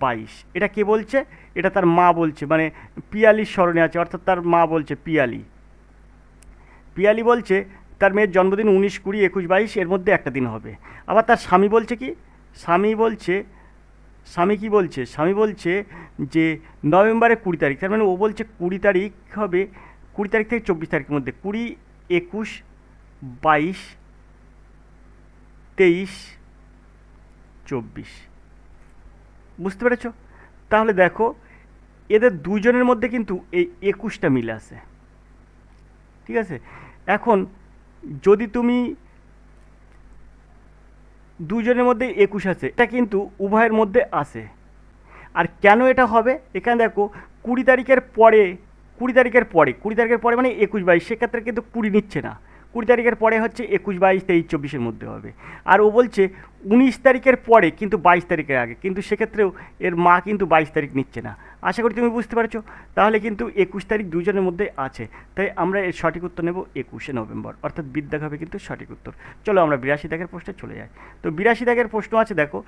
22। এটা কে বলছে? এটা তার মা বলছে, মানে পিয়ালির স্মরণে আছে, অর্থাৎ তার মা বলছে পিয়ালি। পিয়ালি বলছে তার মেয়ের জন্মদিন 19, 20, 21, 22 এর মধ্যে একটা দিন হবে। আবার তার স্বামী বলছে কি? স্বামী কি বলছে? স্বামী বলছে যে নভেম্বরের 20 তারিখ, তার মানে ও বলছে 20 তারিখ হবে, 20 তারিখ থেকে 24 তারিখের মধ্যে, 20, 21, 22, 23, 24। বুঝতে পেরেছ? তাহলে দেখো এদের দুজনের মধ্যে কিন্তু এই 21টা মিল আছে, ঠিক আছে? এখন যদি তুমি দুজনের মধ্যে 21 আছে, এটা কিন্তু উভয়ের মধ্যে আছে। আর কেন এটা হবে? এখানে দেখো 20 তারিখের পরে, 20 তারিখের পরে, 20 তারিখের পরে মানে 21, 22, সেক্ষেত্রে কিন্তু 20 নিচ্ছে না। 20 তারিখের পরে হচ্ছে 21, 22, 23, 24-এর মধ্যে হবে। আর ও বলছে 19 তারিখের পরে কিন্তু 22 তারিখের আগে, কিন্তু সেক্ষেত্রেও এর মা কিন্তু 22 তারিখ নিচ্ছে না। আশা করি তুমি বুঝতে পারছো। তাহলে কিন্তু 21 তারিখ দুজনের মধ্যে আছে, তাই আমরা এর সঠিক উত্তর নেব 21শে নভেম্বর, অর্থাৎ বিদ্যাগ হবে কিন্তু সঠিক উত্তর। চলো আমরা 82 দাগের প্রশ্নে চলে যাই। তো 82 দাগের প্রশ্ন আছে, দেখো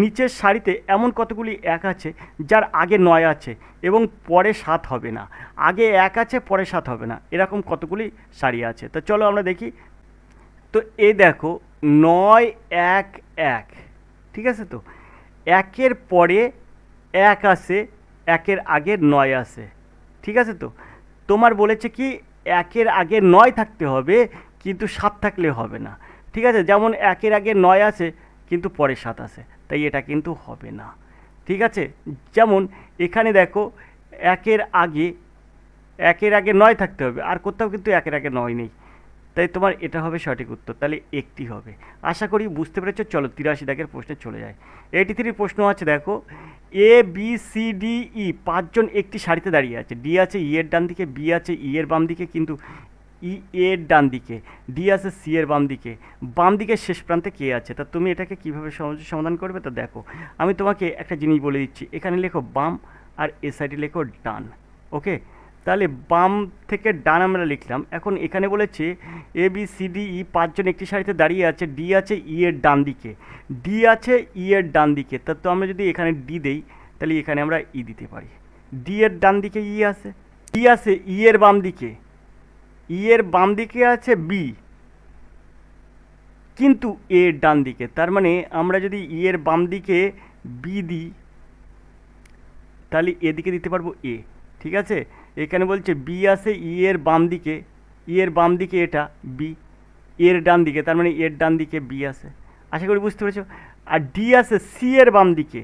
নিচের সারিতে এমন কতগুলি 1 আছে যার আগে 9 আছে এবং পরে 7 হবে না। আগে 1 আছে, পরে 7 হবে না, এরকম কতগুলি সারি আছে? তো চলো আমরা দেখি। তো এই দেখো 9, 1, 1, ঠিক আছে? তো 1-এর পরে 1 আসে, 1-এর আগে 9 আসে, ঠিক আছে? তো তোমার বলেছে কি 1-এর আগে 9 থাকতে হবে, কিন্তু 7 থাকলে হবে না, ঠিক আছে? যেমন 1-এর আগে 9 আসে কিন্তু পরে 7 আসে, তাই এটা কিন্তু হবে না, ঠিক আছে? যেমন এখানে দেখো 1-এর আগে 9 থাকতে হবে, আর কোথাও কিন্তু 1-এর আগে 9 নেই, তাই তোমার এটা হবে সঠিক উত্তর। তাহলে একটি হবে। আশা করি বুঝতে পেরেছো। চলো 83 দাগের প্রশ্নে চলে যায়। 83 প্রশ্ন আছে, দেখো A B C D E 5 জন একটি সারিতে দাঁড়িয়ে আছে। ডি আছে ই এর ডান দিকে, বি আছে ই এর বাম দিকে কিন্তু ই এর ডান দিকে, ডি আছে সি এর বাম দিকে, বাম দিকের শেষ প্রান্তে কে আছে? তা তুমি এটাকে কীভাবে সহজে সমাধান করবে? তা দেখো আমি তোমাকে একটা জিনিস বলে দিচ্ছি। এখানে লেখো বাম আর এ সাইডে লেখো ডান, ওকে? তাহলে বাম থেকে ডান আমরা লিখলাম। এখন এখানে বলেছে A B C D E 5 জন একটি সারিতে দাঁড়িয়ে আছে। ডি আছে ই এর ডান দিকে, ডি আছে ই এর ডান দিকে। তা তো আমরা যদি এখানে ডি দেই, তাহলে এখানে আমরা ই দিতে পারি। ডি এর ডান দিকে ই আছে, ই আছে ই এর বাম দিকে, ই এর বাম দিকে আছে বি, কিন্তু এ এর ডান দিকে। তার মানে আমরা যদি ই এর বাম দিকে বি দিই, তাহলে এদিকে দিতে পারবো এ, ঠিক আছে? এখানে বলছে বি আছে ই এর বাম দিকে, ই এর বাম দিকে এটা বি, এর ডান দিকে, তার মানে এর ডান দিকে বি আছে। আশা করি বুঝতে পেরেছো। আর ডি আছে সি এর বাম দিকে,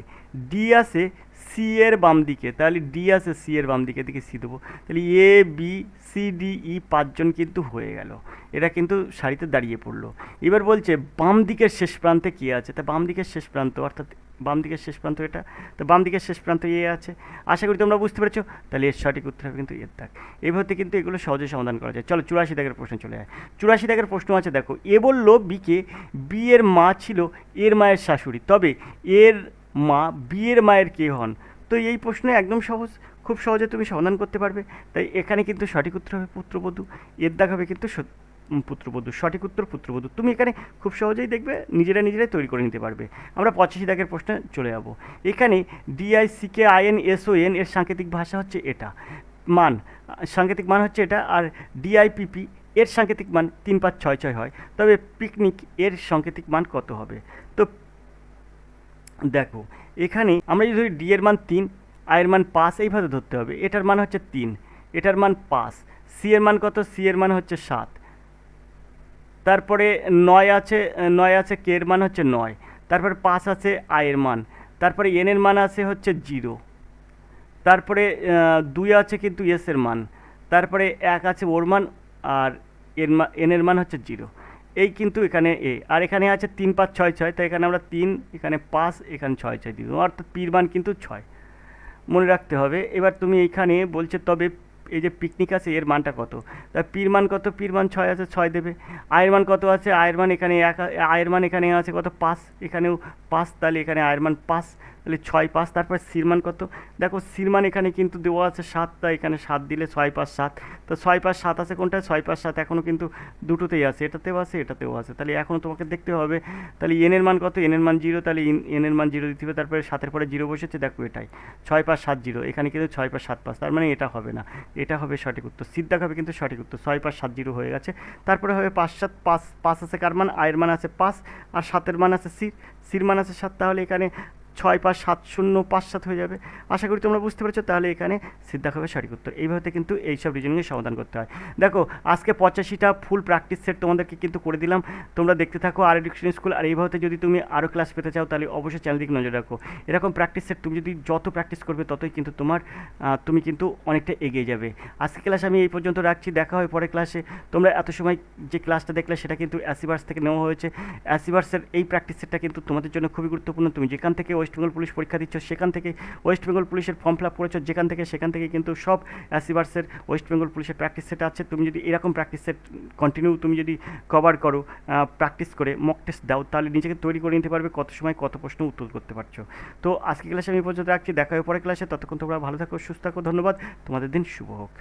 ডি আছে সি এর বাম দিকে, তাহলে ডি আছে সি এর বাম দিকে, দিকে সি দেবো। তাহলে A B C D E 5 জন কিন্তু হয়ে গেল। এটা কিন্তু সারিতে দাঁড়িয়ে পড়লো। এবার বলছে বাম দিকের শেষ প্রান্তে কে আছে? তা বাম দিকের শেষ প্রান্ত, অর্থাৎ বাম দিকের শেষ প্রান্ত এটা, তো বাম দিকের শেষ প্রান্ত এ আছে। আশা করি তোমরা বুঝতে পেরেছো। তাহলে এর সঠিক উত্তর হবে কিন্তু এর দাগ। এইভাবে কিন্তু এগুলো সহজে সমাধান করা যায়। চলো 84 দাগের প্রশ্ন চলে যায়। 84 দাগের প্রশ্ন আছে, দেখো এ বলল বিকে বি এর মা ছিল এর মায়ের শাশুড়ি, তবে এর মা বি এর মায়ের কে হন? তো এই প্রশ্নে একদম সহজ, খুব সহজে তুমি সমাধান করতে পারবে। তাই এখানে কিন্তু সঠিক উত্তর হবে পুত্রবধূ, এর দাগ হবে কিন্তু পুত্রবধূ। সঠিক উত্তর পুত্রবধূ। তুমি এখানে খুব সহজেই দেখবে নিজেরাই তৈরি করে নিতে পারবে। আমরা 85 দাগের প্রশ্নে চলে যাব। এখানে DICKINSON এর সাংকেতিক ভাষা হচ্ছে এটা, মান সাংকেতিক মান হচ্ছে এটা। আর DIPP এর সাংকেতিক মান 3566 হয়। তবে পিকনিক এর সাংকেতিক মান কত হবে? তো দেখো এখানে আমরা যদি ধরি ডি এর মান 3, আই এর মান 5, এইভাবে ধরতে হবে। এটার মান হচ্ছে 3, এটার মান 5, সি এর মান কত? সি এর মান হচ্ছে 7, তারপরে 9 আছে, কে এর মান হচ্ছে 9, তারপরে 5 আছে আই এর মান, তারপরে এন এর মান আছে হচ্ছে 0, তারপরে 2 আছে কিন্তু এস এর মান, তারপরে 1 আছে ওর মান, আর এন এর মান হচ্ছে 0। এই কিন্তু এখানে এ, আর এখানে আছে 3 5 6 6, তাই এখানে আমরা 3, এখানে 5, এখানে 6 6 দিব, অর্থাৎ পির মান কিন্তু 6, মনে রাখতে হবে। এবার তুমি এইখানে বলছে তবে এই যে পিকনিক আছে এর মানটা কত, তা পির মান কত, পির মান 6 আছে, 6 দেবে। আয়ের মান কত আছে, আয়ের মান এখানে আয়ের মান এখানে আছে কত, 5, এখানেও 5, তাহলে এখানে আয়ের মান 5, তাহলে 6 5। তারপর সির মান কত, দেখো সির মান এখানে কিন্তু দেওয়া আছে 7, তাই এখানে 7 দিলে 6 5 7, তো 6 5 7 আছে কোনটা, 6 5 7 এখনও কিন্তু দুটোতেই আছে, এটাতেও আছে এটাতেও আছে, তাহলে এখনও তোমাকে দেখতে হবে। তাহলে এনের মান কত, এনের মান 0, তাহলে এনের মান 0 দিতে হবে, তারপরে 7-এর পরে 0 বসেছে, দেখো এটাই 6 5 7 0, এখানে কিন্তু 6 5 7 5, তার মানে এটা হবে না, এটা হবে সঠিক উত্তর, সিদ্ধা হবে কিন্তু সঠিক উত্তর, 6 5 7 0 হয়ে গেছে। তারপরে হবে 5 7 5, 5 আছে কার মান, আয়ের মান আছে 5, আর 7-এর মান আছে সির, সির মান আছে 7, তাহলে এখানে 6 5 7 0 5 7 হয়ে যাবে। আশা করি তোমরা বুঝতে পেরেছো, তাহলে এখানে সিদ্ধা হবে সঠিক উত্তর। এইভাবে কিন্তু এইসব রিজনিংয়ের সমাধান করতে হয়। দেখো আজকে 85টা ফুল প্র্যাকটিস সেট তোমাদেরকে কিন্তু করে দিলাম, তোমরা দেখতে থাকো আর এডুকেশন স্কুল। আর এইভাবে যদি তুমি আরও ক্লাস পেতে চাও তাহলে অবশ্যই চ্যানেল দিকে নজর রাখো। এরকম প্র্যাকটিস সেট তুমি যদি যত প্র্যাকটিস করবে ততই কিন্তু তোমার তুমি কিন্তু অনেকটা এগিয়ে যাবে। আজকে ক্লাস আমি এই পর্যন্ত রাখছি, দেখা হয় পরে ক্লাসে। তোমরা এত সময় যে ক্লাসটা দেখলে সেটা কিন্তু অ্যাসিভার্স থেকে নেওয়া হয়েছে। অ্যাসিভার্সের এই প্র্যাকটিস সেটটা কিন্তু তোমাদের জন্য খুবই গুরুত্বপূর্ণ। তুমি যেখান থেকে ওয়েস্ট বেঙ্গল পুলিশ পরীক্ষা দিচ্ছ, সেখান থেকে ওয়েস্ট বেঙ্গল পুলিশের ফর্ম ফিল আপ করেছো যেখান থেকে, সেখান থেকে কিন্তু সব অ্যাসিভার্সের ওয়েস্ট বেঙ্গল পুলিশের প্র্যাকটিস সেট আছে। তুমি যদি এরকম প্র্যাকটিস সেট কন্টিনিউ তুমি যদি কভার করো, প্র্যাকটিস করে মক টেস্ট দাও, তাহলে নিজেকে তৈরি করে নিতে পারবে কত সময় কত প্রশ্ন উত্তর করতে পারছো। তো আজকে ক্লাসে আমি এই পর্যন্ত রাখছি, দেখা হয় পরে ক্লাসে। ততক্ষণ তোমরা ভালো থাকো, সুস্থ থাকো, ধন্যবাদ, তোমাদের দিন শুভ হোক।